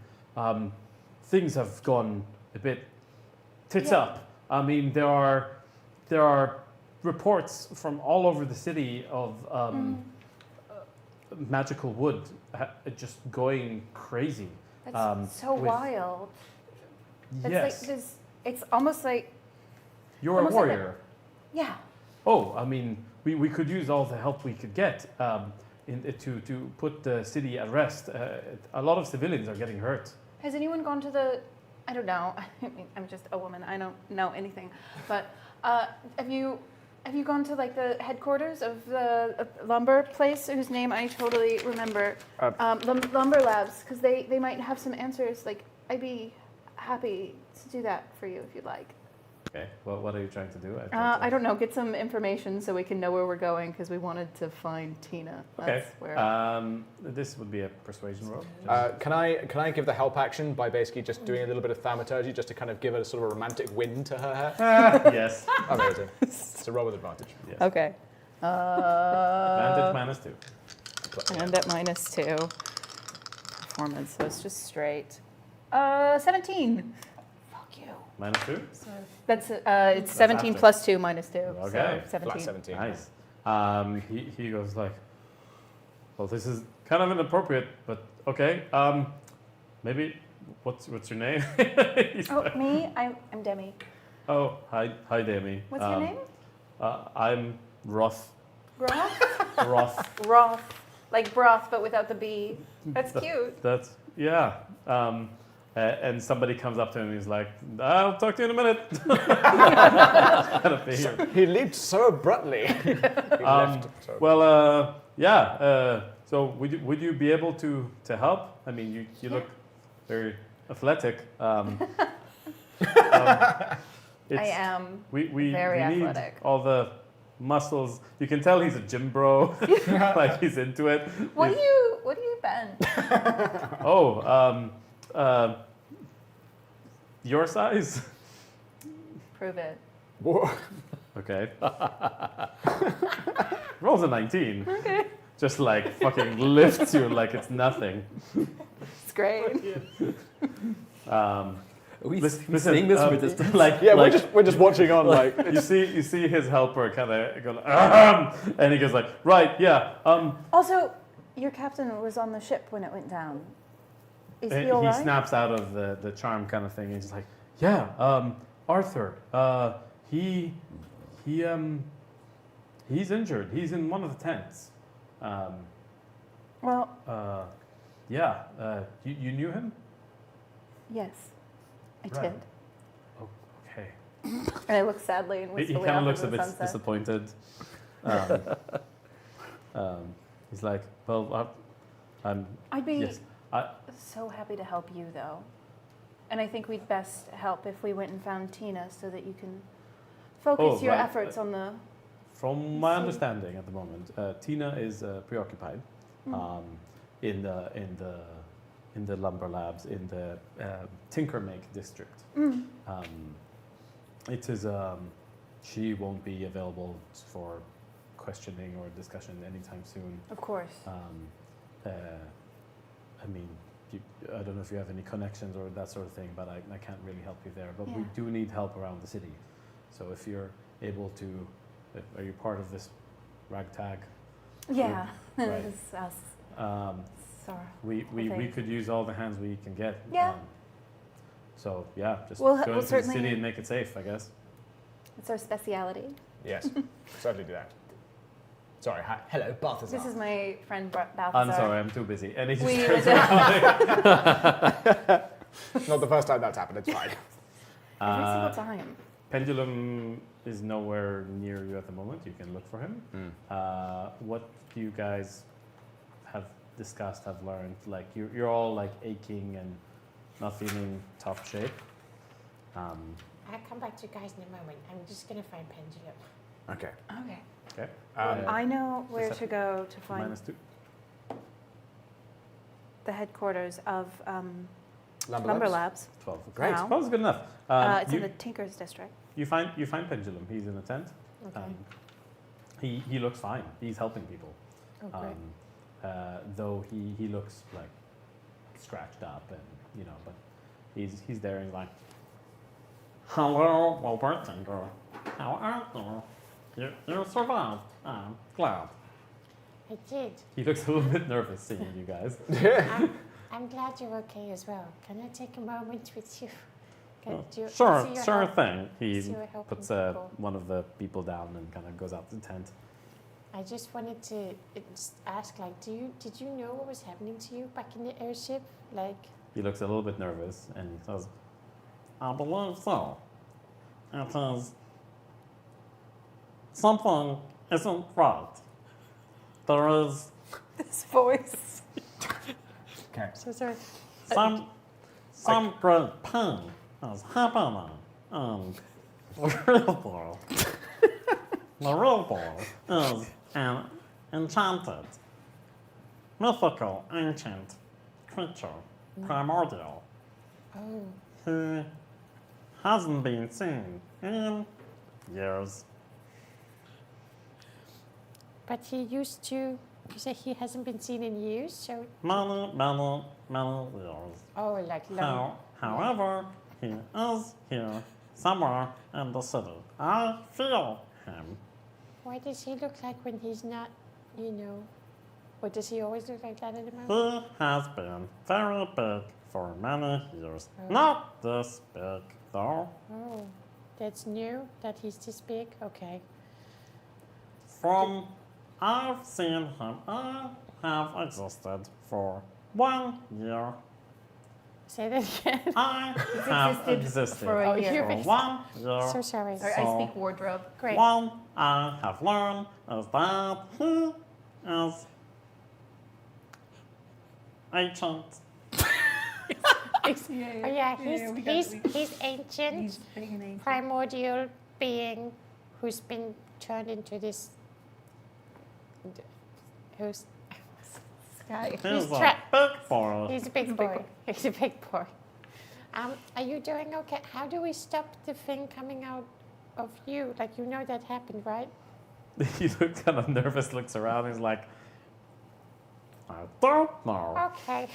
things have gone a bit tits Yeah. up. I mean, there are reports from all over the city of magical wood just going crazy. That's so with- wild. It's Yes, like this. It's almost like, you're a almost like a- warrior. yeah. Oh, I mean, we could use all the help we could get to put the city at rest. A lot of civilians are getting hurt. Has anyone gone to the? I don't know. I mean, I'm just a woman. I don't know anything. But have you gone to like the headquarters of the lumber place whose name I totally remember? Lumber Labs, because they might have some answers. Like, I'd be happy to do that for you if you'd like. Okay. What are you trying to do? I don't know. Get some information so we can know where we're going because we wanted to find Tina. Okay. That's where. This would be a persuasion roll. Can I give the help action by basically just doing a little bit of thaumaturgy just to kind of give it a sort of a romantic wind to her hair? Yes. Amazing. It's a roll with advantage. Yes. Okay. Advantage -2. And at -2. Performance, so it's just straight. 17. Fuck you. -2. That's it's 17 after. plus 2 minus 2. Okay. So 17. Flat 17. Nice. He goes like, well, this is kind of inappropriate, but okay. Maybe what's your name? He's Oh, like, me? I'm Demi. oh, hi, Demi. What's your name? I'm Roth. Broth? Roth. Roth. Like broth, but without the B. That's cute. That's yeah. And somebody comes up to him and he's like, "I'll talk to you in a minute." Kind of figure. He leaped so abruptly. He left. So. Well, yeah. So would you be able to help? I mean, you look very athletic. I am We very need athletic. all the muscles. You can tell he's a gym bro. Like he's into it. What do you bend? Oh, your size? Prove it. Whoa. Okay. Rolls a 19. Okay. Just like fucking lifts you like it's nothing. It's great. Are we Listen, seeing this? We're just like Yeah, like, we're just watching on like. you see his helper kind of go and he goes like, right, yeah. Also, your captain was on the ship when it went down. Is he He all right? snaps out of the charm kind of thing. And he's like, yeah, Arthur. He's injured. He's in one of the tents. Well, Yeah. You knew him? yes, I Right. did. Oh, okay. And I look sadly and He wistfully kind off of looks a into bit the sunset. disappointed. He's like, well, I'm. I'd be Yes. so happy to help you, though. And I think we'd best help if we went and found Tina so that you can focus Oh, your right. efforts on the... From my See. understanding at the moment, Tina is preoccupied in the lumber labs in the Tinkermake district. It is she won't be available for questioning or discussion anytime soon. Of course. I mean, I don't know if you have any connections or that sort of thing, but I can't really help you there. But we Yeah. do need help around the city. So if you're able to, are you part of this ragtag? Yeah, Right. it's us. Sorry. We Okay. could use all the hands we can get. Yeah. So yeah, just We'll go into the certainly- city and make it safe, I guess. It's our speciality. Yes, certainly do that. Sorry, hi. Hello, Balthazar. This is my friend Balthazar. I'm sorry, I'm too busy. And he just We turns went around. Not the first time that's happened, it's fine. every single time. Pendulum is nowhere near you at the moment. You can look for him. What do you guys have discussed, have learned? Like you're all like aching and not feeling top shape. I'll come back to you guys in a moment. I'm just going to find Pendulum. Okay. Okay. Okay. I know where that- to go to find -2. the headquarters of Lumber Lumber Labs? Labs. 12. Great. Wow. 12 is good enough. It's you, in the Tinker's district. you find Pendulum. He's in a tent. Okay. He looks fine. He's helping people. Oh, great. Though he looks like scratched up and but he's there and he's like, hello, Robert Tinker. How are you? You survived. I'm glad. I did. He looks a little bit nervous seeing you guys. I'm glad you're okay as well. Can I take a moment with you? Sure, see your sure help. thing. He See your help puts in people. one of the people down and kind of goes out to the tent. I just wanted to just ask, like, did you know what was happening to you back in the airship? Like, He looks a little bit nervous and he says, I believe so. It is something isn't right. There is This voice. Okay. so sorry. some great pain is happening. And real boy. The real boy is an enchanted, mythical, ancient creature, primordial. Oh, He hasn't been seen in years. but he used to. You say he hasn't been seen in years, so. Many, many, many years. Oh, like long. However, he is here somewhere in the city. I feel him. Why does he look like when he's not, or does he always look like that at the moment? He has been very big for many years. Oh. Not this big, though. Oh, that's new that he's this big? Okay. From I've seen him, I have existed for 1 year. Say that again. I have existed existed for a year. year. for 1 year. So sorry. Sorry, I speak wardrobe. Great. One I have learned is that he is ancient. Oh yeah, he's ancient, He's big and ancient. primordial being who's been turned into this. Who's Sky. He's a tra- big boy. he's a big boy. He's a big boy. Are you doing okay? How do we stop the thing coming out of you? Like that happened, right? He looks kind of nervous, looks around, he's like, I don't know. Okay.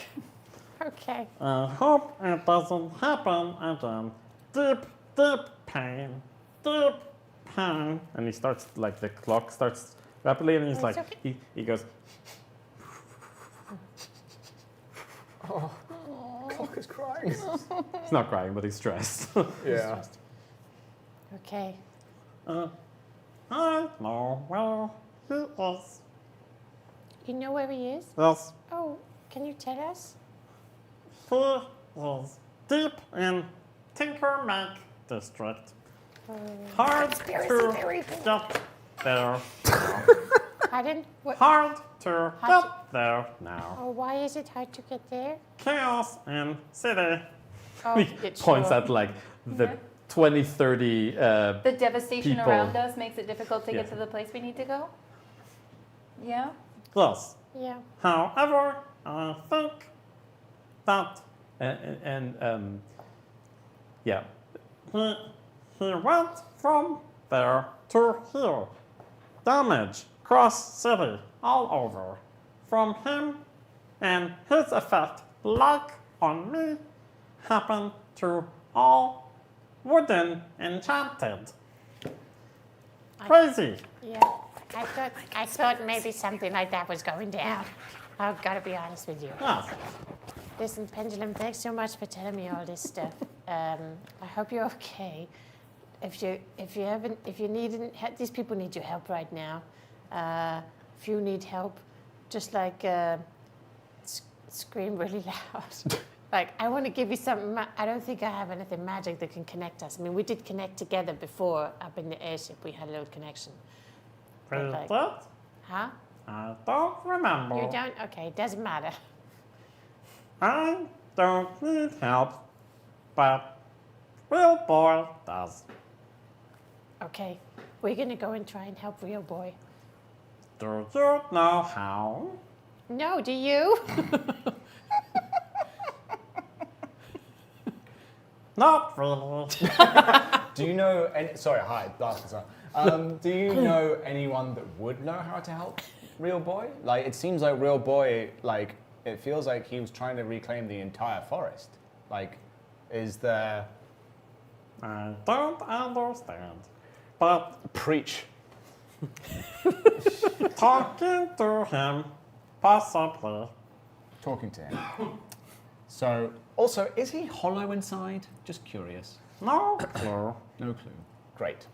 Okay. I hope it doesn't happen again. Deep, deep pain. Deep pain. And he starts, like, the clock starts rapidly, and he's Oh, like, it's okay. he goes, Clock is crying. he's not crying, but he's stressed. Yeah. Okay. I know where he is. You know where he is? Yes, Oh, can you tell us? he is deep in Tinker Mac district. Hard to get there. Pardon? What? Hard to Hard get there now. Oh, why is it hard to get there? Chaos in city. Oh, He it's points sure. at like the Yeah. 20, 30 The devastation people. around us makes it difficult to Yeah. get to the place we need to go. Yeah. Yes. Yeah. However, I think that yeah, he went from there to here. Damage cross city all over. From him and his effect, like on me, happened to all wooden enchanted. Crazy. Yeah. I thought maybe something like that was going down. I've got to be honest with you. Yes. Listen, Pendulum, thanks so much for telling me all this stuff. I hope you're okay. If you need, these people need your help right now. If you need help, just like scream really loud. Like, I want to give you something. I don't think I have anything magic that can connect us. I mean, we did connect together before up in the airship. We had a little connection. But Is like, that? huh? I don't remember. You don't? Okay, doesn't matter. I don't need help, but Real Boy does. Okay, we're gonna go and try and help Real Boy. Do you know how? No, do you? Not really. Do you know any? Sorry, hi, Dark. Do you know anyone that would know how to help Real Boy? Like, it seems like Real Boy, like, it feels like he was trying to reclaim the entire forest. Like, is there? I don't understand. But Preach. talking to him, possibly. Talking to him. So, also, is he hollow inside? Just curious. No clue. No clue. Great.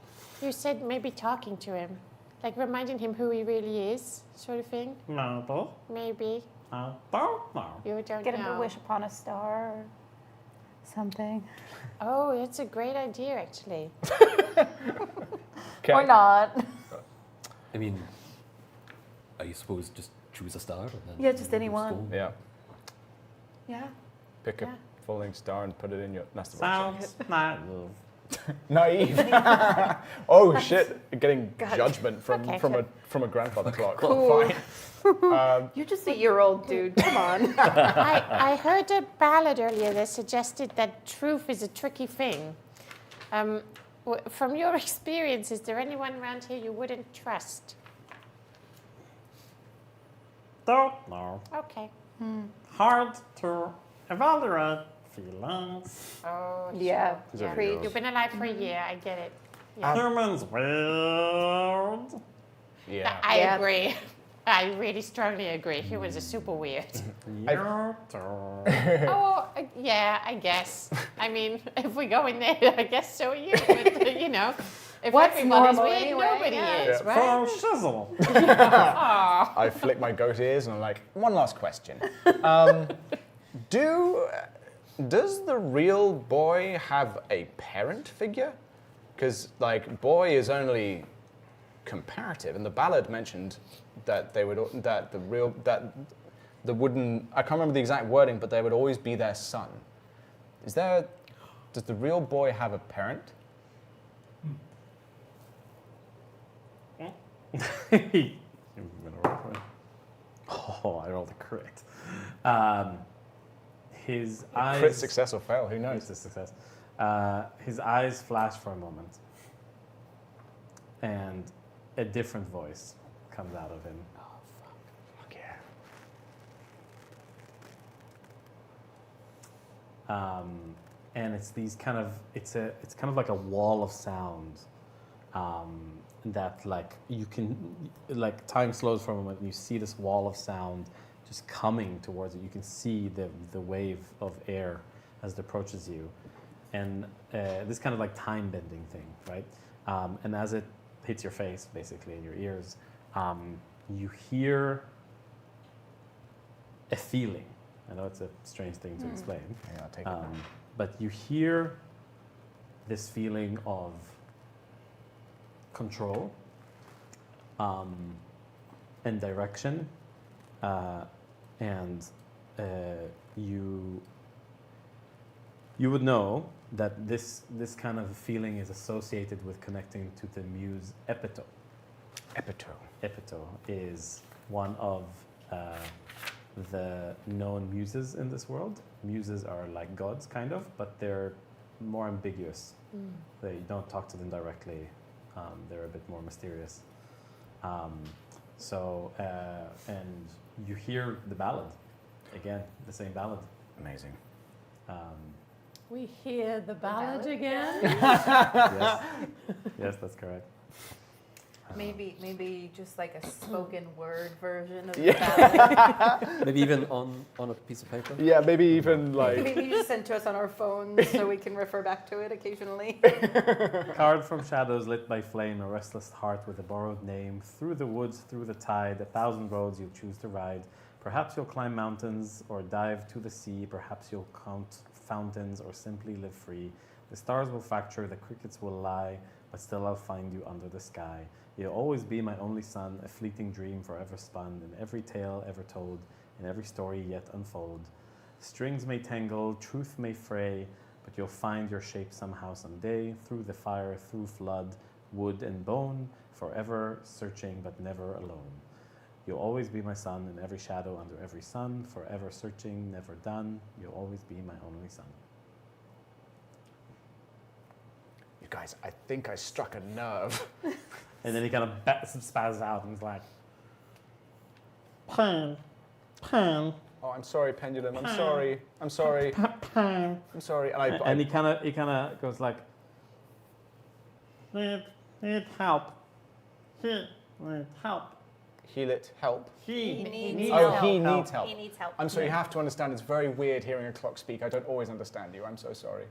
You said maybe talking to him, like reminding him who he really is, sort of thing. Maybe. Maybe I don't know. you don't Get him know. to wish upon a star or something. Oh, that's a great idea, actually. Okay. Or not. I mean, I suppose just choose a star. And then Yeah, just anyone. Yeah. Yeah. Pick Yeah. a falling star and put it in your. That's the Sounds naive. Naive. Oh shit! Getting judgment from Okay, from a grandfather clock. Cool. Fine. You're just a year-old dude. Come on. I heard a ballad earlier that suggested that truth is a tricky thing. From your experience, is there anyone around here you wouldn't trust? Don't know. Okay. Hard to evaluate feelings. Oh, Yeah. Yeah. Preach. You've been alive for a year. I get it. Yeah. Humans weird. Yeah. I Yeah. agree. I really strongly agree. Humans are super weird. You too. Oh, yeah, I guess. I mean, if we go in there, I guess so are you. But, you know, if What's everybody's normal weird, anyway? nobody Yeah. is, For right? shizzle. Aw. I flick my goat ears and I'm like, one last question. Does the real boy have a parent figure? Because like boy is only comparative, and the ballad mentioned that they would that the wooden, I can't remember the exact wording, but they would always be their son. Does the real boy have a parent? Oh, I rolled a crit. His eyes. Crit success or fail, who knows? It's a success. His eyes flash for a moment, and a different voice comes out of him. Fuck yeah. And it's these kind of it's kind of like a wall of sound that like you can like time slows for a moment and you see this wall of sound just coming towards it. You can see the wave of air as it approaches you, and this kind of like time bending thing, right? And as it hits your face, basically in your ears, you hear a feeling. I know it's a strange thing to explain. Yeah, I'll take it. But you hear this feeling of control and direction, and you would know that this kind of feeling is associated with connecting to the muse Epito. Epito is one of the known muses in this world. Muses are like gods, kind of, but they're more ambiguous. They don't talk to them directly. They're a bit more mysterious. And you hear the ballad again, the same ballad. Amazing. We hear the ballad again. Yes, that's correct. Maybe just like a spoken word version of the ballad. Maybe even on a piece of paper. Yeah, maybe even like. Maybe you just send to us on our phones so we can refer back to it occasionally. Carved from shadows lit by flame, a restless heart with a borrowed name. Through the woods, through the tide, 1,000 roads you'll choose to ride. Perhaps you'll climb mountains or dive to the sea. Perhaps you'll count fountains or simply live free. The stars will fracture, the crickets will lie, but still I'll find you under the sky. You'll always be my only son, a fleeting dream forever spun, in every tale ever told, in every story yet unfold. Strings may tangle, truth may fray, but you'll find your shape somehow someday, through the fire, through flood, wood and bone, forever searching but never alone. You'll always be my son, in every shadow under every sun, forever searching, never done. You'll always be my only son. You guys, I think I struck a nerve. And then he kind of spazzes out and he's like, pain. Oh, I'm sorry, Pendulum. I'm sorry. I'm sorry. Pain. I'm sorry. And he kind of goes like, need help. He needs help. Heal it. Help. He needs Oh, help. he needs help. He needs help. I'm sorry. You have to understand. It's very weird hearing a clock speak. I don't always understand you. I'm so sorry.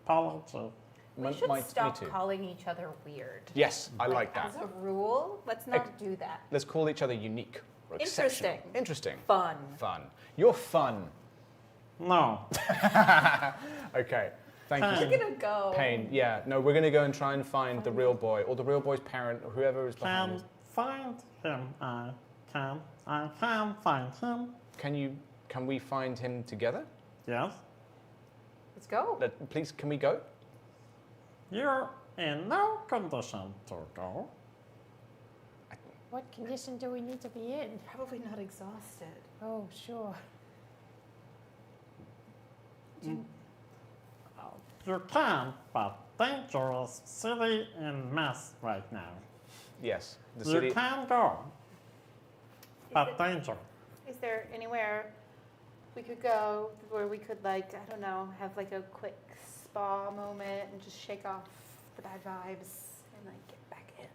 apology. We should Me stop too. calling each other weird. Yes, I like that. As a rule, let's not do that. Let's call each other unique or exceptional. Interesting. Interesting. Fun. Fun. You're fun. No. Okay. Thank We're you. gonna go. Pain. Yeah. No, we're gonna go and try and find the real boy, or the real boy's parent, or whoever is behind Can it. find him. I can find him. Can we find him together? Yes. Let's go. Please, can we go? You're in no condition to go. What condition do we need to be in? Probably not exhausted. Oh, sure. You can, but dangerous city in mess right now. Yes, the You city. can go, but danger. Is there anywhere we could go where we could, like, I don't know, have like a quick spa moment and just shake off the bad vibes and like get back in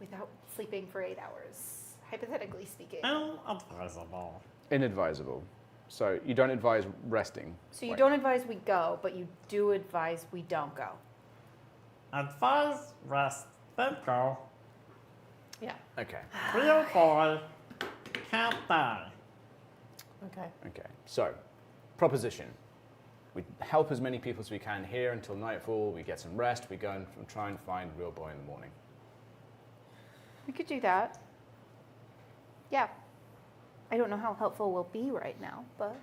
without sleeping for 8 hours, hypothetically speaking? Inadvisable. Inadvisable. So you don't advise resting. So you Wait. don't advise we go, but you do advise we don't go. Advise, rest, then go. Yeah. Okay. Real boy can't die. Okay. Okay. So, proposition. We help as many people as we can here until nightfall. We get some rest. We go and try and find real boy in the morning. We could do that. Yeah. I don't know how helpful we'll be right now, but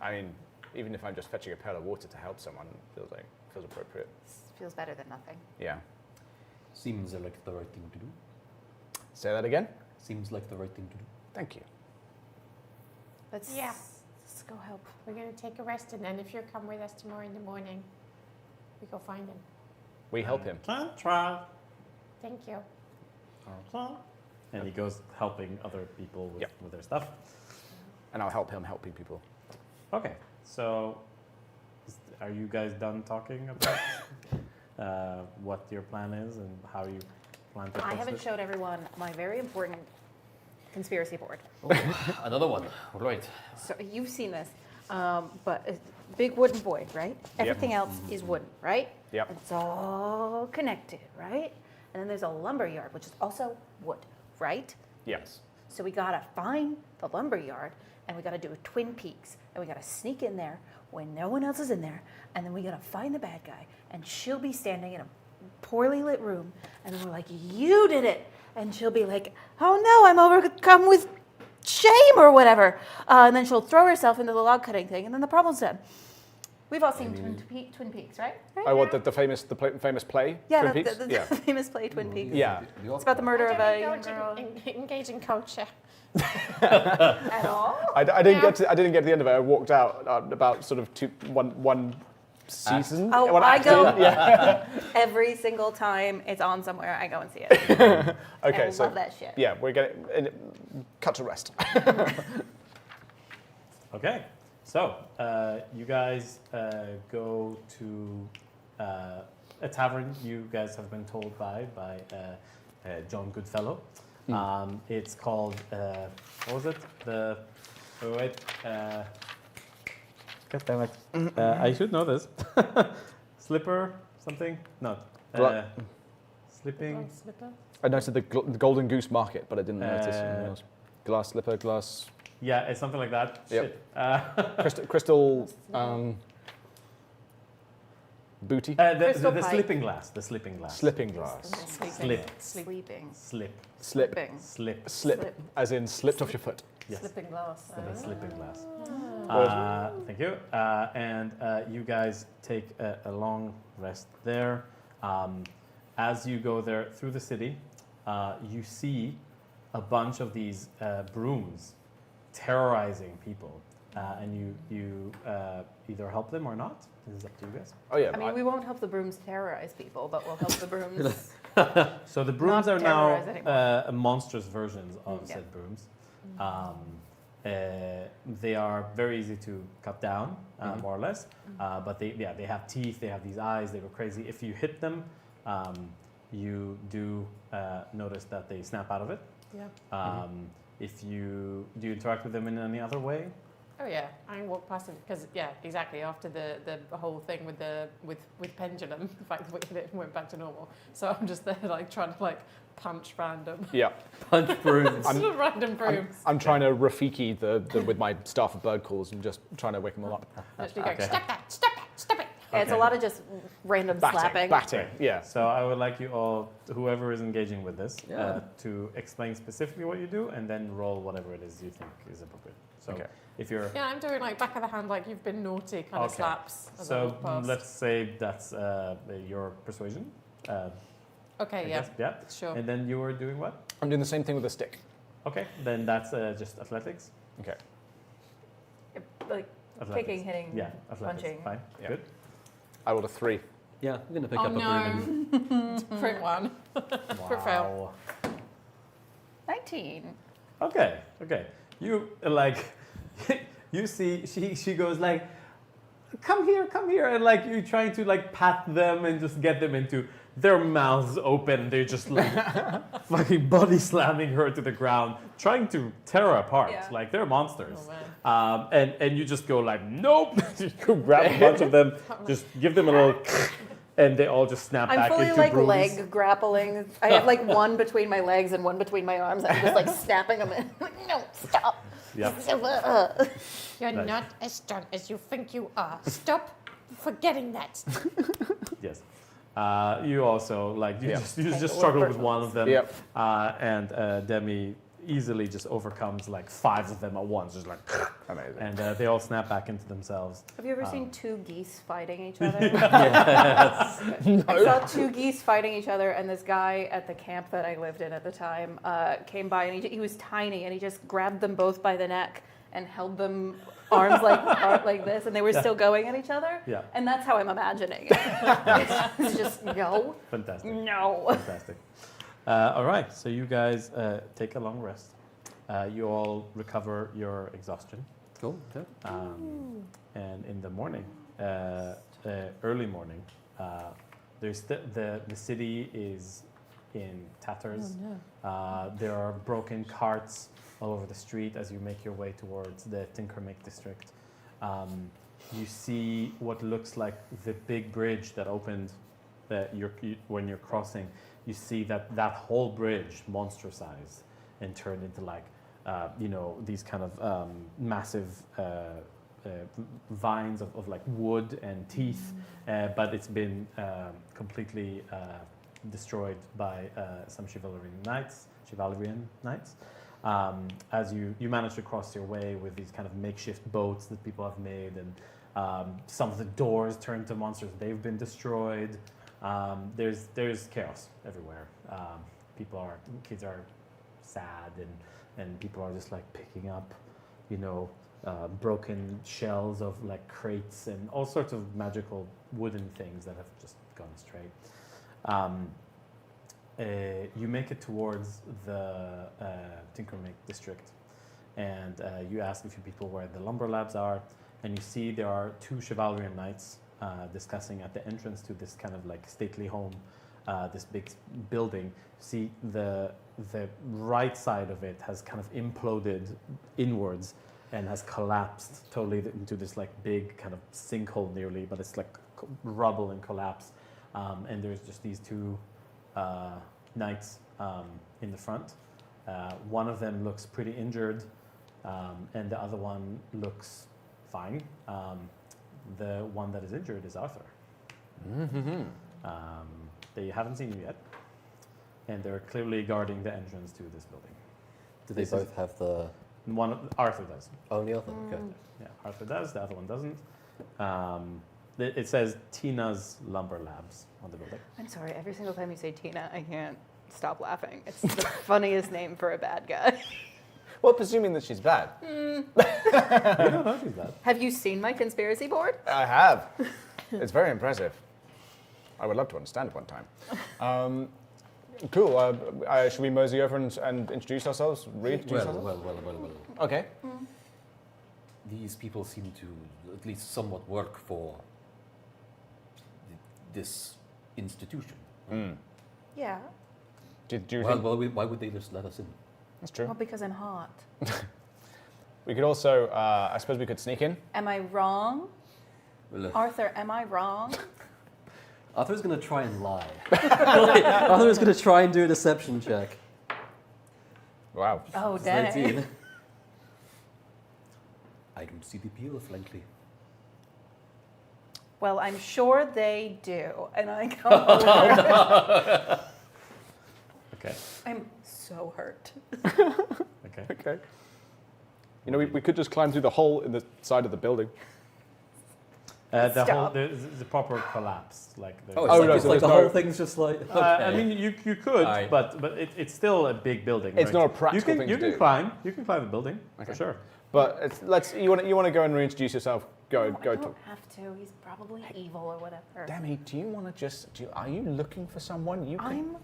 I mean, even if I'm just fetching a pail of water to help someone, it feels appropriate. it feels better than nothing. Yeah. Seems like the right thing to do. Say that again. Seems like the right thing to do. Thank you. Let's go help. We're going to take a rest, and then if you come with us tomorrow in the morning, we go find him. We help him. Can try. Thank you. Okay. And he goes helping other people with, Yep. with their stuff. And I'll help him helping people. Okay, so are you guys done talking about what your plan is and how you plan to I approach haven't this? showed everyone my very important conspiracy board. Another one. Right. So you've seen this, but a big wooden void, right? Everything else is wooden, right? Yep. It's all connected, right? And then there's a lumber yard, which is also wood, right? Yes. So we gotta find the lumber yard, and we gotta do a Twin Peaks, and we gotta sneak in there when no one else is in there, and then we gotta find the bad guy, and she'll be standing in a poorly lit room, and then we're like, "You did it!" And she'll be like, "Oh no, I'm overcome with shame or whatever," and then she'll throw herself into the log cutting thing, and then the problem's done. We've all seen Twin Peaks, right? Oh, what the famous play? Yeah, Twin the, Peaks? the Yeah. famous play Twin Peaks. Yeah. It's about the murder of a young Engaging, girl. engaging culture. At all? I didn't get to the end of it. I walked out about sort of one season. Oh, one I act go in. Yeah. every single time it's on somewhere. I go and see it. Okay, I so love that shit. yeah, we're getting cut to rest. Okay, so you guys go to a tavern you guys have been told by John Goodfellow. It's called, what was it? God damn it. I should know this. Slipper something? No. Slipping. Slipper. I noticed the Golden Goose Market, but I didn't notice anything else. Glass slipper, glass. Yeah, it's something like that. Yep. Shit. Crystal booty. Crystal The pipe. slipping glass. The slipping glass. Slipping glass. Slip. Sleeping. Slip. Slip. Slipping. Slip. Slip. As in slipped off your foot. Yes. Slipping glass. So the slipping glass. Ah. Thank you. And you guys take a long rest there. As you go there through the city, you see a bunch of these brooms terrorizing people. And you either help them or not. This is up to you guys. Oh yeah. I mean, we won't help the brooms terrorize people, but we'll help the brooms. So the brooms Not are now terrorize anyone. monstrous versions of Yeah. said brooms. They are very easy to cut down, more or less. But they have teeth. They have these eyes. They go crazy. If you hit them, you do notice that they snap out of it. Yeah. If you do you interact with them in any other way? Oh yeah, I can walk past it because yeah, exactly. After the whole thing with the with pendulum, the fact that we hit it and went back to normal. So I'm just there like trying to like punch random Yeah. Punch brooms. random brooms. I'm trying to Rafiki the with my staff of bird calls and just trying to wake them all up. Literally going, Okay. stop that, stop it, stop it. Yeah, it's a Okay. lot of just random slapping. Batting. Yeah. So I would like you all, whoever is engaging with this, Yeah. to explain specifically what you do and then roll whatever it is you think is appropriate. So Okay. If you're Yeah, I'm doing like back of the hand, like you've been naughty kind of Okay. slaps. As I so, walk past. let's say that's your persuasion. Okay, I yeah, guess, yeah. sure. And then you were doing what? I'm doing the same thing with a stick. Okay, then that's just athletics. Okay. Like Athletics. kicking, hitting, Yeah, athletics. punching. Fine. Yeah. Good. I rolled a 3. Yeah, I'm going to pick Oh up a broom and no! Crit one. Crit fail. Wow. 19. Okay. Okay. You like you see she goes like, come here, and like you trying to like pat them and just get them into their mouths open. They're just like fucking body slamming her to the ground, trying to tear her apart. Yeah. Like they're monsters. Oh man. And you just go like, nope. You go grab a bunch of them, just give them a little, and they all just snap I'm back fully into like brooms. leg grappling. I have like one between my legs and one between my arms. I'm just like snapping them in. Like, no, stop. Yep. You're Nice. not as strong as you think you are. Stop forgetting that. Yes. You also like you Yeah. just struggle with one of them. Yep. And Demi easily just overcomes like 5 of them at once, just like, Amazing. and they all snap back into themselves. Have you ever Um, seen two geese fighting each other? yes. I saw two geese fighting each other, and this guy at the camp that I lived in at the time came by, and he was tiny, and he just grabbed them both by the neck and held them arms like this, and they were still going at each other. Yeah. And that's how I'm imagining it. It's just no, Fantastic. no. Fantastic. All right, so you guys take a long rest. You all recover your exhaustion. Cool. Okay. And in the morning, early morning, there's the city is in tatters. There are broken carts all over the street as you make your way towards the Tinkermake district. You see what looks like the big bridge that opened when you're crossing. You see that whole bridge monster-sized and turned into like, these kind of massive vines of like wood and teeth, but it's been completely destroyed by some Chivalrian knights. As you manage to cross your way with these kind of makeshift boats that people have made, and some of the doors turn to monsters. They've been destroyed. There's chaos everywhere. Kids are sad, and people are just like picking up, broken shells of like crates and all sorts of magical wooden things that have just gone astray. You make it towards the Tinkermake district, and you ask a few people where the lumber labs are, and you see there are 2 Chivalrian knights discussing at the entrance to this kind of like stately home, this big building. See the right side of it has kind of imploded inwards and has collapsed totally into this like big kind of sinkhole nearly, but it's like rubble and collapse. And there's just these 2 knights in the front. One of them looks pretty injured, and the other one looks fine. The one that is injured is Arthur. Mm-hmm. They haven't seen you yet, and they're clearly guarding the entrance to this building. Do they both have the... Arthur does. Only other? Okay. Yeah, Arthur does. The other one doesn't. It says Tina's Lumber Labs on the building. I'm sorry. Every single time you say Tina, I can't stop laughing. It's the funniest name for a bad guy. Well, presuming that she's bad. You don't know she's bad. Have you seen my conspiracy board? I have. It's very impressive. I would love to understand it one time. Cool. Should we mosey over and introduce ourselves? Reintroduce ourselves? Well. Okay. These people seem to at least somewhat work for this institution. Yeah. Do you Well, think why would they just let us in? that's true? Well, because I'm hot. We could also, I suppose we could sneak in. Am I wrong? Well, Arthur, am I wrong? Arthur's going to try and lie. Arthur's going to try and do a deception check. Wow. Oh, It's dang. 19. I don't see the appeal, frankly. Well, I'm sure they do. And I come over. Okay. I'm so hurt. Okay. Okay. You know, we could just climb through the hole in the side of the building. The proper collapse, like. Oh, Oh, it's no, like, so it's like there's the whole no- thing's just like. Okay. I mean, you could, Aye. but it's still a big building. It's right? not a practical thing You to can do. climb. You can climb the building Okay. for sure. But you want to go and reintroduce yourself? Go I talk. don't have to. He's probably evil or whatever. Demi, do you want to are you looking for someone? I'm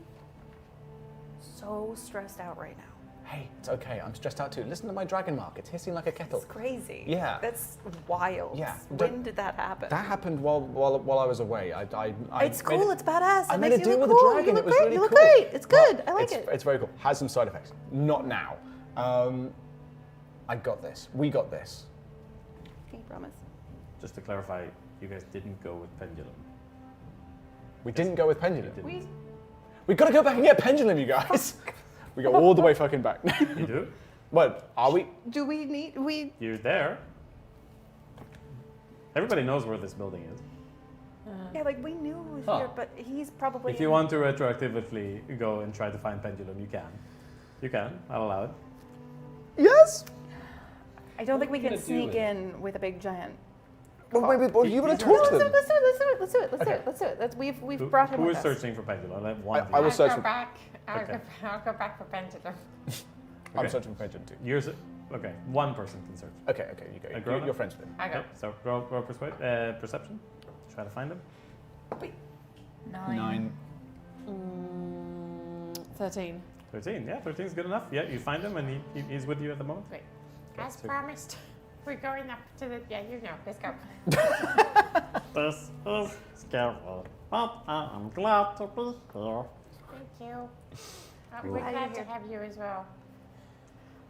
so stressed out right now. Hey, it's okay. I'm stressed out too. Listen to my dragon mark. It's hissing like a kettle. It's crazy. Yeah. That's wild. Yeah. When did that happen? That happened while I was away. It's cool. It's badass. I It made makes a you deal look with the cool. dragon. You It look was great. really You look cool. great. It's good. Well, I like it. It's very cool. Has some side effects. Not now. I got this. We got this. Can you promise? Just to clarify, you guys didn't go with pendulum. We didn't go with pendulum. didn't. We got to go back and get pendulum, you guys. We go all the way fucking back. You do? What are we? Do we need You're there. Everybody knows where this building is. Yeah, like we knew he was Huh. here, but he's probably. If you want to retroactively go and try to find pendulum, you can. You can. I'll allow it. Yes. I don't think we What are can you gonna do sneak with it? in with a big giant. Well, wait, you would have No, talked to them. Let's do it. Let's do it. Okay. We've Who- brought him Who with is us. searching for pendulum? I'll have one. I will I'll search go for. back. Okay. I'll go back for pendulum. I'm Okay. searching for pendulum too. Yours. Okay. One person can search. Okay, you go. Agrona? You're friends with him. I go. Okay, so roll perception. Try to find him. 9. 13. 13. Yeah, 13 is good enough. Yeah, you find him and he's with you at the moment. Great. Okay, As so- promised, we're going up to the. Yeah, you know. Let's go. This is scary, but I'm glad to be here. Thank you. We're We're glad glad you're to here. have you as well.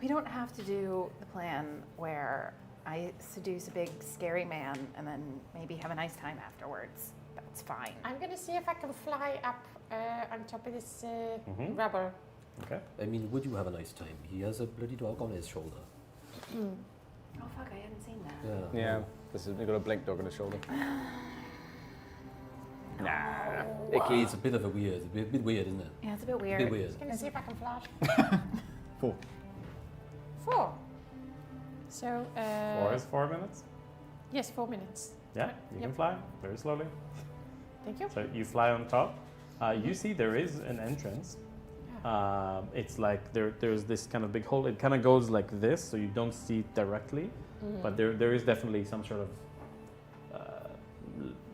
We don't have to do the plan where I seduce a big scary man and then maybe have a nice time afterwards. That's fine. I'm gonna see if I can fly up on top of this Mhm. rubber. Okay. I mean, would you have a nice time? He has a bloody dog on his shoulder. Oh fuck! I hadn't seen that. Yeah. Yeah. We've got a blink dog on his shoulder. Nah. It's a bit of a weird, a bit weird, isn't it? Yeah, it's a bit A weird. bit weird. Gonna see if I can fly. 4. 4. So. 4 is 4 minutes. Yes, 4 minutes. Yeah, you can Yep. fly very slowly. Thank you. So you fly on top. You see there is an entrance. It's like there's this kind of big hole. It kind of goes like this, so you don't see it directly. But there is definitely some sort of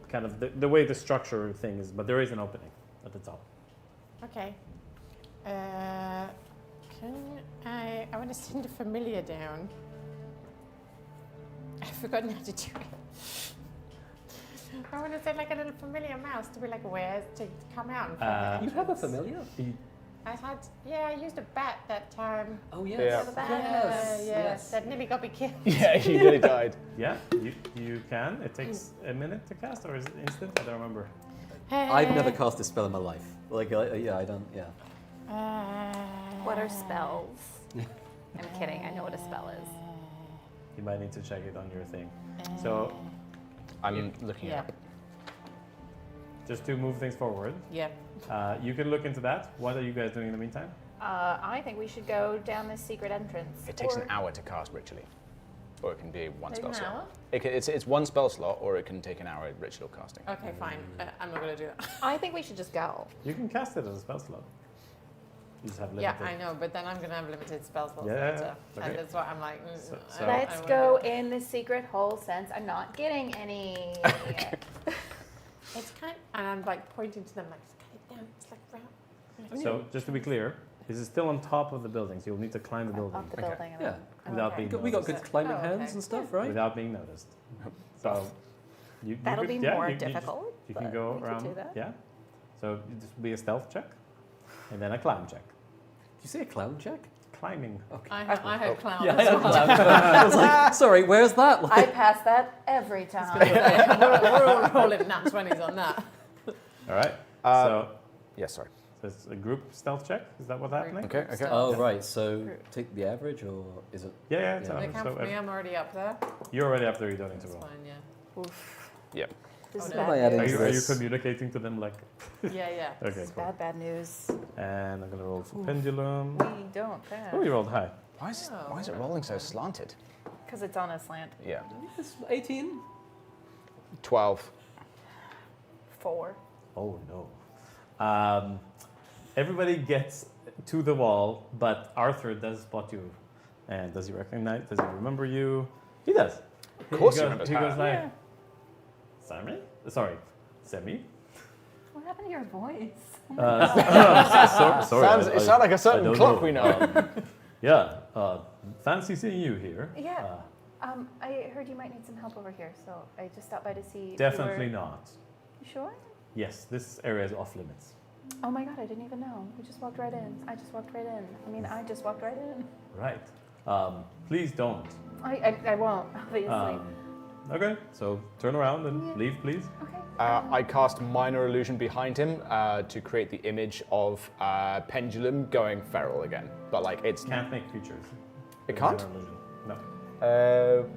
kind of the way the structure thing is. But there is an opening at the top. Okay. Can I want to send a familiar down. I've forgotten how to do it. I want to send like a little familiar mouse to be like, where's to come out. And find the You have a entrance. familiar? I used a bat that time. Oh, yes. Yeah. The bat. Yes. That nearly got me killed. Yeah, he nearly died. Yeah, you can. It takes a minute to cast, or is it instant? I don't remember. I've never cast a spell in my life. Like, yeah, I don't, yeah. What are spells? I'm kidding. I know what a spell is. You might need to check it on your thing. So I'm looking Yeah. at it. just to move things forward, Yeah. you can look into that. What are you guys doing in the meantime? I think we should go down this secret entrance. It takes Or- an hour to cast ritually. Or it can be one Maybe spell an slot. hour? It's one spell slot, or it can take an hour ritual casting. Okay, fine. I'm not going to do that. I think we should just go. You can cast it as a spell slot. You just have Yeah, limited. I know, but then I'm going to have limited spell slots Yeah, later. okay. And that's why I'm like, So- I so- don't- I Let's wanna go do that. in the secret hole since I'm not getting any. It's kind and I'm like pointing to them like, just cut it down. It's like round. So just to be clear, this is still on top of the building, so you'll need to climb the building Up the Okay. building. And Yeah. then- without okay. being We got noticed. good climbing Oh, okay. hands and stuff, right? Without being noticed. So you That'll could- be yeah, more you difficult. You can but go we could around. do that. Yeah. So this will be a stealth check, and then a climb check. Did you say a clown check? Climbing. Okay. I heard clown. Yeah, as I well. had clown. I was like, sorry, where's that? I pass that every time. We're all rolling nat 20s on that. All right. Uh, Yes, sorry. So it's a group stealth check. Is that what's happening? Okay, okay. Oh, right. So take the average, or is it? Yeah, it's Yeah. an They average. count So for me. I'm already up there. you're already up there. You don't need to That's roll. fine, yeah. Oof. Yep. This Oh, is no. Am I bad adding Are news. you, to are you this? communicating to them like? Yeah. Okay, This is cool. bad news. And I'm gonna roll for pendulum. We don't pass. Oh, you rolled high. Why is it rolling so slanted? Because it's on a slant. Yeah. It's 18. 12. 4. Oh no. Everybody gets to the wall, but Arthur does spot you. And does he recognize? Does he remember you? He does. Of course he goes, remembers he her. goes like, Yeah. Sammy? Sorry, Semi? What happened to your voice? Sorry. It sounds like a certain don't clock we know. Fancy seeing you here. Yeah. I heard you might need some help over here, so I just stopped by to see. Definitely not. You sure? Yes, this area is off limits. Oh my god, I didn't even know. We just walked right in. I just walked right in. I just walked right in. Right. Please don't. I won't, obviously. Okay, so turn around and Yeah. leave, please. Okay. I cast Minor Illusion behind him to create the image of Pendulum going feral again. But like it's... Can't make creatures. It can't? No.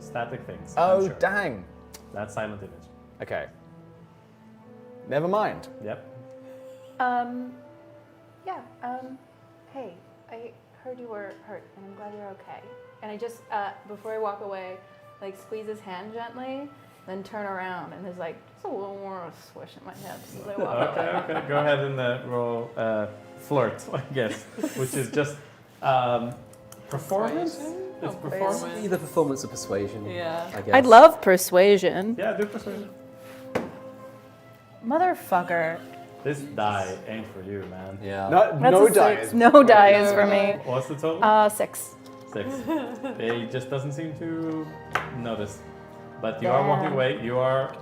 Static things. I'm Oh, sure. dang. That's silent image. Okay. Never mind. Yep. Yeah. Hey, I heard you were hurt, and I'm glad you're okay. And I just, before I walk away, like squeeze his hand gently, then turn around, and there's like just a little more of a swish in my hips as I walk away. Okay. Go ahead and roll flirt, I guess, which is just performance. It's performance. Either performance or persuasion. Yeah. I guess. I'd love persuasion. Yeah, do persuasion. Motherfucker. This die ain't for you, man. Yeah. That's No a die. 6. No die is for me. What's the total? 6. 6. He just doesn't seem to notice. But you are walking away. You are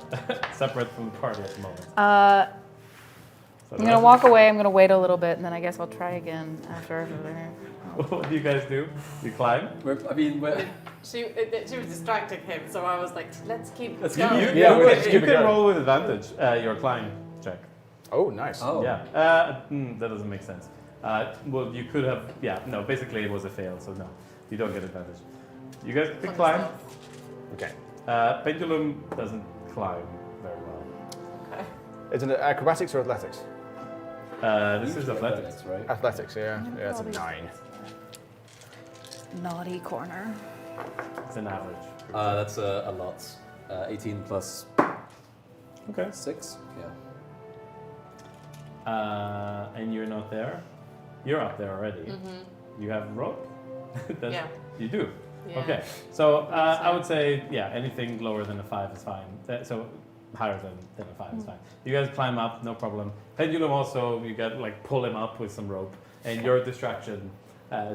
separate from the party at the moment. So I'm the gonna rest walk away. I'm gonna wait a little bit, and then I guess I'll try again after. What do you guys do? You climb? We're, She was distracting him, so I was like, let's keep You, going. Yeah, we you just can, keep it going. roll with advantage your climb check. Oh, nice. oh. Yeah. That doesn't make sense. Well, you could have. Yeah. No. Basically, it was a fail. So no, you don't get advantage. You guys can climb. Okay. Pendulum doesn't climb very well. Okay. Is it acrobatics or athletics? This is athletics. right? Athletics, yeah. Yeah, that's a 9. Naughty corner. It's an average. That's a lot. 18 plus Okay. 6. Yeah. And you're not there. You're up there already. Mm-hmm. You have rope. Yeah. You do. Yeah. Okay. So I would say anything lower than a 5 is fine. So higher than a 5 is fine. You guys climb up, no problem. Pendulum also, you got like pull him up with some rope, and your distraction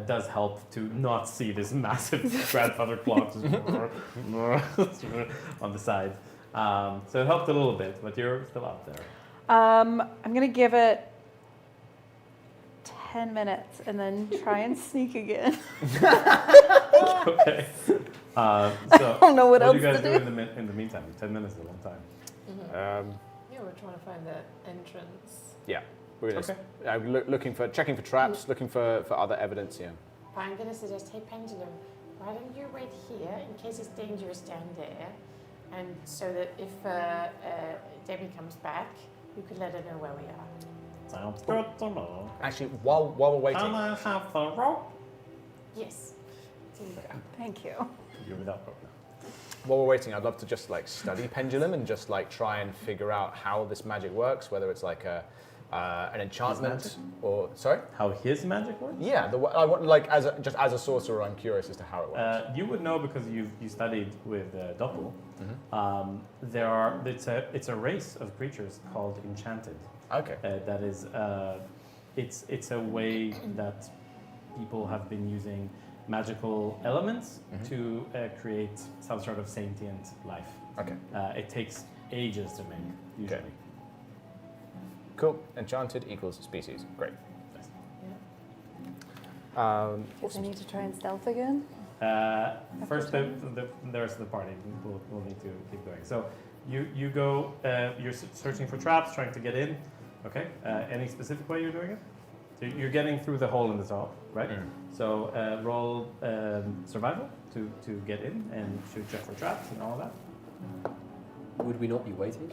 does help to not see this massive grandfather clock on the side. So it helped a little bit, but you're still up there. I'm gonna give it 10 minutes and then try and sneak again. Okay. So I don't know what do else you guys to do do. in the meantime? 10 minutes is a long time. Yeah, we're trying to find the entrance. Yeah. We're just Okay. checking for traps, looking for other evidence, yeah. I'm going to suggest, hey, Pendulum, why don't you wait here in case it's dangerous down there? And so that if Debbie comes back, you could let her know where we are. Sounds good to me. Actually, while we're waiting, Can I have the rope? Yes. Here you go. Thank you. You're without rope now. while we're waiting, I'd love to just like study Pendulum and just like try and figure out how this magic works, whether it's like an enchantment or sorry. How his magic works? Yeah, I want like as a sorcerer, I'm curious as to how it works. You would know because you studied with Doppel. Mm-hmm. It's a race of creatures called enchanted. Okay. That is it's a way that people have been using magical elements to create some sort of sentient life. Okay. It takes ages to make usually. Okay. Cool. Enchanted equals species. Great. Guess I need to try and stealth again. First, the rest of the party will need to keep going. So you go. You're searching for traps, trying to get in. Okay. Any specific way you're doing it? So you're getting through the hole in the top, right? So roll survival to get in and shoot check for traps and all that. Would we not be waiting?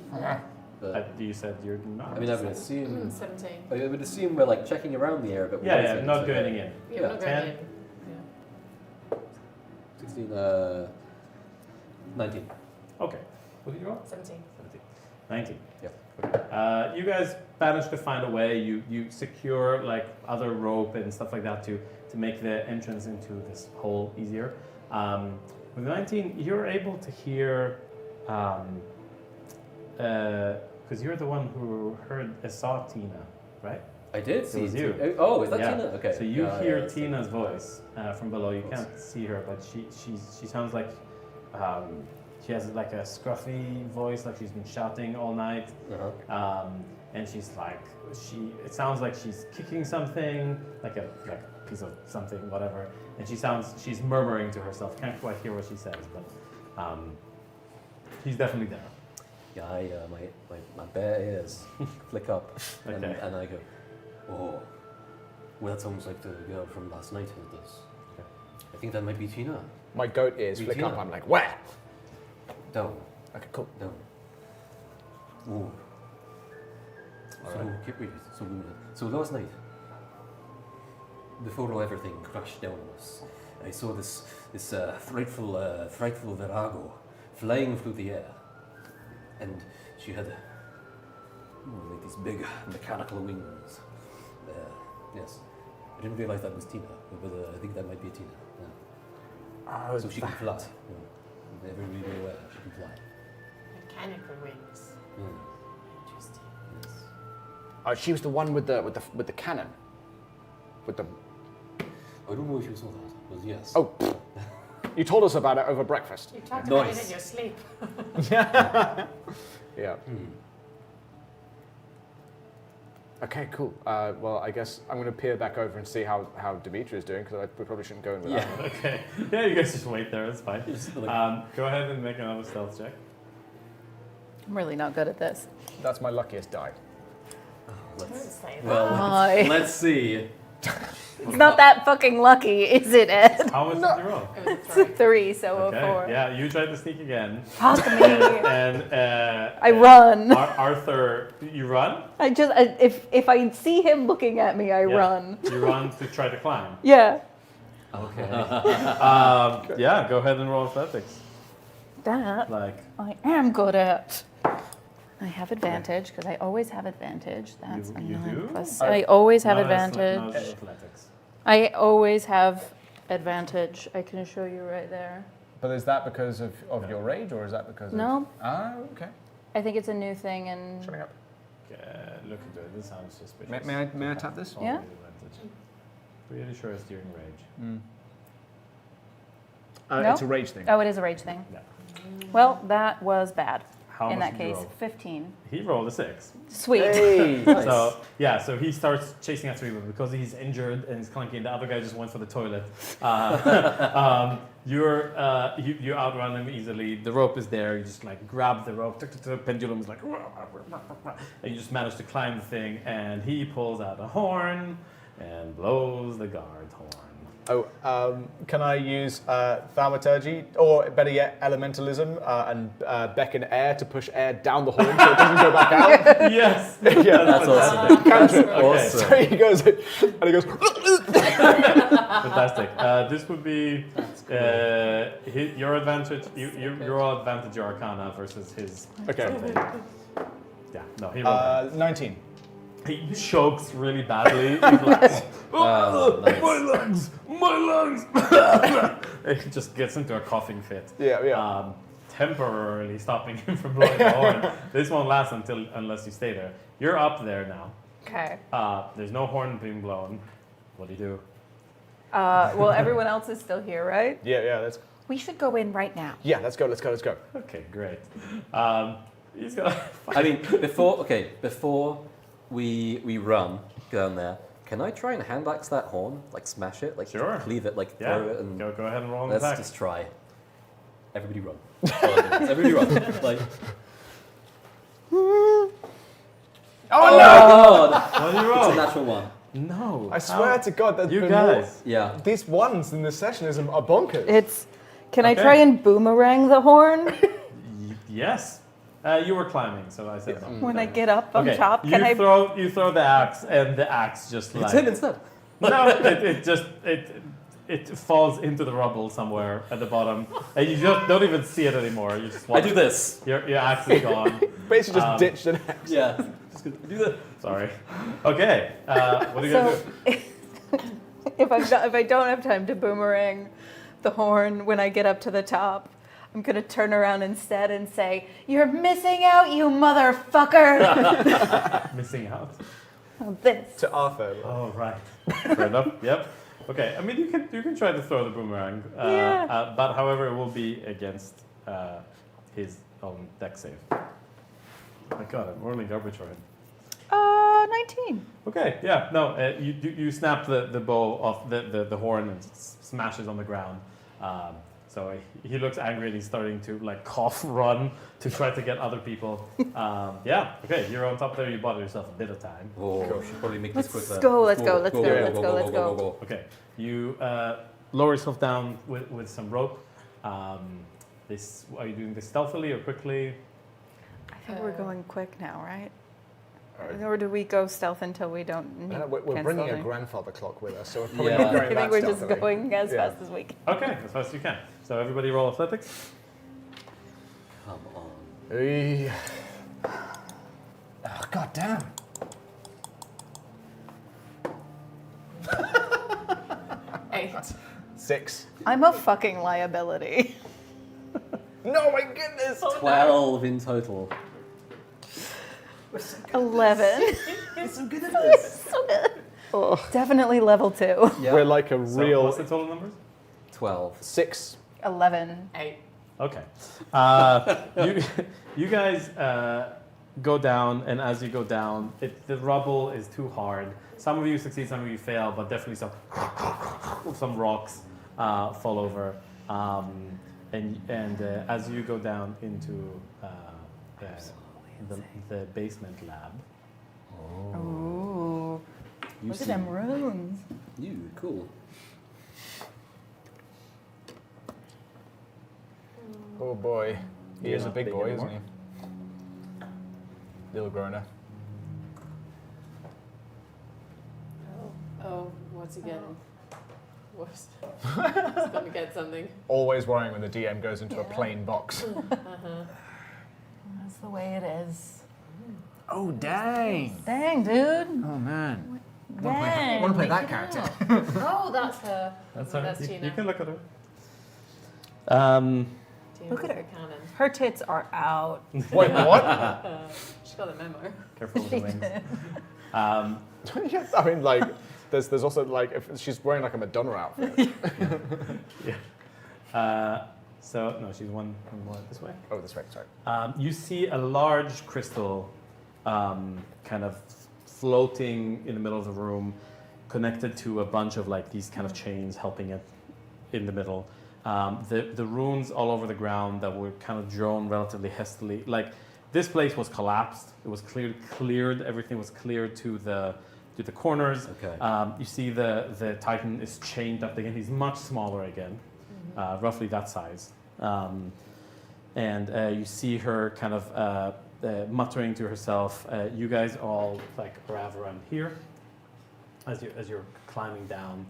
You said you're not. I mean, I would assume. 17. I would assume we're like checking around the area, but we're Yeah, waiting, not so- going in. Yeah, we're not going 10. in. 16. 19. Okay. What did you roll? 17. 19. Yep. You guys manage to find a way. You secure like other rope and stuff like that to make the entrance into this hole easier. With 19, you're able to hear, because you're the one who saw Tina, right? I did It see was you. Oh, is that Yeah. Tina? Okay. So you Yeah, hear yeah, Tina's voice from below. You can't see her, but she sounds like she has like a scruffy voice, like she's been shouting all night. Uh-huh. And she's like, it sounds like she's kicking something, like a piece of something, whatever. And she's murmuring to herself. Can't quite hear what she says, but she's definitely there. Yeah, my bare ears flick up, and, Okay. and I go, oh, well, that sounds like the girl from last night who does. Okay. I think that might be Tina. My goat ears Be flick Tina. up. I'm like, where? Down, Okay, cool. down. Oh. So, Alright. so last night, before everything crashed down on us, I saw this frightful virago flying through the air, and she had like these big mechanical wings. Yes, I didn't realize that was Tina, but I think that might be Tina. Yeah. Oh, So she can fly. Yeah. Everybody be aware, she can fly. Mechanical wings. Mm. Interesting. Yes. Oh, she was the one with the cannon. With the. I don't know if you saw that, but yes. Oh, you told us about it over breakfast. You talked about it Nice. in your sleep. Yeah. Hmm. Okay, cool. Well, I guess I'm going to peer back over and see how Dimitri is doing, because we probably shouldn't go in without Yeah. him. Okay. Yeah, you guys just wait there. It's fine. Just like- Go ahead and make another stealth check. I'm really not good at this. That's my luckiest die. Don't Let's, say that. well, Why? let's see. It's not that fucking lucky, is it, Ed? How much did you roll? It was a It's a three. 3, so Okay. a 4. Yeah, you tried to sneak again. Fuck me. And I run. Arthur, you run? If I see him looking at me, I Yeah. run. You run to try to climb. Yeah. Okay. Yeah, go ahead and roll athletics. That Like, I am good at. I have advantage because I always have advantage. That's a You 9 do? plus. I always have not as- advantage. not as athletics. I always have advantage. I can show you right there. But is that because of your rage, or is that because No. of... Ah, okay. I think it's a new thing and Showing up. Look into it. This sounds suspicious. May I tap this? All Yeah. with advantage. Pretty sure it's during rage. No? It's a rage thing. oh, it is a rage thing. Yeah. Well, that was bad. How In much that did you case, roll? 15. He rolled a 6. Sweet. Hey! Nice. So yeah, so he starts chasing after you, but because he's injured and he's clunky, and the other guy just went for the toilet. You outrun him easily. The rope is there. You just like grab the rope. The pendulum is like, and you just manage to climb the thing. And he pulls out a horn and blows the guard horn. Oh, can I use thaumaturgy, or better yet, elementalism, and beckon air to push air down the horn so it doesn't go back out? Yes, Yeah, That's awesome. cantrip. Okay. So he goes, and he goes, Fantastic. This would be your advantage. You roll advantage your Arcana versus his. okay, something. Yeah, no, he rolled. 19. He chokes really badly. He's like, Nice. my lungs. He just gets into a coughing fit. Yeah. Temporarily stopping him from blowing the horn. This won't last unless you stay there. You're up there now. Okay. There's no horn being blown. What do you do? Well, everyone else is still here, right? Yeah, We should go in right now. let's go. Okay, great. He's gonna. I mean, before we run down there, can I try and hand axe that horn? Like smash it? Like Sure. cleave it, like Yeah. throw it and Go ahead and roll an let's attack. just try. Everybody run. Everybody run. Like Oh no! oh, What do you it's a roll? natural one. No. I swear to God, there's You been guys. Yeah. more. These ones in this session are bonkers. It's. Can I Okay. try and boomerang the horn Yes. You were climbing, so I said no. when I get up on Okay. top? You Can I? throw the axe, and the axe just like It's him instead. no. It it falls into the rubble somewhere at the bottom, and you just don't even see it anymore. You just I watch. do this. Your axe is gone. Basically just ditched an axe. Yeah. Just gonna do that. Sorry. Okay. What are you gonna do? If I don't have time to boomerang the horn when I get up to the top, I'm gonna turn around instead and say, "You're missing out, you motherfucker!" Missing out. This. To Arthur. Oh right. Fair enough. Yep. Okay. I mean, you can try to throw the boomerang, Yeah. but however, it will be against his own deck save. Oh my God, I'm rolling garbage for him. 19. Okay, yeah, no, you snap the bow off the horn and smashes on the ground. So he looks angry and he's starting to like cough, run to try to get other people. Yeah, okay, you're on top there. You bought yourself a bit of time. Oh, should probably make this quick. Let's go. Let's go. Okay, you lower yourself down with some rope. Are you doing this stealthily or quickly? I think we're going quick now, right? Or do we go stealth until we don't need We're bringing a canceling? grandfather clock with us, so we're probably Yeah. not I going think that we're just stealthily. going as Yeah. fast as we can. Okay, as fast as you can. So everybody roll athletics. Come on. Oh, God damn. Eight. 6. I'm a fucking liability. No, my goodness. 12 in total. 11. You're so good at this. So good. Definitely level 2. We're like a So real what's the total numbers? 12. 6. 11. 8. Okay. You guys go down, and as you go down, the rubble is too hard. Some of you succeed, some of you fail, but definitely some rocks fall over. And as you go down into the basement lab, Ooh. You Look see. at them runes. You, cool. Oh boy. He You're is a not big big boy, anymore. isn't he? Little groaner. Oh, what's he getting? What's he's gonna get something. Always worrying when the DM goes into a Yeah. plain box. That's the way it is. Oh, dang. Dang, dude. Oh, man. Dang. I want to play that character. Oh, that's her. that's her. That's You Gina. can look at her. Look at her. Cannon. Her tits are out. Wait, what? She got the memo. Careful with the wings. Yes, I mean, like, there's also, like, if she's wearing, like, a Madonna outfit. So no, she's one more this way. Oh, this way, sorry. You see a large crystal kind of floating in the middle of the room, connected to a bunch of like these kind of chains helping it in the middle. The runes all over the ground that were kind of drawn relatively hastily. Like this place was collapsed. It was cleared. Everything was cleared to the corners. Okay. You see the Titan is chained up again. He's much smaller again, roughly that size. And you see her kind of muttering to herself. You guys all like arrive around here as you're climbing down.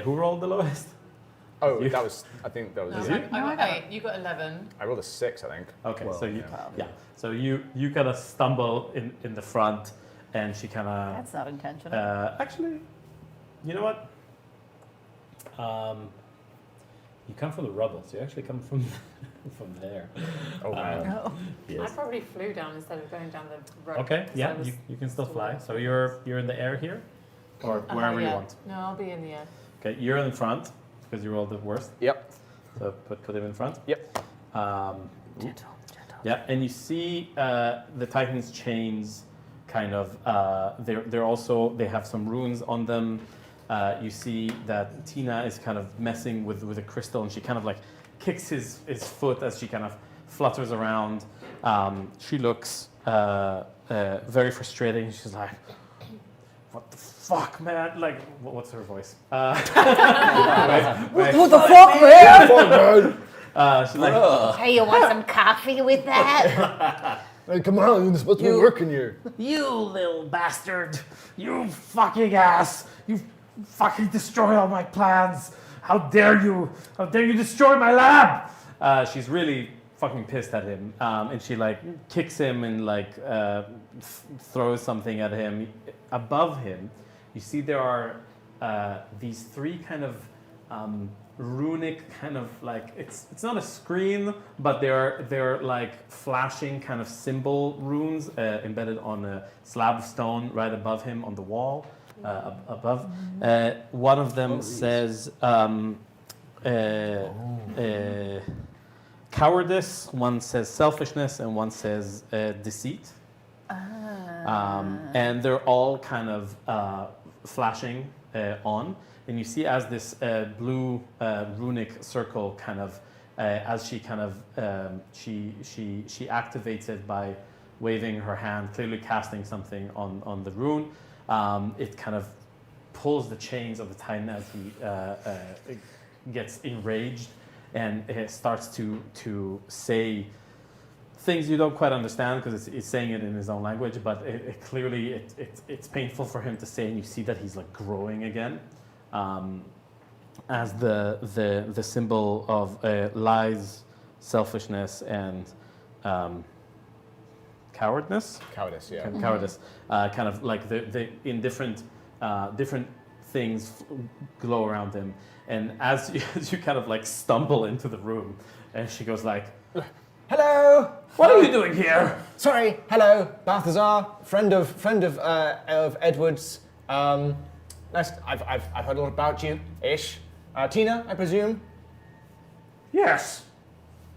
Who rolled the lowest? Oh, You- that was, I think that was No, you. I got 8. You got 11. I rolled a 6, I think. Okay, Well, so you yeah. so you kind of stumble in the front, and she kind of That's not intentional. actually, you know what? You come from the rubble, so you actually come from from there. Oh, man. No. I Yes. probably flew down instead of going down the road. Okay. 'cause Yeah, I was you can still fly. low. So you're in the air here, or wherever you yeah. want. No, I'll be in the air. Okay, you're in front because you rolled the worst. Yep. So put him in front. Yep. Gentle. Yeah, and you see the Titan's chains kind of, they have some runes on them. You see that Tina is kind of messing with a crystal, and she kind of like kicks his foot as she kind of flutters around. She looks very frustrated. She's like, what the fuck, man? Like, what's her voice? What the fuck, man? She's like, Hey, you want some coffee with that? Hey, come on, you're supposed to be working here. you little bastard! You fucking ass! You fucking destroy all my plans. How dare you? How dare you destroy my lab? She's really fucking pissed at him, and she like kicks him and like throws something at him. Above him, you see there are these three kind of runic kind of like it's not a screen, but they're like flashing kind of symbol runes embedded on a slab of stone right above him on the wall above. One of them says cowardice, one says selfishness, and one says deceit. And they're all kind of flashing on. And you see as this blue runic circle kind of, as she kind of, she activates it by waving her hand, clearly casting something on the rune. It kind of pulls the chains of the Titan as he gets enraged and starts to say things you don't quite understand because it's saying it in his own language, but clearly it's painful for him to say, and you see that he's like growing again. As the symbol of lies, selfishness, and cowardice. Cowardice, yeah. Cowardice, kind of like the in different things glow around him, and as you kind of like stumble into the room, and she goes like, Hello. "What are you doing here?" Sorry. Hello, Balthazar, friend of Edward's. Nice. I've heard a lot about you, ish. Tina, I presume. Yes.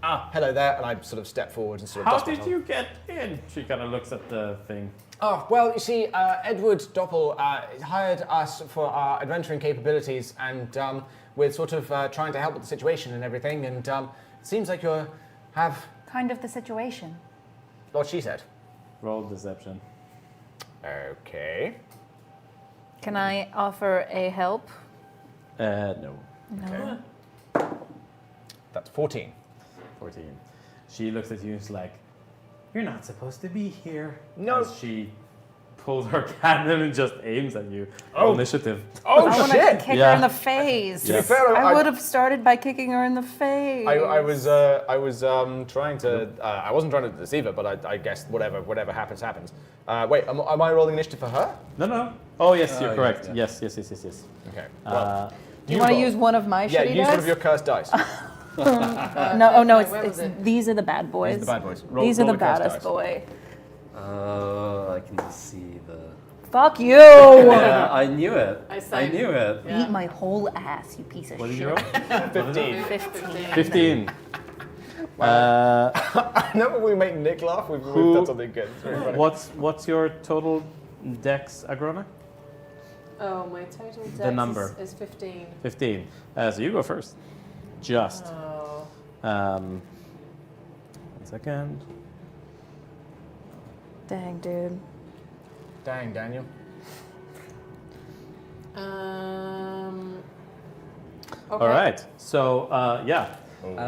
Hello there. And I sort of step forward and sort of. How dust did myself. you get in? She kind of looks at the thing. Oh, well, you see, Edward Doppel hired us for our adventuring capabilities, and we're sort of trying to help with the situation and everything, and it seems like you have Kind of the situation. what she said. Roll deception. Okay. Can I offer a help? No. No. That's 14. 14. She looks at you and is like, "You're not supposed to be here." No. As she pulls her cannon and just aims at you. Oh. Initiative. Oh, I want to kick her Yeah. in the face. To be fair, I would have started by kicking her in the face. I was trying to. I wasn't trying to deceive her, but I guess whatever happens happens. Wait, am I rolling initiative for her? No. Oh yes, you're yes, correct. yeah. Yes. Okay. Well, Do you want to roll. use one of my Yeah, shitty use dice? one of your cursed dice. No, oh no, where was it's it? these are the bad boys. These are the bad boys. Roll- These are roll the the cursed baddest dice. boy. I can see the. Fuck you! Yeah, I knew it. I knew it. Yeah. Eat my whole ass, you piece of What did shit. you roll? 15. 15. I know when we make Nick laugh, we've done something good. It's very funny. What's your total dex, Agrona? Oh, my total dex The number. is 15. 15. So you go first. Just. Oh. 1 second. Dang, dude. Dang, Daniel. All right. So yeah,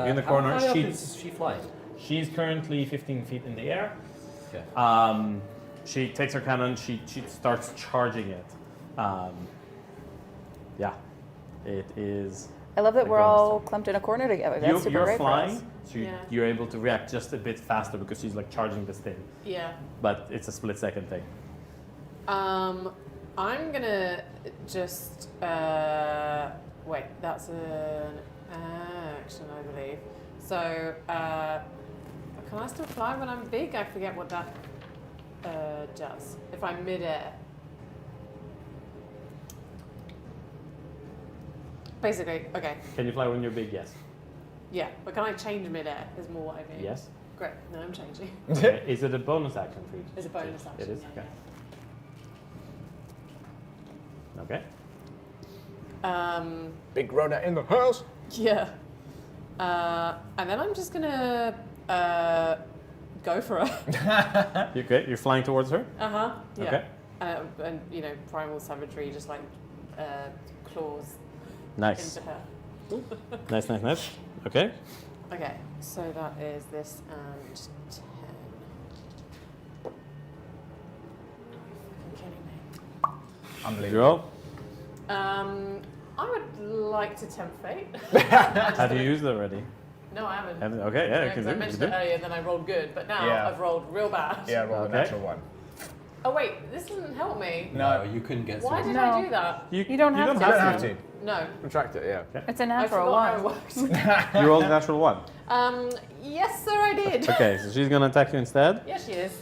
in the corner, How high up she's is she flying? she's currently 15 feet in the air. Okay. She takes her cannon. She starts charging it. Yeah, it is. I love that Like we're bonus all clumped in a corner together. That's super You're great for flying, us. so Yeah. you're able to react just a bit faster because she's like charging this thing. Yeah. But it's a split-second thing. I'm gonna just wait. That's an action, I believe. So can I still fly when I'm big? I forget what that does. If I'm mid-air. Basically, okay. Can you fly when you're big? Yes. Yeah, but can I change mid-air? Is more what I mean. Yes. Great. No, I'm changing. Okay. Is it a bonus action for you? It's a bonus action. It is. yeah. Okay. Big Rona in the house. Yeah. And then I'm just gonna go for her. You okay? You're flying towards her. Yeah. Okay. And you know, primal savagery, just like claws Nice. into her. Nice. Okay. Okay, so that is this and 10. Are you kidding me? You roll. I would like to tempt fate. Have you used it already? No, I haven't. Okay, yeah, you Because can I do it. mentioned it earlier, and then I rolled good, but now Yeah. I've rolled real bad. Yeah, roll Okay. a natural one. Oh wait, this doesn't help me. No, you couldn't get Why through. did I do that? You don't have You to. don't have to. No, Retract it, yeah. It's a I natural forgot how it one. works. You rolled a natural 1. Yes, sir, I did. Okay, so she's gonna attack you instead. Yes, she is.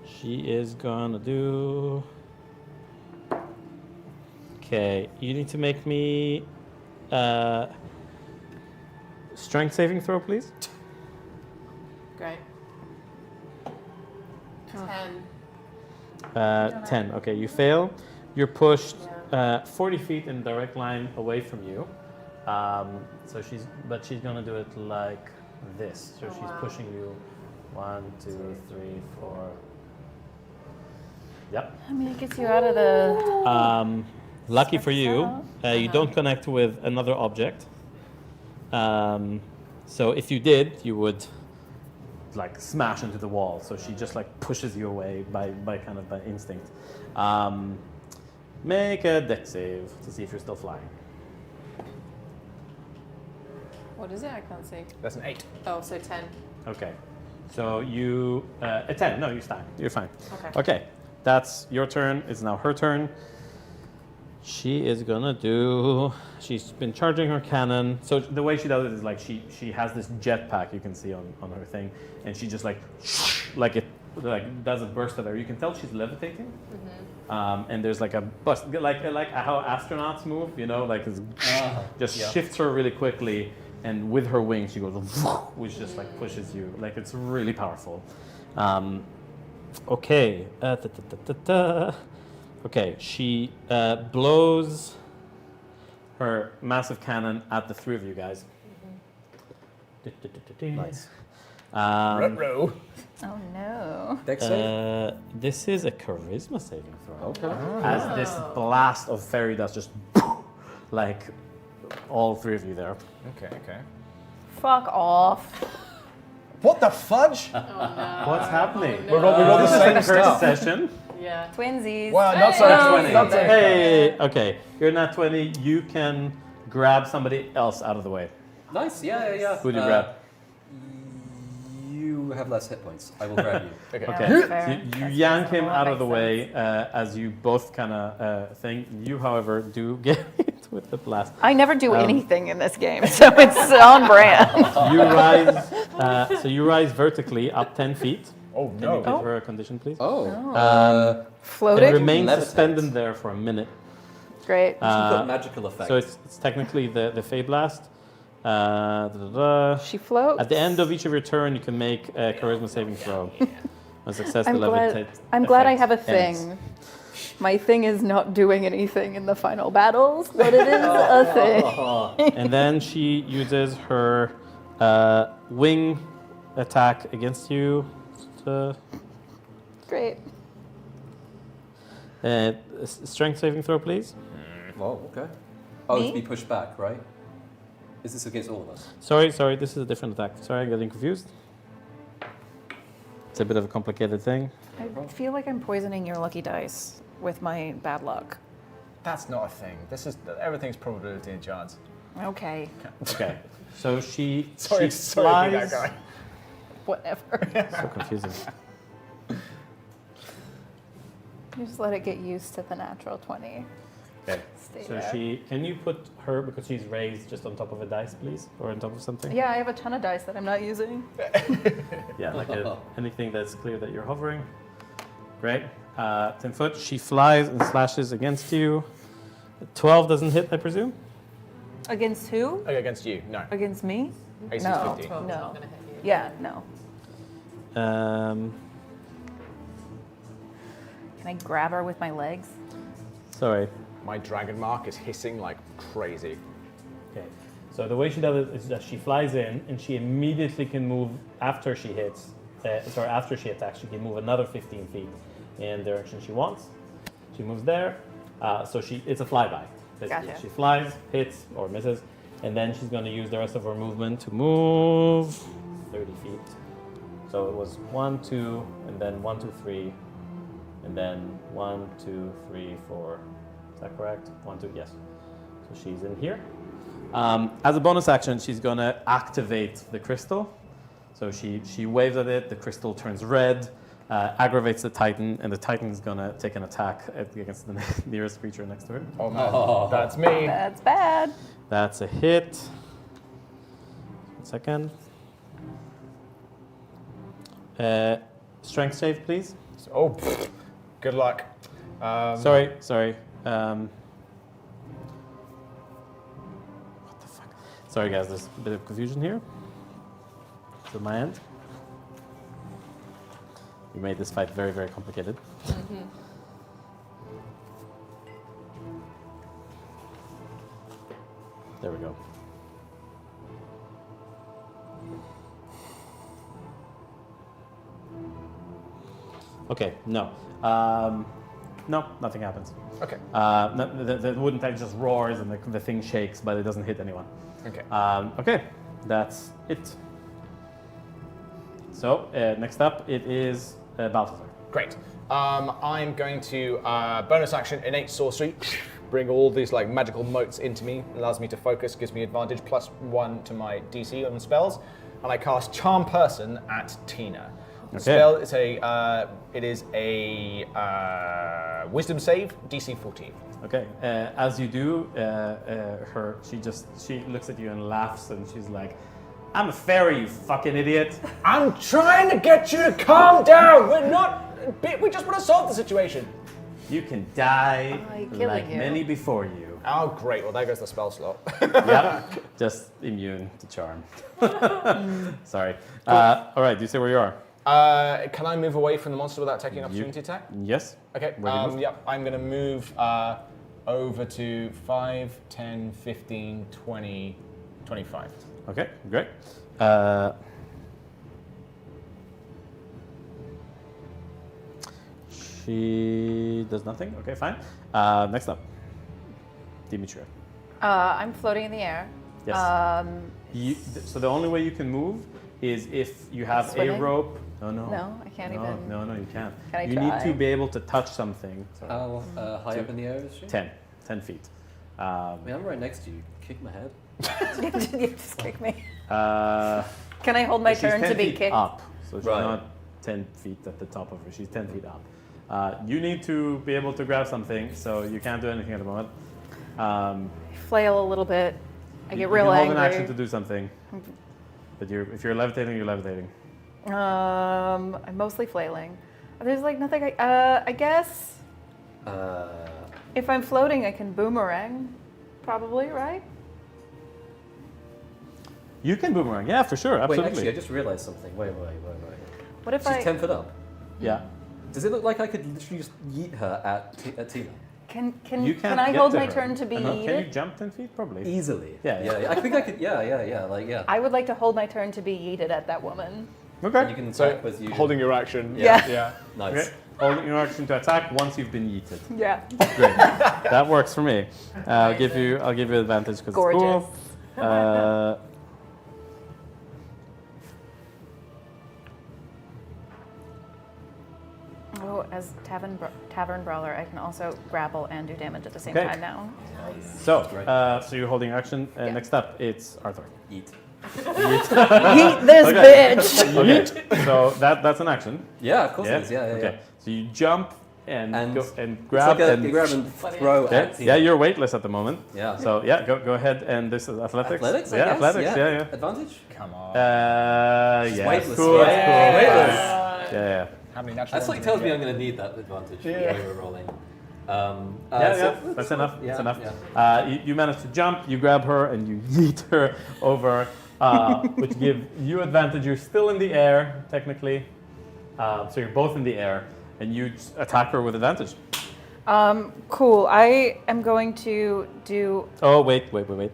She is gonna do. Okay, you need to make me strength saving throw, please. Great. 10. 10. Okay, you fail. You're pushed 40 feet in direct line away from you. So she's gonna do it like this. So she's pushing you 1, 2, 3, 4. Yep. I mean, it gets you out of the. Lucky for you, you don't connect with another object. So if you did, you would like smash into the wall. So she just like pushes you away by instinct. Make a dex save to see if you're still flying. What is it? I can't see. That's an 8. Oh, so 10. Okay. So you a 10. No, you stand. You're fine. Okay. Okay. That's your turn. It's now her turn. She is gonna do. She's been charging her cannon. So the way she does it is like she has this jetpack you can see on her thing, and she just like it does a burst of air. You can tell she's levitating, and there's like a bust like how astronauts move. You know, like it's shifts her really quickly, and with her wings she goes, which just like pushes you. Like it's really powerful. Okay. Okay, she blows her massive cannon at the 3 of you guys. Nice. Ruh-roh. Oh no. Dex save? This is a charisma saving throw. Okay. As this blast of fairy dust just like all 3 of you there. Okay. Fuck off. What the fudge? Oh no. What's happening? We rolled the This is same a cursed stuff. session. Yeah. Twinsies. Well, not so. Hey! Not so. Hey, okay, you're not 20. You can grab somebody else out of the way. Nice, yeah. Who do you grab? You have less hit points. I will grab you. Okay. Okay, that's fair. so you That's yank him reasonable. out That of the makes way as you both kind of thing. You, however, do get hit with the blast. I never do anything in this game, so it's on brand. You rise, so you rise vertically up 10 feet. Oh Can you no. give her a condition, please? Oh. And Floating? remain Levitate. suspended there for a minute. Great. Got magical effect. So it's technically the Fey Blast. She floats. At the end of each of your turn, you can make a charisma saving throw. On success, the levitate I'm glad I effect have a ends. thing. My thing is not doing anything in the final battles, but it is a thing. And then she uses her wing attack against you. Great. Strength saving throw, please. Oh, okay. Oh, Me? to be pushed back, right? Is this against all of us? Sorry, this is a different attack. Sorry, I'm getting confused. It's a bit of a complicated thing. I feel like I'm poisoning your lucky dice with my bad luck. That's not a thing. This is everything's probability and chance. Okay. Okay, so she Sorry to flies. be that guy. Whatever. So confusing. You just let it get used to the natural 20. Okay. Stay So there. can you put her, because she's raised, just on top of a dice, please? Or on top of something? Yeah, I have a ton of dice that I'm not using. Yeah, like anything that's clear that you're hovering. Great. 10 foot. She flies and slashes against you. 12 doesn't hit, I presume? Against who? Okay, against you. No. Against me? AC No. 15. 12 is No. not going to hit you. Yeah, no. Can I grab her with my legs? Sorry. My dragon mark is hissing like crazy. Okay. So the way she does it is that she flies in and she immediately can move after she hits. After she attacks, she can move another 15 feet in the direction she wants. She moves there. So it's a flyby. Basically. Gotcha. She flies, hits, or misses, and then she's going to use the rest of her movement to move 30 feet. So it was 1, 2, and then 1, 2, 3, And then 1, 2, 3, 4. Is that correct? 1, 2, yes. So she's in here. As a bonus action, she's going to activate the crystal. So she waves at it, the crystal turns red, aggravates the Titan, and the Titan is going to take an attack against the nearest creature next to her. Oh man, that's me. That's bad. That's a hit. 1 second. Strength save, please. Oh, pfft, good luck. Sorry. What the fuck? Sorry, guys. There's a bit of confusion here. So my end. You made this fight very, very complicated. There we go. Okay, no. No, nothing happens. Okay. The wooden tank just roars and the thing shakes, but it doesn't hit anyone. Okay. Okay, that's it. So, next up, it is Balthazar. Great. I'm going to bonus action innate sorcery, bring all these like magical motes into me, allows me to focus, gives me advantage +1 to my DC on spells, and I cast Charm Person at Tina. The spell is it is a Wisdom save, DC 14. Okay, as you do, she looks at you and laughs, and she's like, "I'm a fairy, you fucking idiot." I'm trying to get you to calm down. We just want to solve the situation. You can die killing like you. many before you. Oh, great. Well, there goes the spell slot. Yeah, just immune to charm. Sorry. All right, do you say where you are? Can I move away from the monster without taking an opportunity attack? Yes. Okay. Where do you move? Yep. I'm going to move over to 5, 10, 15, 20, 25. Okay, great. She does nothing. Okay, fine. Next up, Demetria. I'm floating in the air. Yes. So the only way you can move is if you have Swimming? a rope. No, No, I can't even. No, you can't. Can I you try? need to be able to touch something. How high up in the air is she? 10 feet. I mean, I'm right next to you. Kick my head. You just kick me. Uh, Can I hold my she's turn 10 to be feet kicked? up, so she's Right. not 10 feet at the top of her. She's 10 feet up. You need to be able to grab something, so you can't do anything at the moment. Flail a little bit. I get you real can hold angry. an action to do something, but if you're levitating, you're levitating. I'm mostly flailing. There's like nothing. I guess if I'm floating, I can boomerang. Probably, right? You can boomerang, yeah, for sure, Wait, absolutely. actually, I just realized something. Wait. What if She's 10 foot up. Yeah. Does it look like I could literally just yeet her at Tina? Can You can't I get hold to my her. turn to be Can you yeeted? jump 10 feet? Probably. Easily. Yeah. I think I could. Yeah. I would like to hold my turn to be yeeted at that woman. Okay. And you can So attack with you. holding your action. Yeah. Nice. Okay. Holding your action to attack once you've been yeeted. Yeah. Great. That works for me. I'll give you advantage because it's Gorgeous. cool. Oh, as tavern brawler, I can also grapple and do damage at the same Okay. time now. So, Great. so you're holding action. Yeah. Next up, it's Arthur. Eat. Yeet this Okay. bitch! Okay. So that's an action. Yeah, of course it is. Yeah. Okay. So you jump and And go and It's grab like and you grab and throw Okay. at Tina. Yeah, you're weightless at the moment. Yeah. So yeah, go ahead and this is athletics. Athletics, I yeah, guess. athletics. Yeah. Advantage? Come on. Yeah. weightless, Cool. right? Cool. Weightless. Yeah. How many natural That's ones like did tells you me get? I'm going to need that advantage Yeah. when we're rolling. That's enough. Yeah, That's enough. yeah. You manage to jump. You grab her and you yeet her over, which give you advantage. You're still in the air technically, so you're both in the air, and you attack her with advantage. Cool. I am going to do. Oh wait.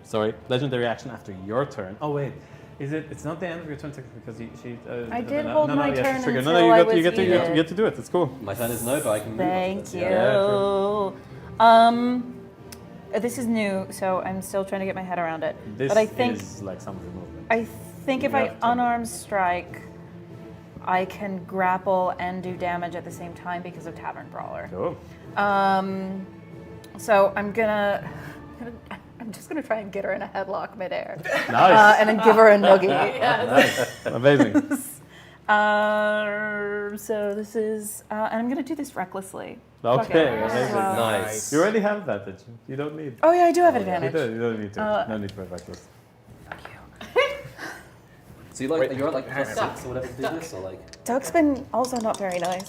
Sorry. Legendary action after your turn. Oh wait. Is it? It's not the end of your turn technically because she. I did hold my you have to turn trigger. until No, you I get, you, was get to, you, get to, yeeted. you get to do it. It's cool. My turn is no, but I can move. Thank after you. this. Yeah, This is new, so I'm still trying to get my head around it. This but I think is like some of your movement. I think if You I have to- unarmed strike, I can grapple and do damage at the same time because of Tavern Brawler. Cool. So I'm just gonna try and get her in a headlock midair, Nice. and then give her a noogie. Nice. Amazing. So this is, and I'm gonna do this recklessly. Okay, Okay. amazing. Wow. Nice. You already have advantage. You don't need. Oh yeah, I do have You advantage. don't need to. Uh, No need for reckless. So you like Wait, you're like hang plus on. 6 or whatever to do this, or like Duck's been also not very nice.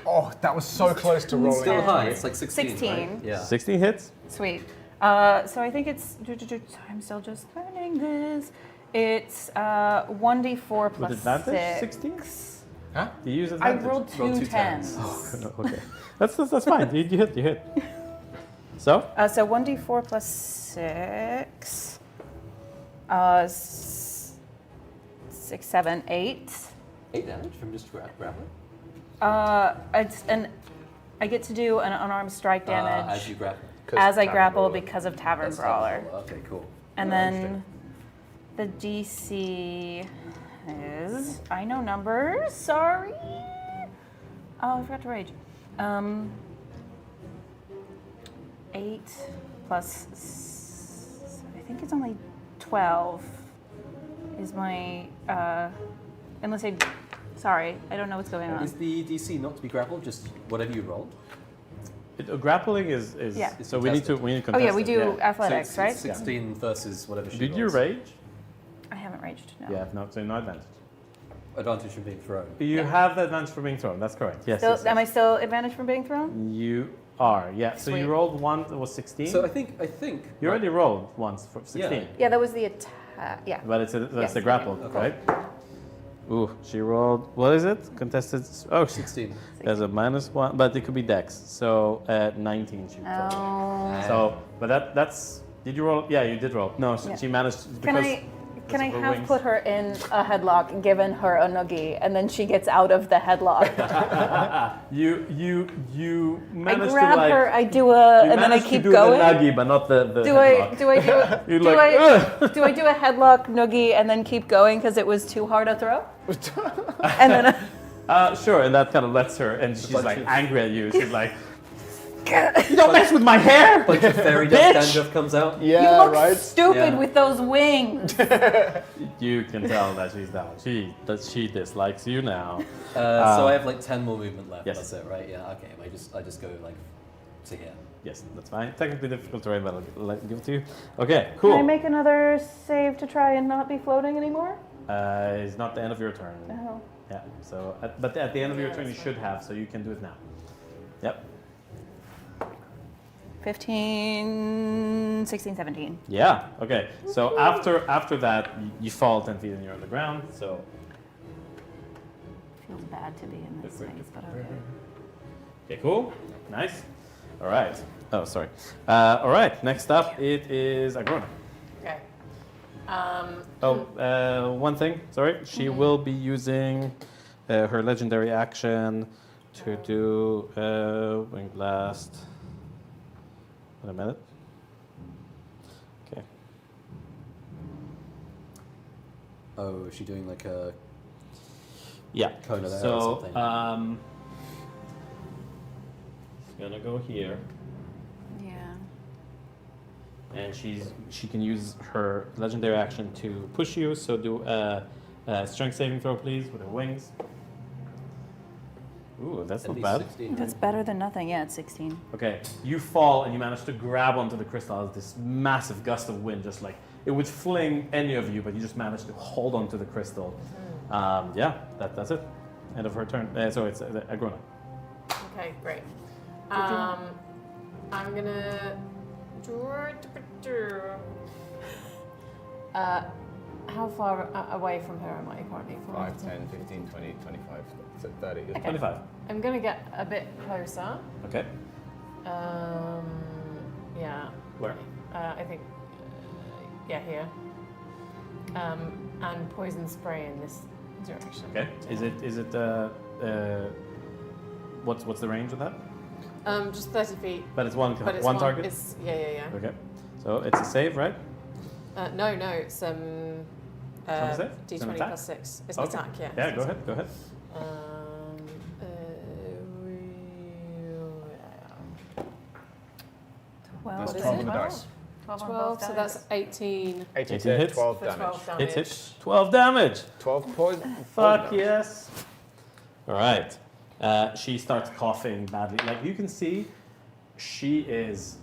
Oh, that was so close to rolling. still high. It's like 16. 16. Right? Yeah. 16 hits. Sweet. So I think it's. I'm still just learning this. It's 1d4 plus With advantage? 6. 16? Huh? Do you use I advantage? rolled Roll two two tens. tens. No, okay. That's fine. You hit. So? So 1d4 plus 6. 6, 7, 8. 8 damage from just grappling. I get to do an unarmed strike damage As you grapple. as I grapple because of Tavern That's Brawler. Okay, cool. And Yeah, then the DC is, I know numbers, sorry. Oh, I forgot to rage. 8 plus, I think it's only 12 is my, unless sorry, I don't know what's going on. Is the DC not to be grappled, just whatever you rolled? Grappling is Yeah. so we need to Oh contest yeah, we it, do yeah. athletics, so right? it's 16 versus whatever she Did you rolls. rage? I haven't raged, no. Yeah, no, so no advantage. Advantage from being thrown. You have the advantage for being thrown. That's correct. Yes. Still, yes, am I yes. still advantage from being thrown? You are. Yeah. So you Sweet. rolled one that was 16. So I think. You already rolled once for 16. Yeah, that was the attack. Yeah. But that's Yes, the grapple, okay. right? Ooh, she rolled. What is it? Contested. Oh, 16. there's a -1, but it could be dex. So 19 she rolled. Oh. So, but that's. Did you roll? Yeah, you did roll. No, Yeah. she managed. Can Because Can I of her have wings. put her in a headlock and given her a noogie, and then she gets out of the headlock? You I managed grab to like. her, I do You and then I managed to keep do going. the nuggy, but not the Do I headlock. do I do You're do like, I "Ugh." do I do a headlock noogie and then keep going because it was too hard a throw? And then Sure, and that kind of lets her, and she's bunch like of- angry at you. She's like, "You don't mess with my hair!" Bunch of fairy Bitch! dust dandruff comes out. you Yeah, look right? stupid Yeah. with those wings. You can tell that she's down. She dislikes you now. So I have like 10 more movement left. Yes. That's it, right? Yeah. Okay. I just go like to here. Yes, that's fine. Technically difficult terrain, but I'll give it to you. Okay, cool. Can I make another save to try and not be floating anymore? It's not the end of your turn. Oh. Yeah. So, but at the end of your turn, you should have, so you can do it now. Yep. 15, 16, 17. Yeah. Okay. So after that, you fall 10 feet and you're on the ground. So Feels bad to be in this Good, space, good. but okay. okay, cool. Nice. All right. Oh, sorry. All right. Next up, it is Agrona. Okay. One thing. Sorry, she will be using her legendary action to do wing blast. Wait a minute. Okay. Oh, is she doing like a Yeah. cone of air or So something? she's gonna go here, Yeah. and she can use her legendary action to push you. So do a strength saving throw, please, with her wings. Ooh, that's At not least bad. 16. That's better than nothing. Yeah, it's 16. Okay, you fall and you manage to grab onto the crystal as this massive gust of wind, just like it would fling any of you, but you just managed to hold onto the crystal. Yeah, that's it. End of her turn. So it's Agrona. Okay, great. I'm gonna. How far away from her am I currently? 5, 10, 15, 20, 25, 30. Okay. 25. I'm gonna get a bit closer. Okay. Yeah. Where? I think. Yeah, here. And poison spray in this direction. Okay. Is it what's the range of that? Just 30 feet. But it's one But it's one target. It's, yeah. Okay. So it's a save, right? No, it's Something save? It's an D20 attack? plus 6. It's an Okay. attack, yeah. Yeah, go ahead. Go ahead. That's What is 12 it? on the dice. 12 on 12, both so dice. that's 18 18 18 hits. 12 for damage. 12 damage. Hit it. 12 damage. 12 poison. Fuck poison damage. yes. All right. She starts coughing badly. Like you can see, she is.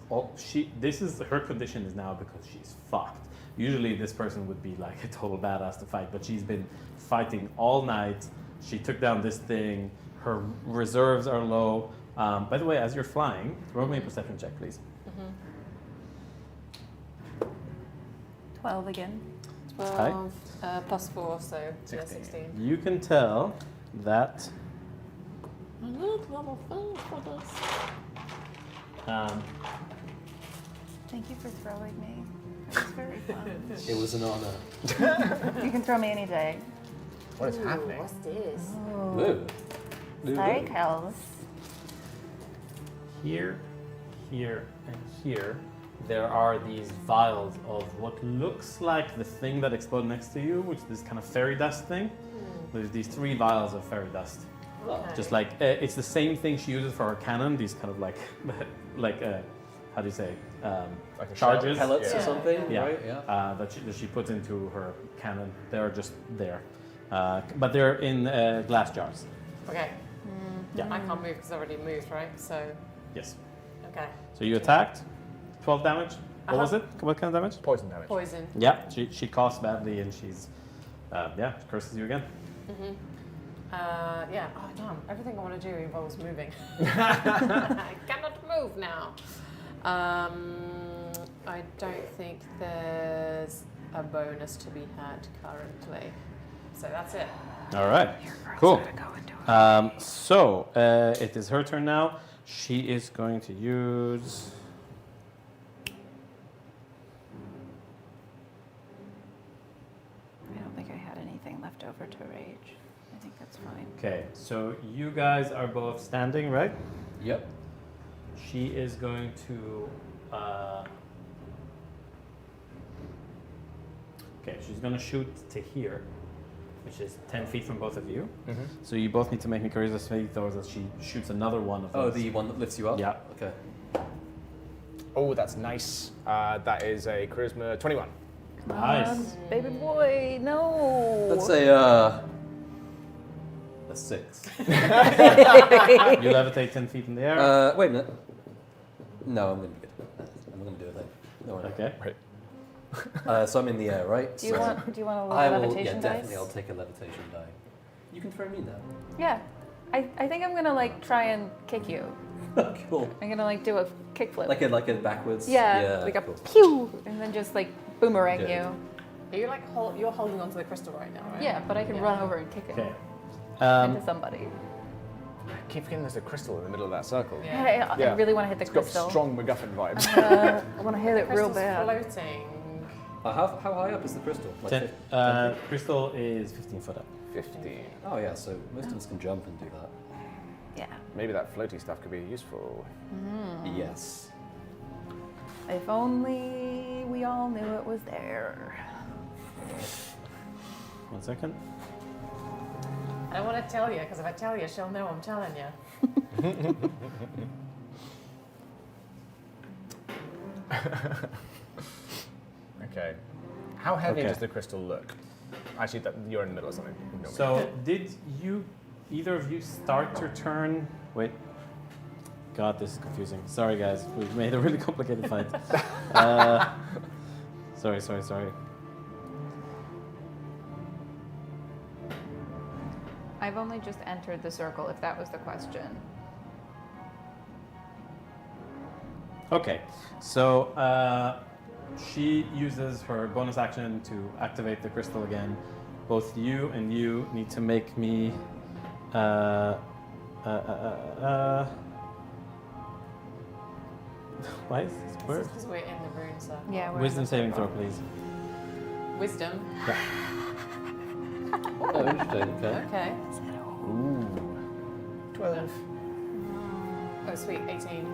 This is her condition is now because she's fucked. Usually, this person would be like a total badass to fight, but she's been fighting all night. She took down this thing. Her reserves are low. By the way, as you're flying, throw me a perception check, please. 12 again. 12 plus 4, so yeah, 16. You can tell that. Thank you for throwing me. It was very fun. It was an honor. You can throw me any day. What is happening? What's this? Woo. Fairytales. Here, here, and here, there are these vials of what looks like the thing that exploded next to you, which is this kind of fairy dust thing. There's these 3 vials of fairy dust. Okay. Just like, it's the same thing she uses for her cannon, these kind of like, how do you say, Like a charges? shell? Pellets or Yeah. something, Yeah. right? Yeah. That she puts into her cannon. They're just there. But they're in glass jars. Okay. Yeah. I can't move because I already moved, right? So, Yes. okay. So you attacked, 12 damage. What was it? What kind of damage? Poison damage. Poison. Yeah, she coughs badly and she's, she curses you again. Yeah. Oh, damn. Everything I want to do involves moving. I cannot move now. I don't think there's a bonus to be had currently. So that's it. All right, cool. So it is her turn now. She is going to use. I don't think I had anything left over to rage. I think that's fine. Okay, so you guys are both standing, right? Yep. She is going to. Okay, she's going to shoot to here, which is 10 feet from both of you. So you both need to make me charisma saving throws as she shoots another one of Oh, those. the one that lifts you up? Yeah. Okay. Oh, that's nice. That is a charisma 21. Nice. Baby boy, no. Let's say a 6. You levitate 10 feet in the air. Wait a minute. No, I'm going to be good. I'm going to do a thing. Don't worry. Okay. Right. So I'm in the air, right? Do you want a little I will, levitation yeah, dice? definitely. I'll take a levitation die. You can throw me down. Yeah. I think I'm gonna like try and kick you. Cool. I'm gonna like do a kickflip. Like a backwards. yeah, like a cool. pew, and then just like boomerang Good. you. Are you like you're holding onto the crystal right now, right? Yeah, but I can Yeah. run over and kick it Okay. into somebody. I keep forgetting there's a crystal in the middle of that circle. Yeah. Hey, I Yeah. really want to hit the It's got crystal. strong MacGuffin vibes. I want to hit it real Crystal's bad. floating. How high up is the crystal? Like 10, 10 feet? crystal is 15 foot up. 15. Oh yeah, so most of us can jump and do that. Yeah. Maybe that floaty stuff could be useful. Yes. If only we all knew it was there. 1 second. I don't want to tell you because if I tell you, she'll know I'm telling you. Okay. How heavy Okay. does the crystal look? Actually, you're in the middle of something. Ignore me. So, did either of you start your turn? Wait. God, this is confusing. Sorry, guys. We've made a really complicated fight. Sorry. I've only just entered the circle, if that was the question. Okay. So, she uses her bonus action to activate the crystal again. Both you and you need to make me. Why is this word? Because we're in the room, so. Yeah, we're Wisdom saving throw, please. Wisdom. Oh, interesting. Okay. Okay. Ooh. 12. Oh, sweet. 18.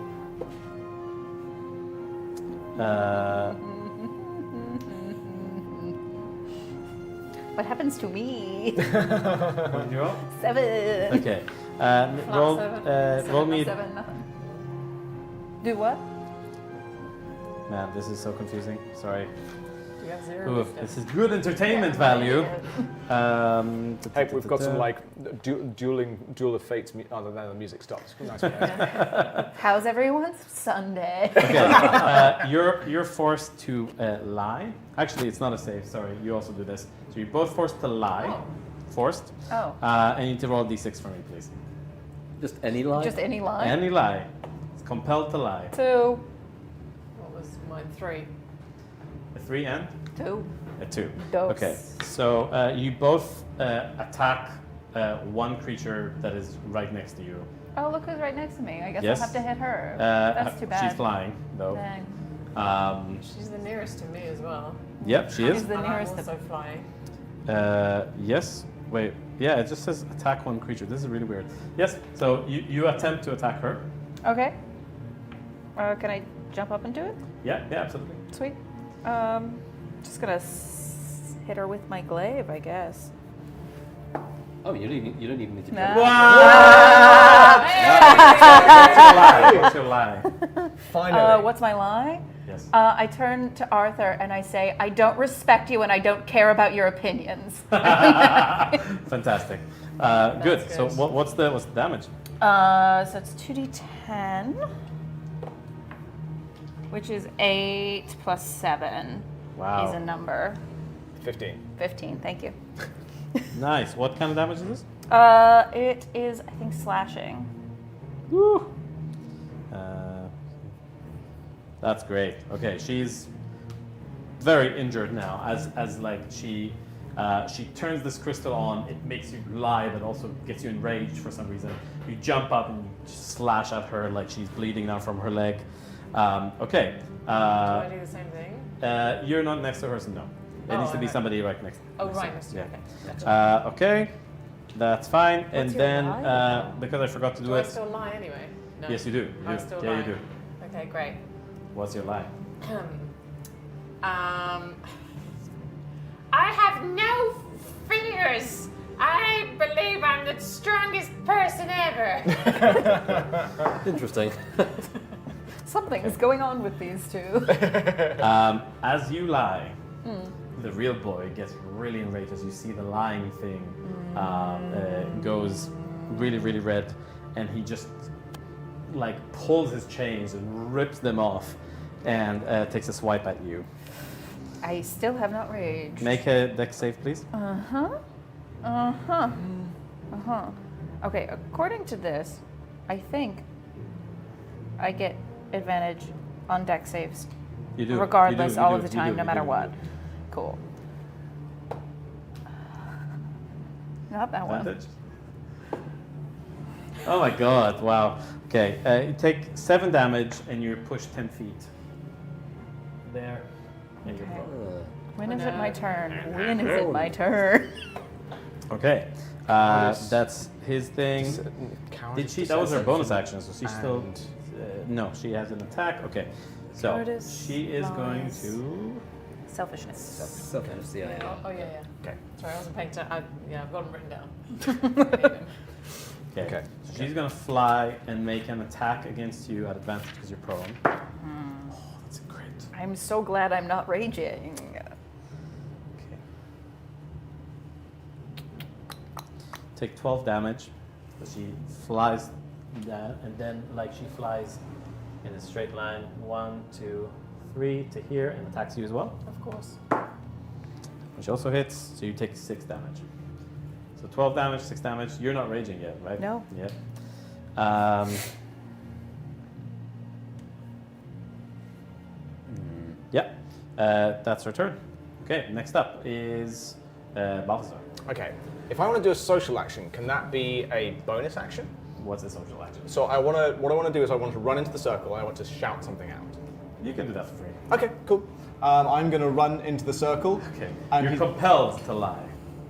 What happens to me? What did you roll? 7. Okay. Roll. Roll me. 7, nothing. Do what? Man, this is so confusing. Sorry. You have 0 Oof, wisdom. this is good entertainment value. Hey, we've got some like duel of fates. Oh, then the music stops. Nice. How's everyone's Sunday? Okay. You're forced to lie. Actually, it's not a save. Sorry, you also do this. So you're both forced to lie. Oh. Forced. Oh, And you need to roll a d6 for me, please. Just any line? just any line? Any lie. It's compelled to lie. 2. What was mine? 3. A 3 and 2. a 2. Dos. Okay. So you both attack one creature that is right next to you. Oh, look who's right next to me. I guess Yes. I'll have to hit her. That's too bad. She's flying, though. Dang. She's the nearest to me as well. Yep, she is. She's the And I'm nearest. also flying. Yes. Wait. Yeah, it just says attack one creature. This is really weird. Yes. So you attempt to attack her. Okay. Can I jump up and do it? Yeah. Yeah. Absolutely. Sweet. Just gonna hit her with my glaive, I guess. Oh, you don't even need to Nah. What's your lie? Finally. What's my lie? Yes. I turn to Arthur and I say, I don't respect you and I don't care about your opinions. Fantastic. Good. That's So good. what's the damage? So it's 2d10, which is 8 plus 7 Wow. is a number. 15. 15, thank you. Nice. What kind of damage is this? It is, I think, slashing. Woo. That's great. Okay, she's very injured now. As like she turns this crystal on, it makes you lie, but also gets you enraged for some reason. You jump up and you slash at her like she's bleeding now from her leg. Okay. Do I do the same thing? You're not next to her, so no. It needs to be okay. somebody right next. Oh, next to right her. next to you. Yeah. Okay. Gotcha. Okay, that's fine. And your then lie? because I forgot to do Do I it. still lie anyway? No. Yes, you do. I You- still yeah, lie. you do. Okay, great. What's your lie? I have no fears. I believe I'm the strongest person ever. Interesting. Something's going on with these two. As you lie, the real boy gets really enraged as you see the lying thing goes really, really red, and he just like pulls his chains and rips them off, and takes a swipe at you. I still have not raged. Make a dex save, please. Okay, according to this, I think I get advantage on dex saves. You do. Regardless, You do, all you of the do, you time, do, no you matter do, you what. do. Cool. Not that one. Advantage. Oh my god, wow. Okay, you take 7 damage and you're pushed 10 feet. There. And you're Okay. broken. When is Oh, it my no. turn? When is it my turn? Okay, Cowardice. that's his thing. Did she? That was her bonus action, so she's still. No, she has an attack. Okay, so Cowardice, she is going lies. to. Selfishness. Selfishness, yeah. Oh, yeah. Okay. Sorry, I wasn't paying attention. I've got them written down. Okay. So she's gonna fly and make an attack against you at advantage because you're prone. Oh, that's great. I'm so glad I'm not raging. Okay. Take 12 damage. So she flies that, and then like she flies in a straight line, 1, 2, 3 to here, and attacks you as well. Of course. Which also hits, so you take 6 damage. So 12 damage, 6 damage. You're not raging yet, right? No. Yet. Yeah, that's her turn. Okay, next up is Balthazar. Okay. If I want to do a social action, can that be a bonus action? What's a social action? So what I want to do is I want to run into the circle and I want to shout something out. You can do that for free. Okay, cool. I'm going to run into the circle. Okay. And You're he's- compelled to lie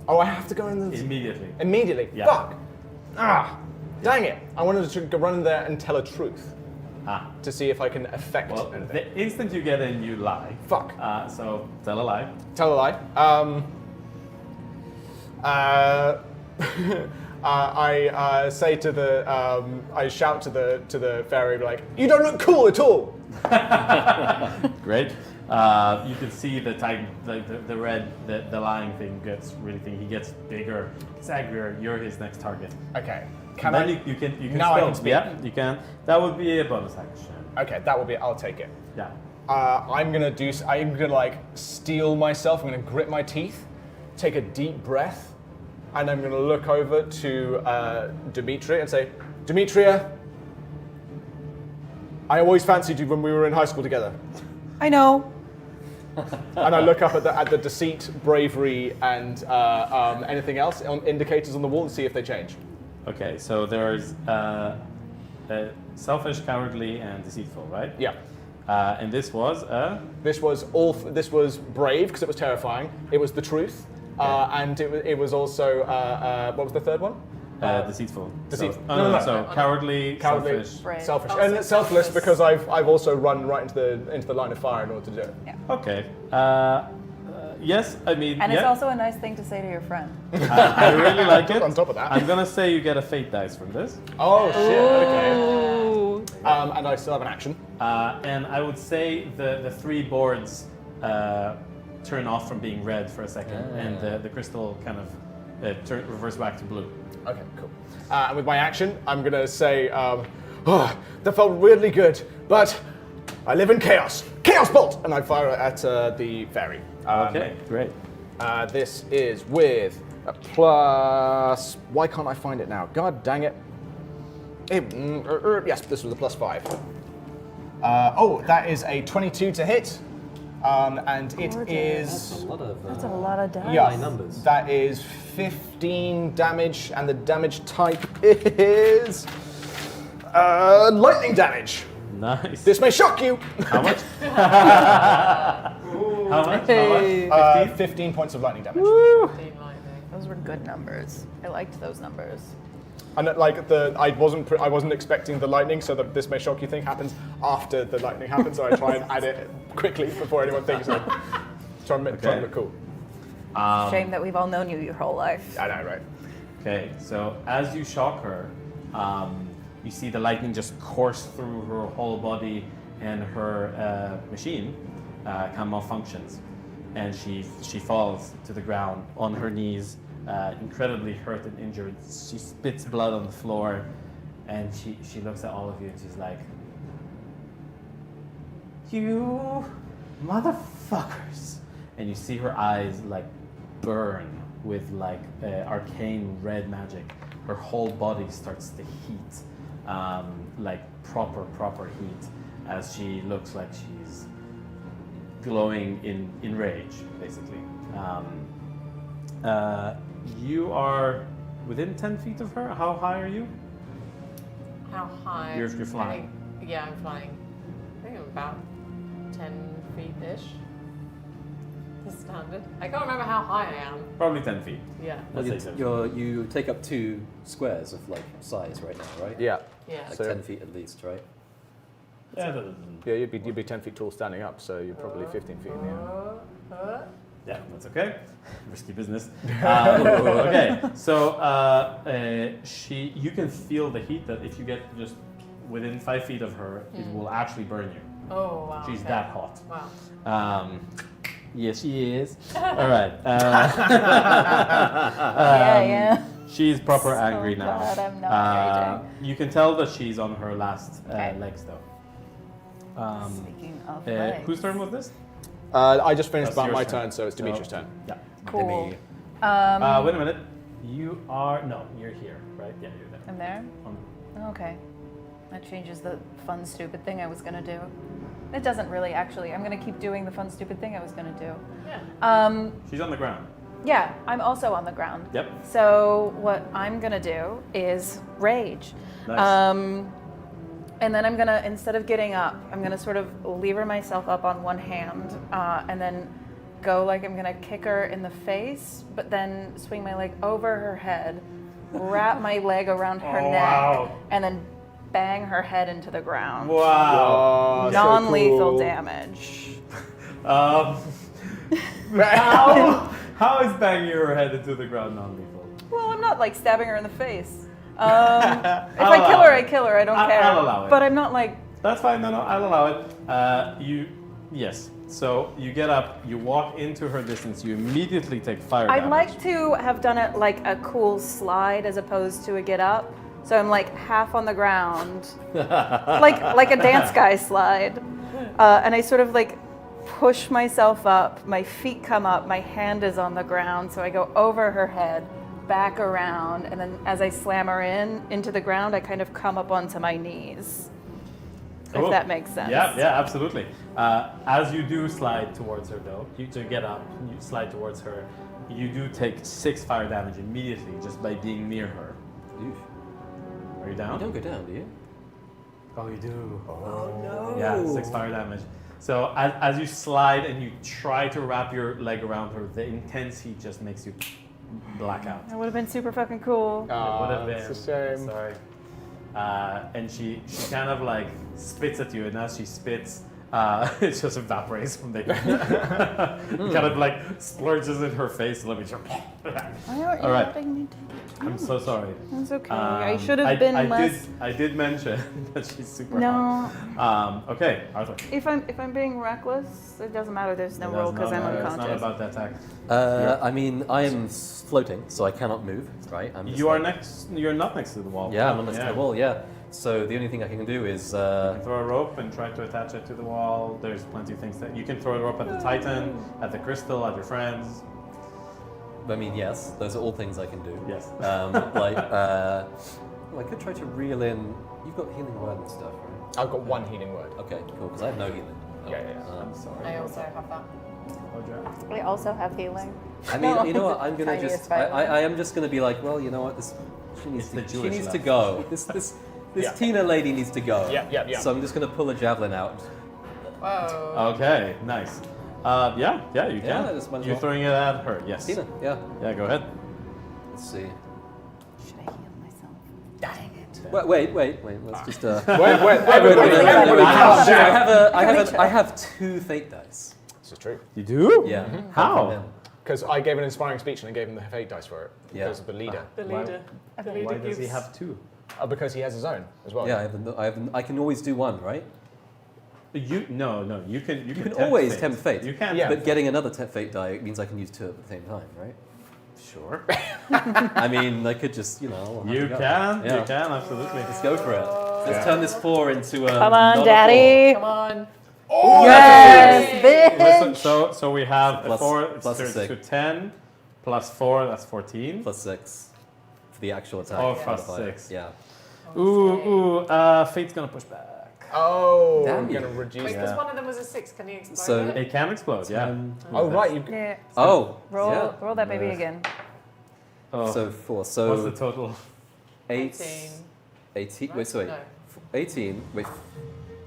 Oh, I have to go in the... immediately. Immediately? Yeah. Fuck! Ah! Dang it! I wanted to go run in there and tell a truth Ah. to see if I can affect Well, anything. the instant you get in, you lie. Fuck. So tell a lie. Tell a lie. I say to the, I shout to the fairy like, "You don't look cool at all." Great. You can see the titan, the red, the lying thing gets really thin. He gets bigger, gets angrier. You're his next target. Okay. Can then you can now spell. I can speak. Yeah, you can. That would be a bonus action. Okay, that will be. I'll take it. Yeah. I'm gonna like steel myself. I'm gonna grit my teeth, take a deep breath, and I'm gonna look over to Demetria and say, "Demetria, I always fancied you when we were in high school together." I know. And I look up at the deceit, bravery, and anything else on indicators on the wall and see if they change. Okay, so there's selfish, cowardly, and deceitful, right? Yeah. And this was This was brave because it was terrifying. It was the truth, and it was also what was the third one? Deceitful. Deceitful. So, No. So cowardly, selfish. Brave. Selfish, Oh, and so selfless selfless. because I've also run right into the line of fire in order to do it. Okay. Yes, I mean, And yeah. it's also a nice thing to say to your friend. I really like it. On top of that. I'm gonna say you get a fate dice from this. Oh shit! Okay. And I still have an action. And I would say the three boards turn off from being red for a second, and the crystal kind of reverts back to blue. Okay, cool. And with my action, I'm gonna say, "Oh, that felt weirdly good, but I live in chaos. Chaos bolt!" And I fire at the fairy. Okay, great. This is with a plus. Why can't I find it now? God dang it. Yes, this was a +5. That is a 22 to hit. And it is. That's a lot of dice. Yeah, numbers. that is 15 damage, and the damage type is lightning damage. Nice. This may shock you. How much? How much? How much? 15 points of lightning damage. Those were good numbers. I liked those numbers. And I wasn't expecting the lightning, so that this may shock you thing happens after the lightning happens. So I try and add it quickly before anyone thinks it. Try and look cool. Shame that we've all known you your whole life. I know, right? Okay, so as you shock her, you see the lightning just course through her whole body, and her machine kind of malfunctions, and she falls to the ground on her knees, incredibly hurt and injured. She spits blood on the floor, and she looks at all of you and she's like, "You motherfuckers!" And you see her eyes like burn with like arcane red magic. Her whole body starts to heat, like proper heat, as she looks like she's glowing in rage, basically. You are within 10 feet of her. How high are you? How high? You're flying. Yeah, I'm flying. I think I'm about 10 feet-ish. The standard. I can't remember how high I am. Probably 10 feet. Yeah. Let's say 10 feet. You take up 2 squares of like size right now, right? Yeah. Yeah. Like So- 10 feet at least, right? Yeah, you'd be 10 feet tall standing up, so you're probably 15 feet in the air. Yeah, that's okay. Risky business. Okay, so you can feel the heat that if you get just within 5 feet of her, it will actually burn you. Oh, wow. She's okay. that hot. Wow. Yes, she is. All right. Yeah. She's proper So angry now. glad I'm not raging. You can tell that she's on her last Okay. legs, though. Speaking of legs. Whose turn was this? I just finished That's about your my turn. turn, so it's Demetria's turn. Yeah. Cool. Demi. Wait a minute. You are you're here, right? Yeah, you're there. I'm there? On- Okay. That changes the fun, stupid thing I was going to do. It doesn't really, actually. I'm going to keep doing the fun, stupid thing I was going to do. Yeah. She's on the ground. Yeah, I'm also on the ground. Yep. So what I'm going to do is rage. Nice. And then I'm going to, instead of getting up, I'm going to sort of lever myself up on one hand and then go like I'm going to kick her in the face, but then swing my leg over her head, wrap my leg around her Oh, neck, wow. and then bang her head into the ground. Wow. Oh, so Non-lethal cool. damage. How How is banging your head into the ground non-lethal? Well, I'm not like stabbing her in the face. If I kill her, I kill her. I don't care. I'll allow it. But I'm not like. That's fine. No, I'll allow it. Yes. So you get up, you walk into her distance, you immediately take fire I'd damage. like to have done it like a cool slide as opposed to a get up. So I'm like half on the ground, like a dance guy slide, and I sort of like push myself up. My feet come up, my hand is on the ground, so I go over her head, back around, and then as I slam her into the ground, I kind of come up onto my knees. Cool. If that makes sense. Yeah, absolutely. As you do slide towards her, though, you get up, you slide towards her. You do take 6 fire damage immediately just by being near her. Oof. Are you down? You don't go down, do you? Oh, you do. Oh no. Yeah, 6 fire damage. So as you slide and you try to wrap your leg around her, the intense heat just makes you black out. That would have been super fucking cool. It would have been. It's a shame. Sorry. And she kind of like spits at you, and as she spits, it just evaporates from the It kind of like splurges in her face. Let me just. Why aren't you All right. letting me take I'm so sorry. That's okay. I should have been less. I did mention that she's super No. hot. Okay, Arthur. If I'm being reckless, it doesn't matter. There's no It rule does because not I'm matter. unconscious. It's not about the attack. I mean, I am floating, so I cannot move, right? I'm just You are like- next. You're not next to the wall. Yeah, I'm not next to the wall, yeah. So the only thing I can do is... You can throw a rope and try to attach it to the wall. There's plenty of things that you can throw a rope at the Titan, at the crystal, at your friends. I mean, yes, those are all things I can do. Yes. I could try to reel in... You've got healing word and stuff, right? I've got 1 healing word. Okay, cool, because I have no healing. Yeah. I'm sorry. I also have that. Audra. I also have healing. I mean, you know what? I'm gonna Tiniest just. violin. I am just gonna be like, well, you know what? She needs It's the to. She Jewish needs to left. go. This Yeah. Tina lady needs to go. Yeah. So I'm just gonna pull a javelin out. Whoa. Okay, nice. Yeah, you Yeah, can. just might as You're well. thring it at her. Yes. Tina, yeah. Yeah, go ahead. Let's see. Should I heal myself? Dang it. Wait. Let's just. Wait. Everybody counts. I have 2 fate dice. This is true. You do? Yeah. How? Because I gave an inspiring speech and I gave him the fate dice for it. Yeah. Because of the leader. The Why- leader. The Why leader does he gives. have 2? Because he has his own as well. Yeah, I can always do 1, right? No. You can. You can always tempt fate. You can. Yeah. But getting another fate die means I can use 2 at the same time, right? Sure. I mean, I could just, I'll have You to go. can. Yeah. You can absolutely. Let's go for it. Let's turn this 4 into a. Come not on, a Daddy. Come on. Yes, Listen, bitch. so we have Plus- 4 plus turns 6. to 10 plus 4. That's 14. 4 + 6 for the actual attack. Oh, plus modifier. 6. Yeah. Ooh. Fate's gonna push back. Oh, Damn I'm you. going to reduce Wait, Yeah. because one of them was a 6. Can you explain So- it? It can explode. Yeah. Oh, right. You Yeah. Oh. Roll, Yeah. roll that baby Yeah. again. Oh. So 4. What's So the total? 8. 18. 18. Right? Wait, sorry. No. 18. Wait.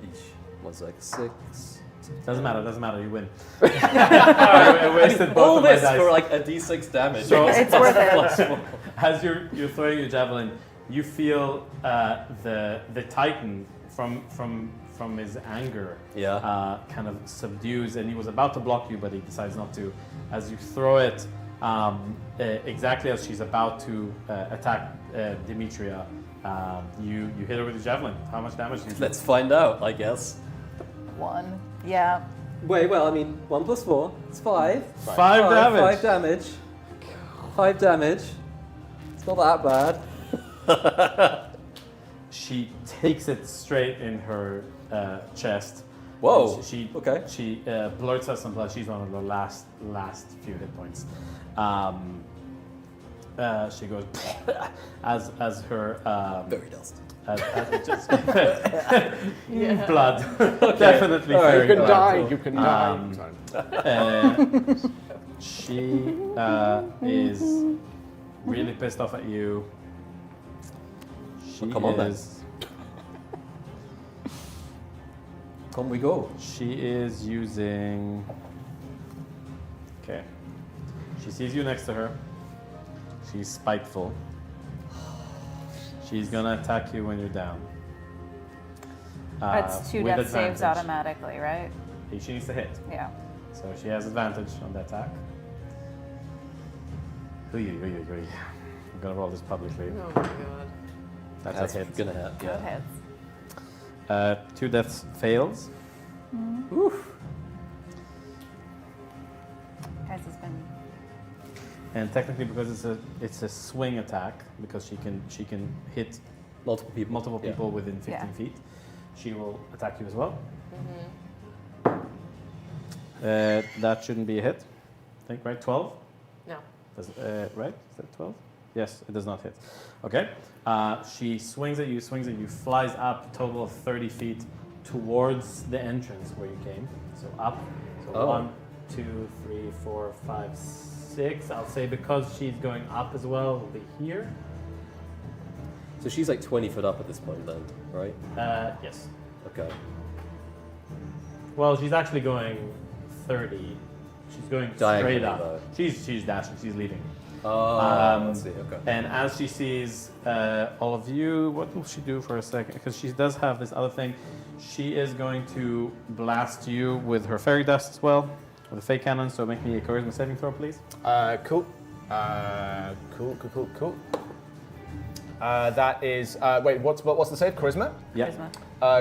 Each. Was like 6. Doesn't matter. You win. I wasted both All of my this dice. for like a d6 damage. So- It's worth it. Plus 4. As you're throwing your javelin, you feel the Titan from his anger Yeah. kind of subdues, and he was about to block you, but he decides not to. As you throw it, exactly as she's about to attack Demetria, you hit her with the javelin. How much damage do you do? Let's find out, I guess. 1. Yeah. Wait, well, I mean, 1 + 4. It's 5. 5 damage. 5 damage. 5 damage. It's not that bad. She takes it straight in her chest. Whoa. And She Okay. She blurts out some blood. She's one of the last few hit points. She goes as her Very dust. as it just blood. Definitely All right. fairy can blood. die. You can die. Um, Sorry. She is really pissed off at you. She Well, come on then. is. Come we go. She is using. Okay. She sees you next to her. She's spiteful. She's gonna attack you when you're down. That's 2 with death saves advantage. automatically, right? She needs to hit. Yeah. So she has advantage on the attack. I'm gonna roll this publicly. Oh my god. That's a hit. Gonna hit. Go Yeah. ahead. 2 deaths fails. Guys has been. And technically, because it's a swing attack, because she can hit Multiple people. multiple Yeah. people within 15 Yeah. feet, she will attack you as well. Mm-hmm. That shouldn't be a hit. I think, right? 12? No. Right? Is that 12? Yes, it does not hit. Okay. She swings at you, flies up a total of 30 feet towards the entrance where you came. So up. So Oh. 1, 2, 3, 4, 5, 6. I'll say because she's going up as well, it'll be here. So she's like 20 foot up at this point then, right? Yes. Okay. Well, she's actually going 30. She's going Diagonally, straight up. though. She's dashing. She's leaving. Oh, I see. Okay. And as she sees all of you, what will she do for a second? Because she does have this other thing. She is going to blast you with her fairy dust as well, with a fake cannon. So make me a charisma saving throw, please. Cool. Cool. That is wait. What's the save? Charisma. Yeah. Charisma.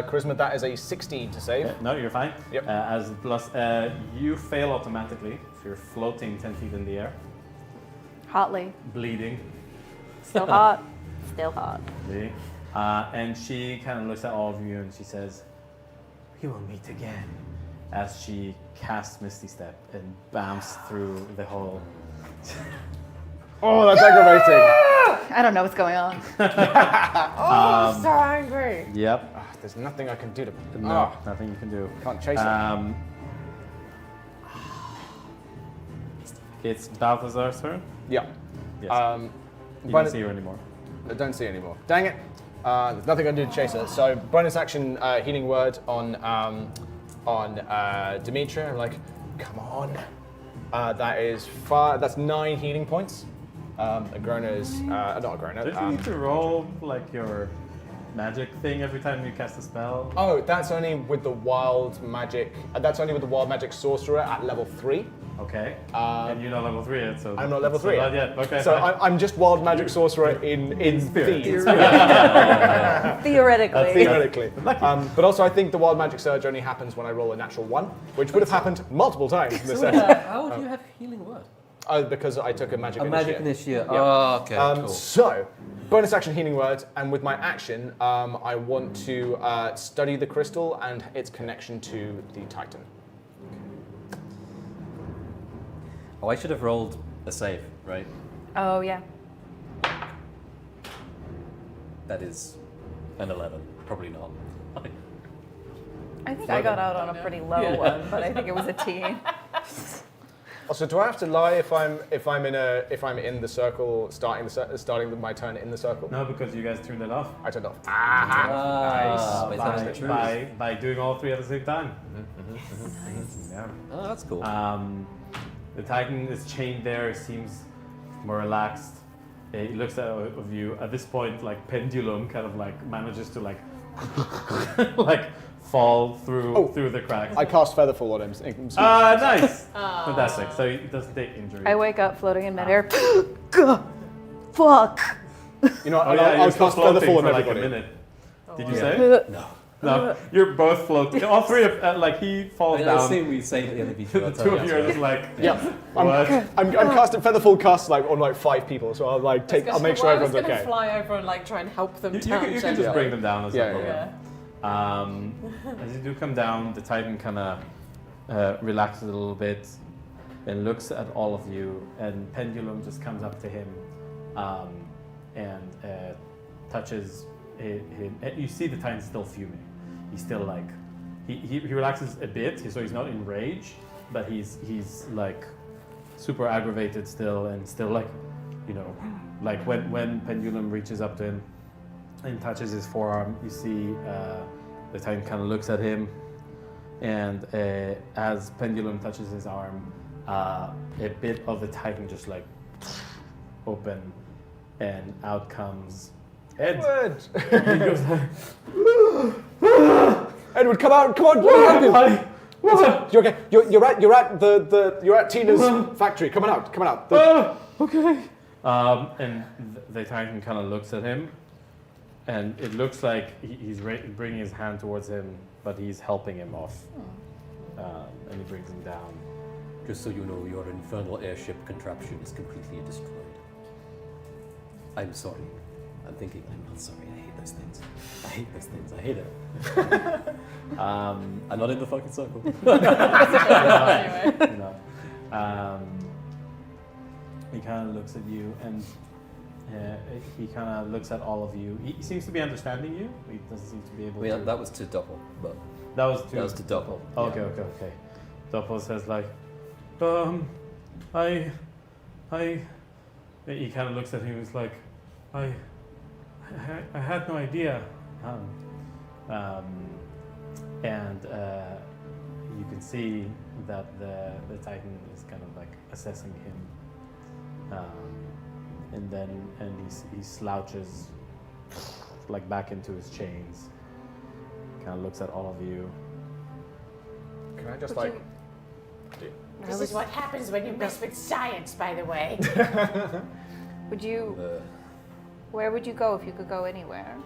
Charisma. That is a 16 to save. No, you're fine. Yep. As plus, you fail automatically if you're floating 10 feet in the air, Hotly. bleeding. Still hot. Still hot. bleeding. And she kind of looks at all of you and she says, "We will meet again." As she casts Misty Step and bams through the hole. Oh, that's aggravating. I don't know what's going on. Oh, I'm so angry. Yep. Ah, there's nothing I can do to. No, nothing you can do. Can't chase it. It's Balthazar's turn. Yeah. Yes. You Bonus- don't see her anymore. I don't see anymore. Dang it. There's nothing I can do to chase her. So bonus action healing word on Demetria. I'm like, come on. That is that's 9 healing points. Agrona is not Agrona. Don't you need to roll like your magic thing every time you cast a spell? Oh, that's only with the wild magic. That's only with the wild magic sorcerer at level 3. Okay. And you're not level 3 yet, so I'm not level so 3 not yet. yet. Okay. So fine. I'm just wild magic sorcerer in spirit. theory. Theoretically. Theoretically. But also, I think the wild magic surge only happens when I roll a natural 1, which would have happened multiple times in this session. How would you have healing word? Because I took a magic A magic initiate. initiate. Oh, okay. Cool. So, bonus action healing word, and with my action, I want to study the crystal and its connection to the Titan. Oh, I should have rolled a save, right? Oh, yeah. That is an 11. Probably not. I think I got out on a pretty low one, but I think it was a teen. Also, do I have to lie if I'm in the circle, starting my turn in the circle? No, because you guys turned it off. I turned off. Ah, wait, that's the truth. By doing all 3 at the same time. Yeah. Oh, that's cool. The Titan is chained there. It seems more relaxed. It looks at of you. At this point, like pendulum, kind of like manages to like like fall through the cracks. I cast Featherfall on him. Nice. Fantastic. So it doesn't take injury. I wake up floating in midair. Gah! Fuck! You know, Oh yeah, I'll you're still cast floating Featherfall on for like a everybody. minute. Did you Yeah. say? No. No, you're both floating. All 3 of like he falls I down. assume we say that the other people The 2 of you are just like, Yeah, what? I'm casting Featherfall casts like on like 5 people, so I'll like I'll make sure everyone's I was okay. gonna fly over and like try and help them You down. can just gently. bring them down as Yeah, well. Yeah. As you do come down, the Titan kind of relaxes a little bit and looks at all of you, and Pendulum just comes up to him and touches him. You see the Titan's still fuming. He's still like, he relaxes a bit, so he's not in rage, but he's like super aggravated still, and still like, you know, like when Pendulum reaches up to him and touches his forearm, you see the Titan kind of looks at him, and as Pendulum touches his arm, a bit of the Titan just like open, and out comes Ed. Edward! He goes like, Edward, come out! Come on! Let me help you. You're okay. You're at Tina's factory. Come on out! okay. And the Titan kind of looks at him, and it looks like he's bringing his hand towards him, but he's helping him off. And he brings him down. Just so you know, your infernal airship contraption is completely destroyed. I'm sorry. I'm thinking, I'm not sorry. I hate those things. I hate those things. I hate it. I'm not in the fucking circle. Anyway. No. He kind of looks at you, and he kind of looks at all of you. He seems to be understanding you. He doesn't seem to be able to. That was to double, but That was to double. Okay, okay. Doppel says like, he kind of looks at him. He's like, I had no idea. And you can see that the Titan is kind of like assessing him. And he slouches like back into his chains. Kind of looks at all of you. Can I just Would like? This is what happens when you mess with science, by the way. Would you? Where would you go if you could go anywhere?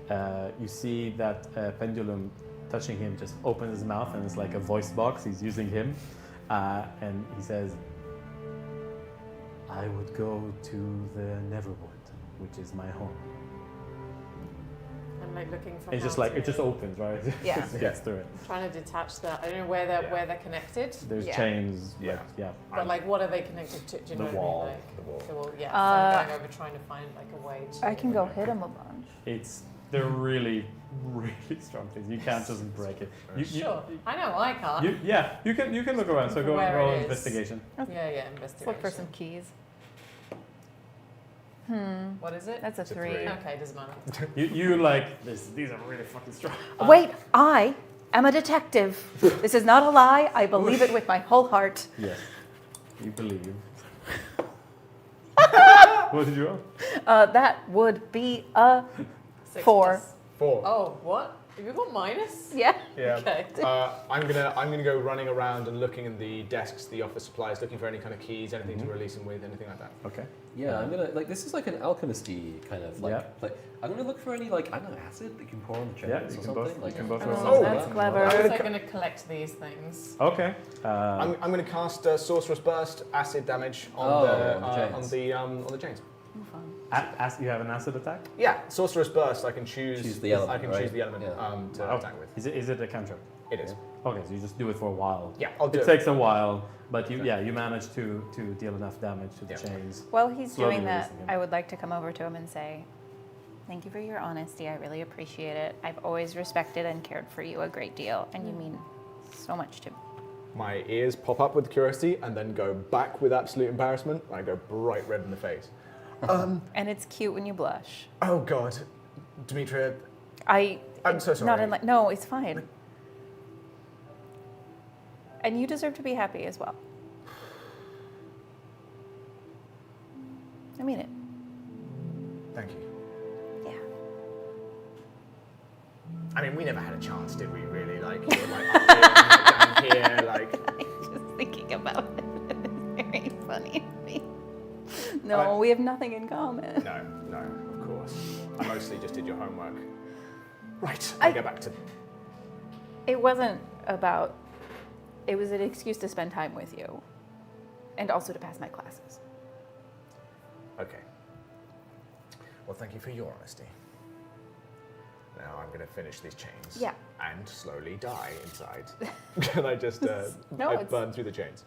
You see that pendulum touching him just opens his mouth, and it's like a voice box. He's using him, and he says, I would go to the Neverwood, which is my home. I'm like looking for. It's just like it just opens, right? Yeah. Just gets through it. I'm trying to detach that. I don't know where they're connected. There's Yeah. chains. Yeah. Like, yeah. But like, what are they connected to? Do you The know wall. what I mean? Like, The wall. the wall. Yeah. Uh, so I'm going over trying to find like a way to. I can go hit him a bunch. They're really, really strong things. You can't just break it. Sure. I know I can't. You can look around. So go Where roll it is. investigation. Yeah. Let's Investigation. look for some keys. What is it? That's a It's a 3. three. Okay, doesn't matter. You like this. These are really fucking strong. Wait, I am a detective. This is not a lie. I believe it with my whole heart. Yes, you believe. What did you roll? That would be a 6 4. plus- 4. Oh, what? Have you got minus? Yeah. Yeah. Okay. I'm gonna go running around and looking in the desks, the office supplies, looking for any kind of keys, anything to release them with, anything like that. Okay. Yeah, I'm gonna this is like an alchemist-y kind of like. Yeah. Like I'm gonna look for any like I don't know acid that you can pour on the chains Yeah, or you can something. both. Like, You can both Oh, roll. that's clever. I'm I'm also gonna going to collect these things. Okay. I'm going to cast Sorcerer's Burst, acid damage on on the chains. You have an acid attack. Yeah, Sorcerer's Burst. I can choose. Choose the element, I can right? choose the element Yeah. to attack with. Is it a cantrip? It is. Okay, so you just do it for a while. Yeah, I'll do It it. takes a while, but you manage to deal enough damage to the Yeah. chains. While he's Slowly doing that, releasing him. I would like to come over to him and say, thank you for your honesty. I really appreciate it. I've always respected and cared for you a great deal, and you mean so much to me. My ears pop up with curiosity and then go back with absolute embarrassment. I go bright red in the face. And it's cute when you blush. Oh God, Demetria, I'm so sorry. Not in like, no, it's fine. And you deserve to be happy as well. I mean it. Thank you. Yeah. I mean, we never had a chance, did we? Really, like, you were, like up here, down here, like. Just thinking about it. It's very funny to me. No, we have nothing in common. No, of course. I mostly just did your homework. Right, I go back to. It wasn't about. It was an excuse to spend time with you, and also to pass my classes. Okay. Well, thank you for your honesty. Now I'm going to finish these chains. Yeah. And slowly die inside. Can I just No, I it's- burn through the chains?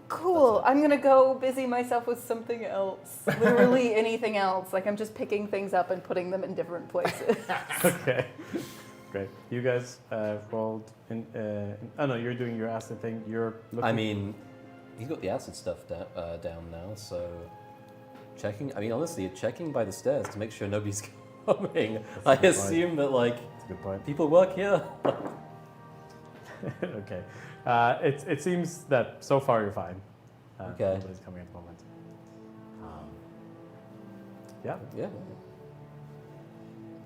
Cool. I'm gonna go busy myself with something else. Literally anything else. Like I'm just picking things up and putting them in different places. Okay. Great. You guys rolled in. Oh no, you're doing your acid thing. You're looking. I mean, he's got the acid stuff down now, so checking. I mean, honestly, checking by the stairs to make sure nobody's coming. I good point. assume that like That's a good point. people work here. Okay. It seems that so far you're fine. Okay. Nobody's coming at the moment. Yeah. Yeah.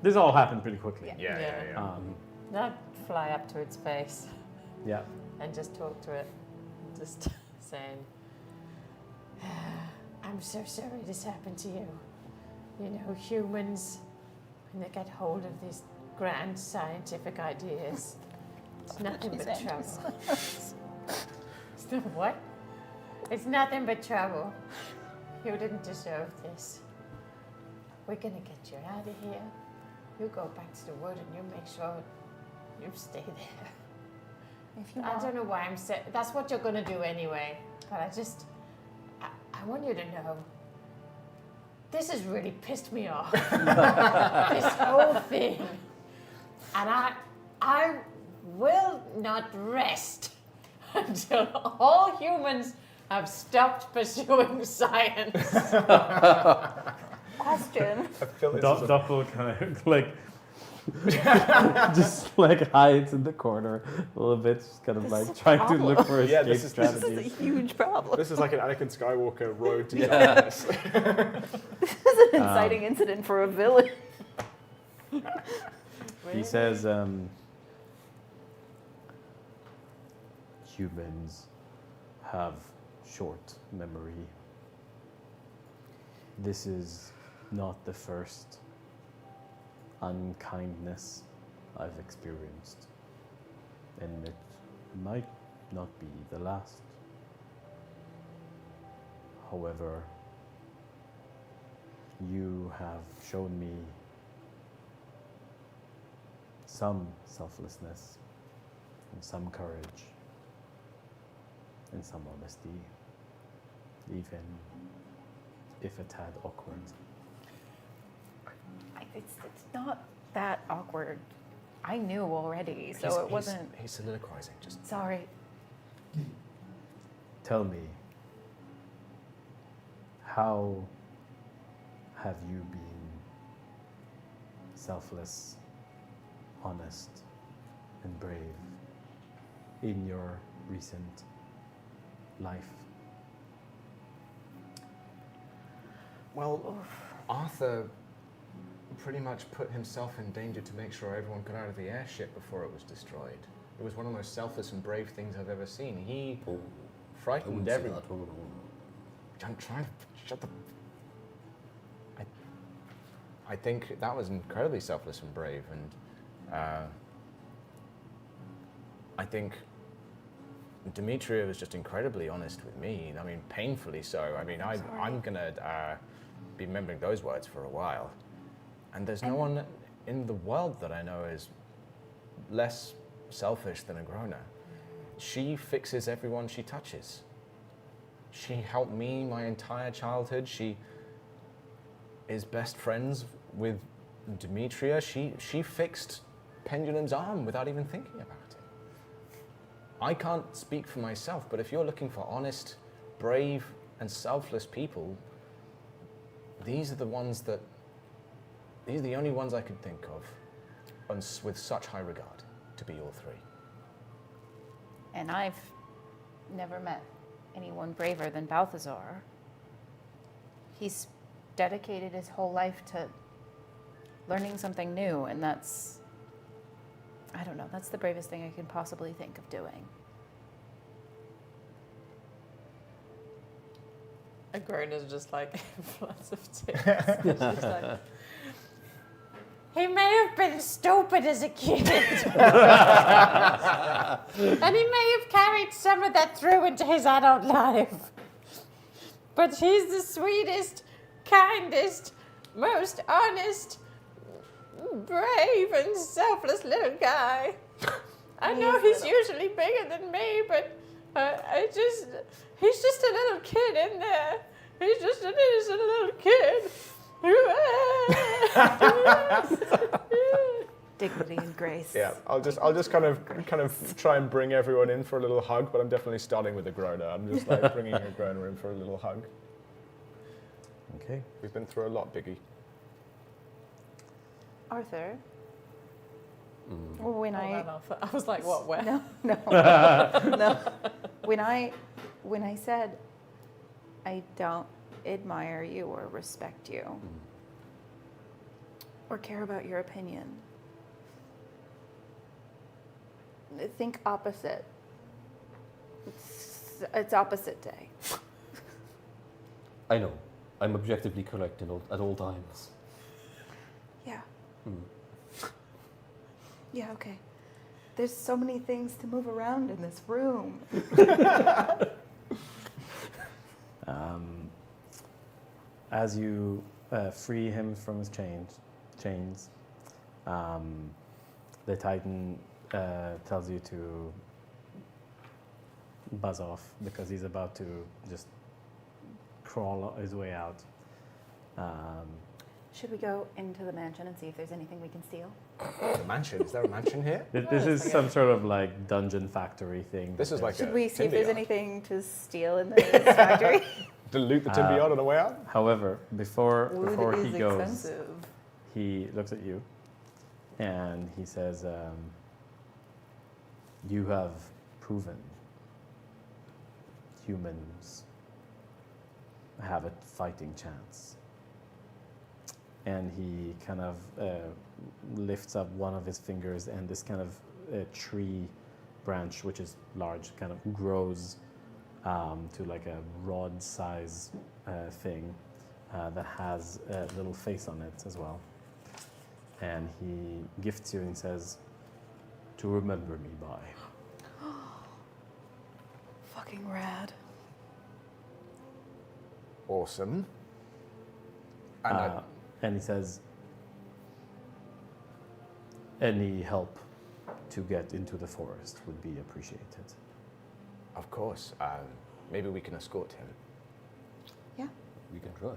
This all happened pretty quickly. Yeah. I'd fly up to its face Yeah. and just talk to it. Just saying, I'm so sorry this happened to you. You know, humans, when they get hold of these grand scientific ideas, it's nothing but trouble. It's not what? It's nothing but trouble. You didn't deserve this. We're gonna get you out of here. You go back to the wood and you make sure you stay there. If you I want. don't know why I'm saying that's what you're gonna do anyway. But I want you to know. This has really pissed me off. This whole thing. And I will not rest until all humans have stopped pursuing science. Question. I feel this is a- Doppel kind of like just like hides in the corner a little bit, just kind of This like is a trying to problem. look for Yeah, escape this is- this is This is a strategies. huge problem. This is like an Anakin Skywalker road to Yeah. darkness. This is an inciting incident for a villain. He says, humans have short memory. This is not the first unkindness I've experienced, and it might not be the last. However, you have shown me some selflessness and some courage and some honesty, even if a tad awkward. It's not that awkward. I knew already, so it wasn't. He's soliloquizing. Just Sorry. Tell me, how have you been selfless, honest, and brave in your recent life? well, Arthur pretty much put himself in danger to make sure everyone got out of the airship before it was destroyed. It was one of the most selfless and brave things I've ever seen. He frightened everyone. I'm trying to shut the. I think that was incredibly selfless and brave, and I think Demetria was just incredibly honest with me. I mean, painfully so. I mean, I'm gonna be remembering those words for a while. And there's no one in the world that I know is less selfish than Agrona. She fixes everyone she touches. She helped me my entire childhood. She is best friends with Demetria. She fixed Pendulum's arm without even thinking about it. I can't speak for myself, but if you're looking for honest, brave, and selfless people, these are the only ones I could think of with such high regard to be all three. And I've never met anyone braver than Balthazar. He's dedicated his whole life to learning something new, and that's, I don't know, that's the bravest thing I can possibly think of doing. Agrona's just like floods of tears. She's like, He may have been stupid as a kid. And he may have carried some of that through into his adult life. But he's the sweetest, kindest, most honest, brave, and selfless little guy. I know he's usually bigger than me, but he's just a little kid in there. He's just an innocent little kid. Dignity and grace. Yeah, I'll just kind of try and bring everyone in for a little hug, but I'm definitely starting with Agrona. I'm just like bringing Agrona in for a little hug. Okay. We've been through a lot, Biggie. Arthur, when I was like, what, where? No, no. When I said I don't admire you or respect you or care about your opinion, think opposite. It's opposite day. I know. I'm objectively correct at all times. Yeah. Hmm. Yeah, okay. There's so many things to move around in this room. As you free him from his chains, the Titan tells you to buzz off because he's about to just crawl his way out. Should we go into the mansion and see if there's anything we can steal? The mansion? Is there a mansion here? This is some sort of like dungeon factory thing. This is like Should a we see if timber there's yard. anything to steal in this factory? To loot the timber yard on the way out? However, before Wood he is goes, expensive. he looks at you and he says, you have proven humans have a fighting chance. And he kind of lifts up one of his fingers, and this kind of tree branch, which is large, kind of grows to like a rod size thing that has a little face on it as well. And he gifts you and says, to remember me by. Fucking rad. Awesome. And he says, any help to get into the forest would be appreciated. Of course. Maybe we can escort him. Yeah. We can try.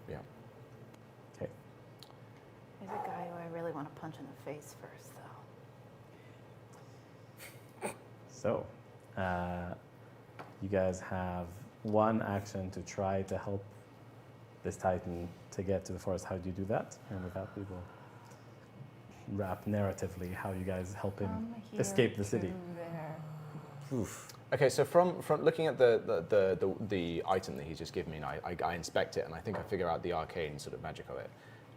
Yeah. Okay. There's a guy who I really want to punch in the face first, though. So, you guys have one action to try to help this Titan to get to the forest. How do you do that? And with that, we will wrap narratively how you guys help him escape the city. Oof. Okay, so from looking at the item that he's just given me, and I inspect it, and I think I figure out the arcane sort of magic of it.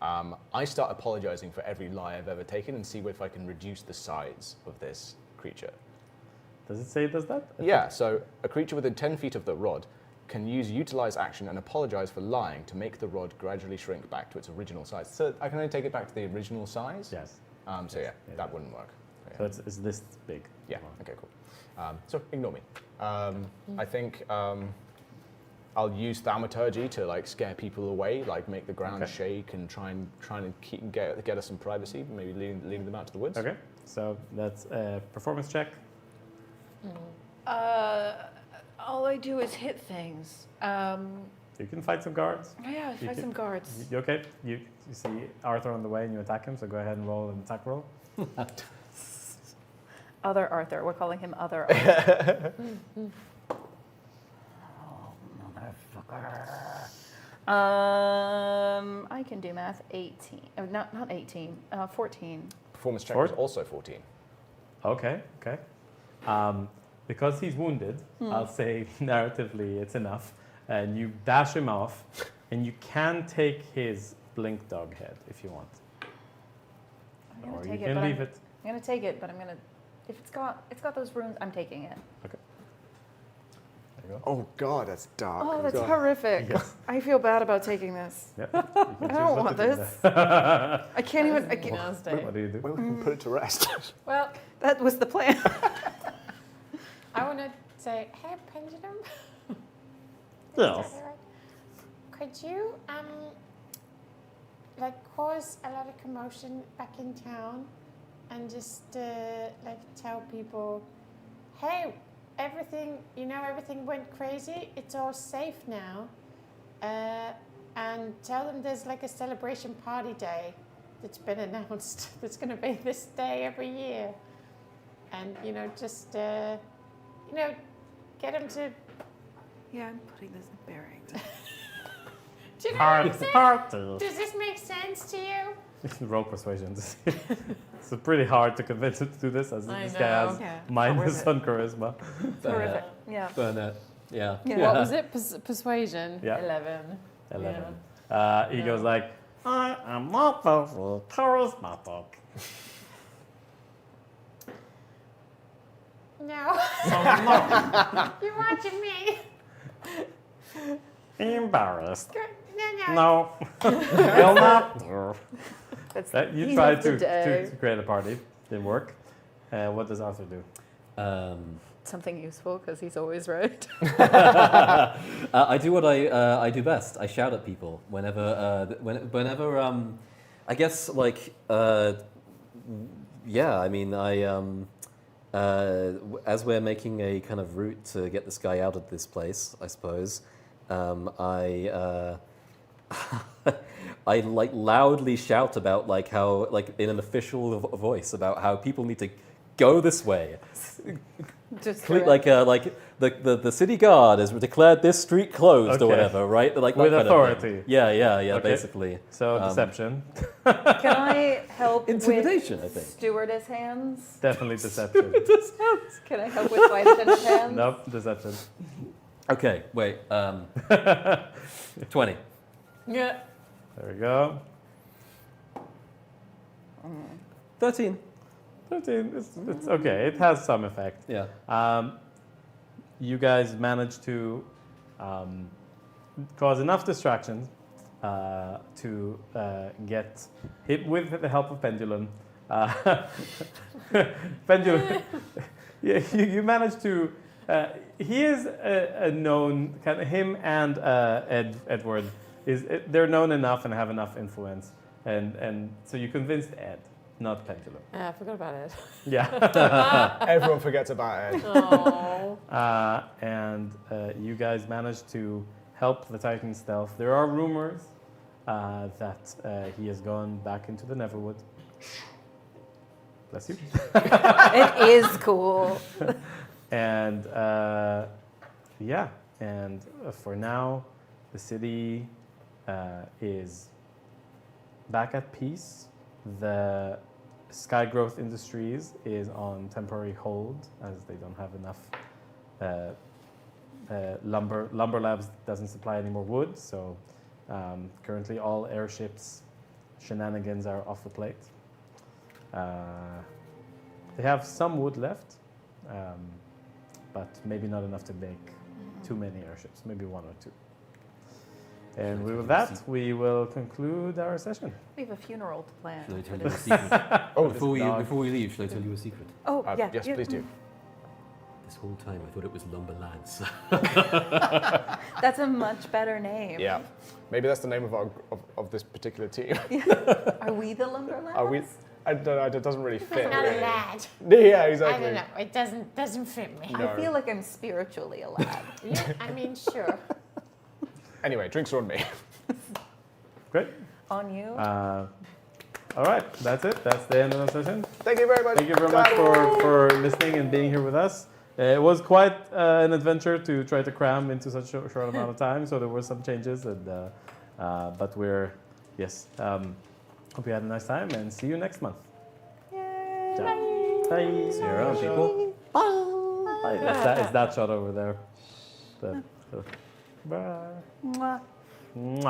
I start apologizing for every lie I've ever taken and see if I can reduce the size of this creature. Does it say it does that? Yeah, so a creature within 10 feet of the rod can utilize action and apologize for lying to make the rod gradually shrink back to its original size. So I can only take it back to the original size? Yes. So yeah, that wouldn't work. So it's this big. Yeah, okay, cool. So ignore me. I think I'll use thaumaturgy to like scare people away, like make the ground shake and try and get us some privacy, maybe leading them out to the woods. Okay, so that's a performance check. All I do is hit things. You can fight some guards. Yeah, fight some guards. You okay? You see Arthur on the way and you attack him, so go ahead and roll an attack roll. Other Arthur. We're calling him Other Arthur. Oh, motherfucker. I can do math. 18. Oh, not 18. 14. Performance check is also 14. Okay. Because he's wounded, I'll say narratively it's enough. And you dash him off, and you can take his blink dog head if you want. Or you can leave it. I'm gonna take it, but I'm gonna. If it's got those runes, I'm taking it. Okay. There you go. Oh god, that's dark. Oh, that's horrific. Yes. I feel bad about taking this. Yep. I don't want this. I can't even. What do you do? Well, we can put it to rest. Well, That was the plan. I want to say, hey, Pendulum. Yes. Could you, cause a lot of commotion back in town and just, tell people, hey, everything went crazy. It's all safe now. And tell them there's like a celebration party day that's been announced that's going to be this day every year. And, get them to... Yeah, I'm putting this in bearings. Do you know what I'm saying? Party. Does this make sense to you? Roll persuasion. It's pretty hard to convince him to do this, as I this know. guy has Yeah. minus on charisma. Horrific. Yeah. But yeah. What was it? Persuasion? Yeah. 11. 11. He goes like, I am not very charismatic. No. So no. You're watching me. Embarrassed. No. No. Will not. That's You theme tried of the to day. create a party. Didn't work. What does Arthur do? Something useful because he's always right. I do what I do best. I shout at people whenever I guess like yeah. I mean as we're making a kind of route to get this guy out of this place, I suppose I I like loudly shout about like how like in an official voice about how people need to go this way. Just Like the city guard has declared this street closed or Okay. whatever, right? Like that With kind of authority. thing. Yeah, Okay. basically. So deception. Can I help Intimidation, I with think. stewardess hands? Definitely deception. Can I help with flight attendant hands? Nope, deception. Okay, wait. 20. Yeah. There we go. 13. 13. It's okay. It has some effect. Yeah. You guys managed to cause enough distractions to get hit with the help of Pendulum. Pendulum. Yeah, you managed to. He is a known kind of him and Edward they're known enough and have enough influence, and so you convinced Ed, not Pendulum. I forgot about it. Yeah. Everyone forgets about it. Oh. And you guys managed to help the Titan stealth. There are rumors that he has gone back into the Neverwood. Bless you. It is cool. And yeah, and for now, the city is back at peace. The Sky Growth Industries is on temporary hold as they don't have enough lumber. Lumber Labs doesn't supply any more wood, so currently all airships shenanigans are off the plate. They have some wood left, but maybe not enough to make too many airships, maybe one or two. And with that, we will conclude our session. We have a funeral to plan. Should I tell for you a this. secret? Oh, Before we leave, should I tell you a secret? Oh, yeah. yes, yeah. please do. This whole time I thought it was Lumber Lads. That's a much better name. Yeah, maybe that's the name of this particular team. Are we the Lumberlands? Are we? I don't know. It doesn't really fit. Not a Really. lad. Yeah, I exactly. don't know. It doesn't fit me. No. I feel like I'm spiritually a lad. Yeah, I mean, sure. Anyway, drinks are on me. Great. On you. All right, that's it. That's the end of the session. Thank you very much. Thank you very much for listening and being here with us. It was quite an adventure to try to cram into such a short amount of time, so there were some changes, and but we're, yes, hope you had a nice time, and see you next month. Yay. Ciao. Bye. See you around, people. Bye. It's that shot over there. Bye. Mwah. Mwah.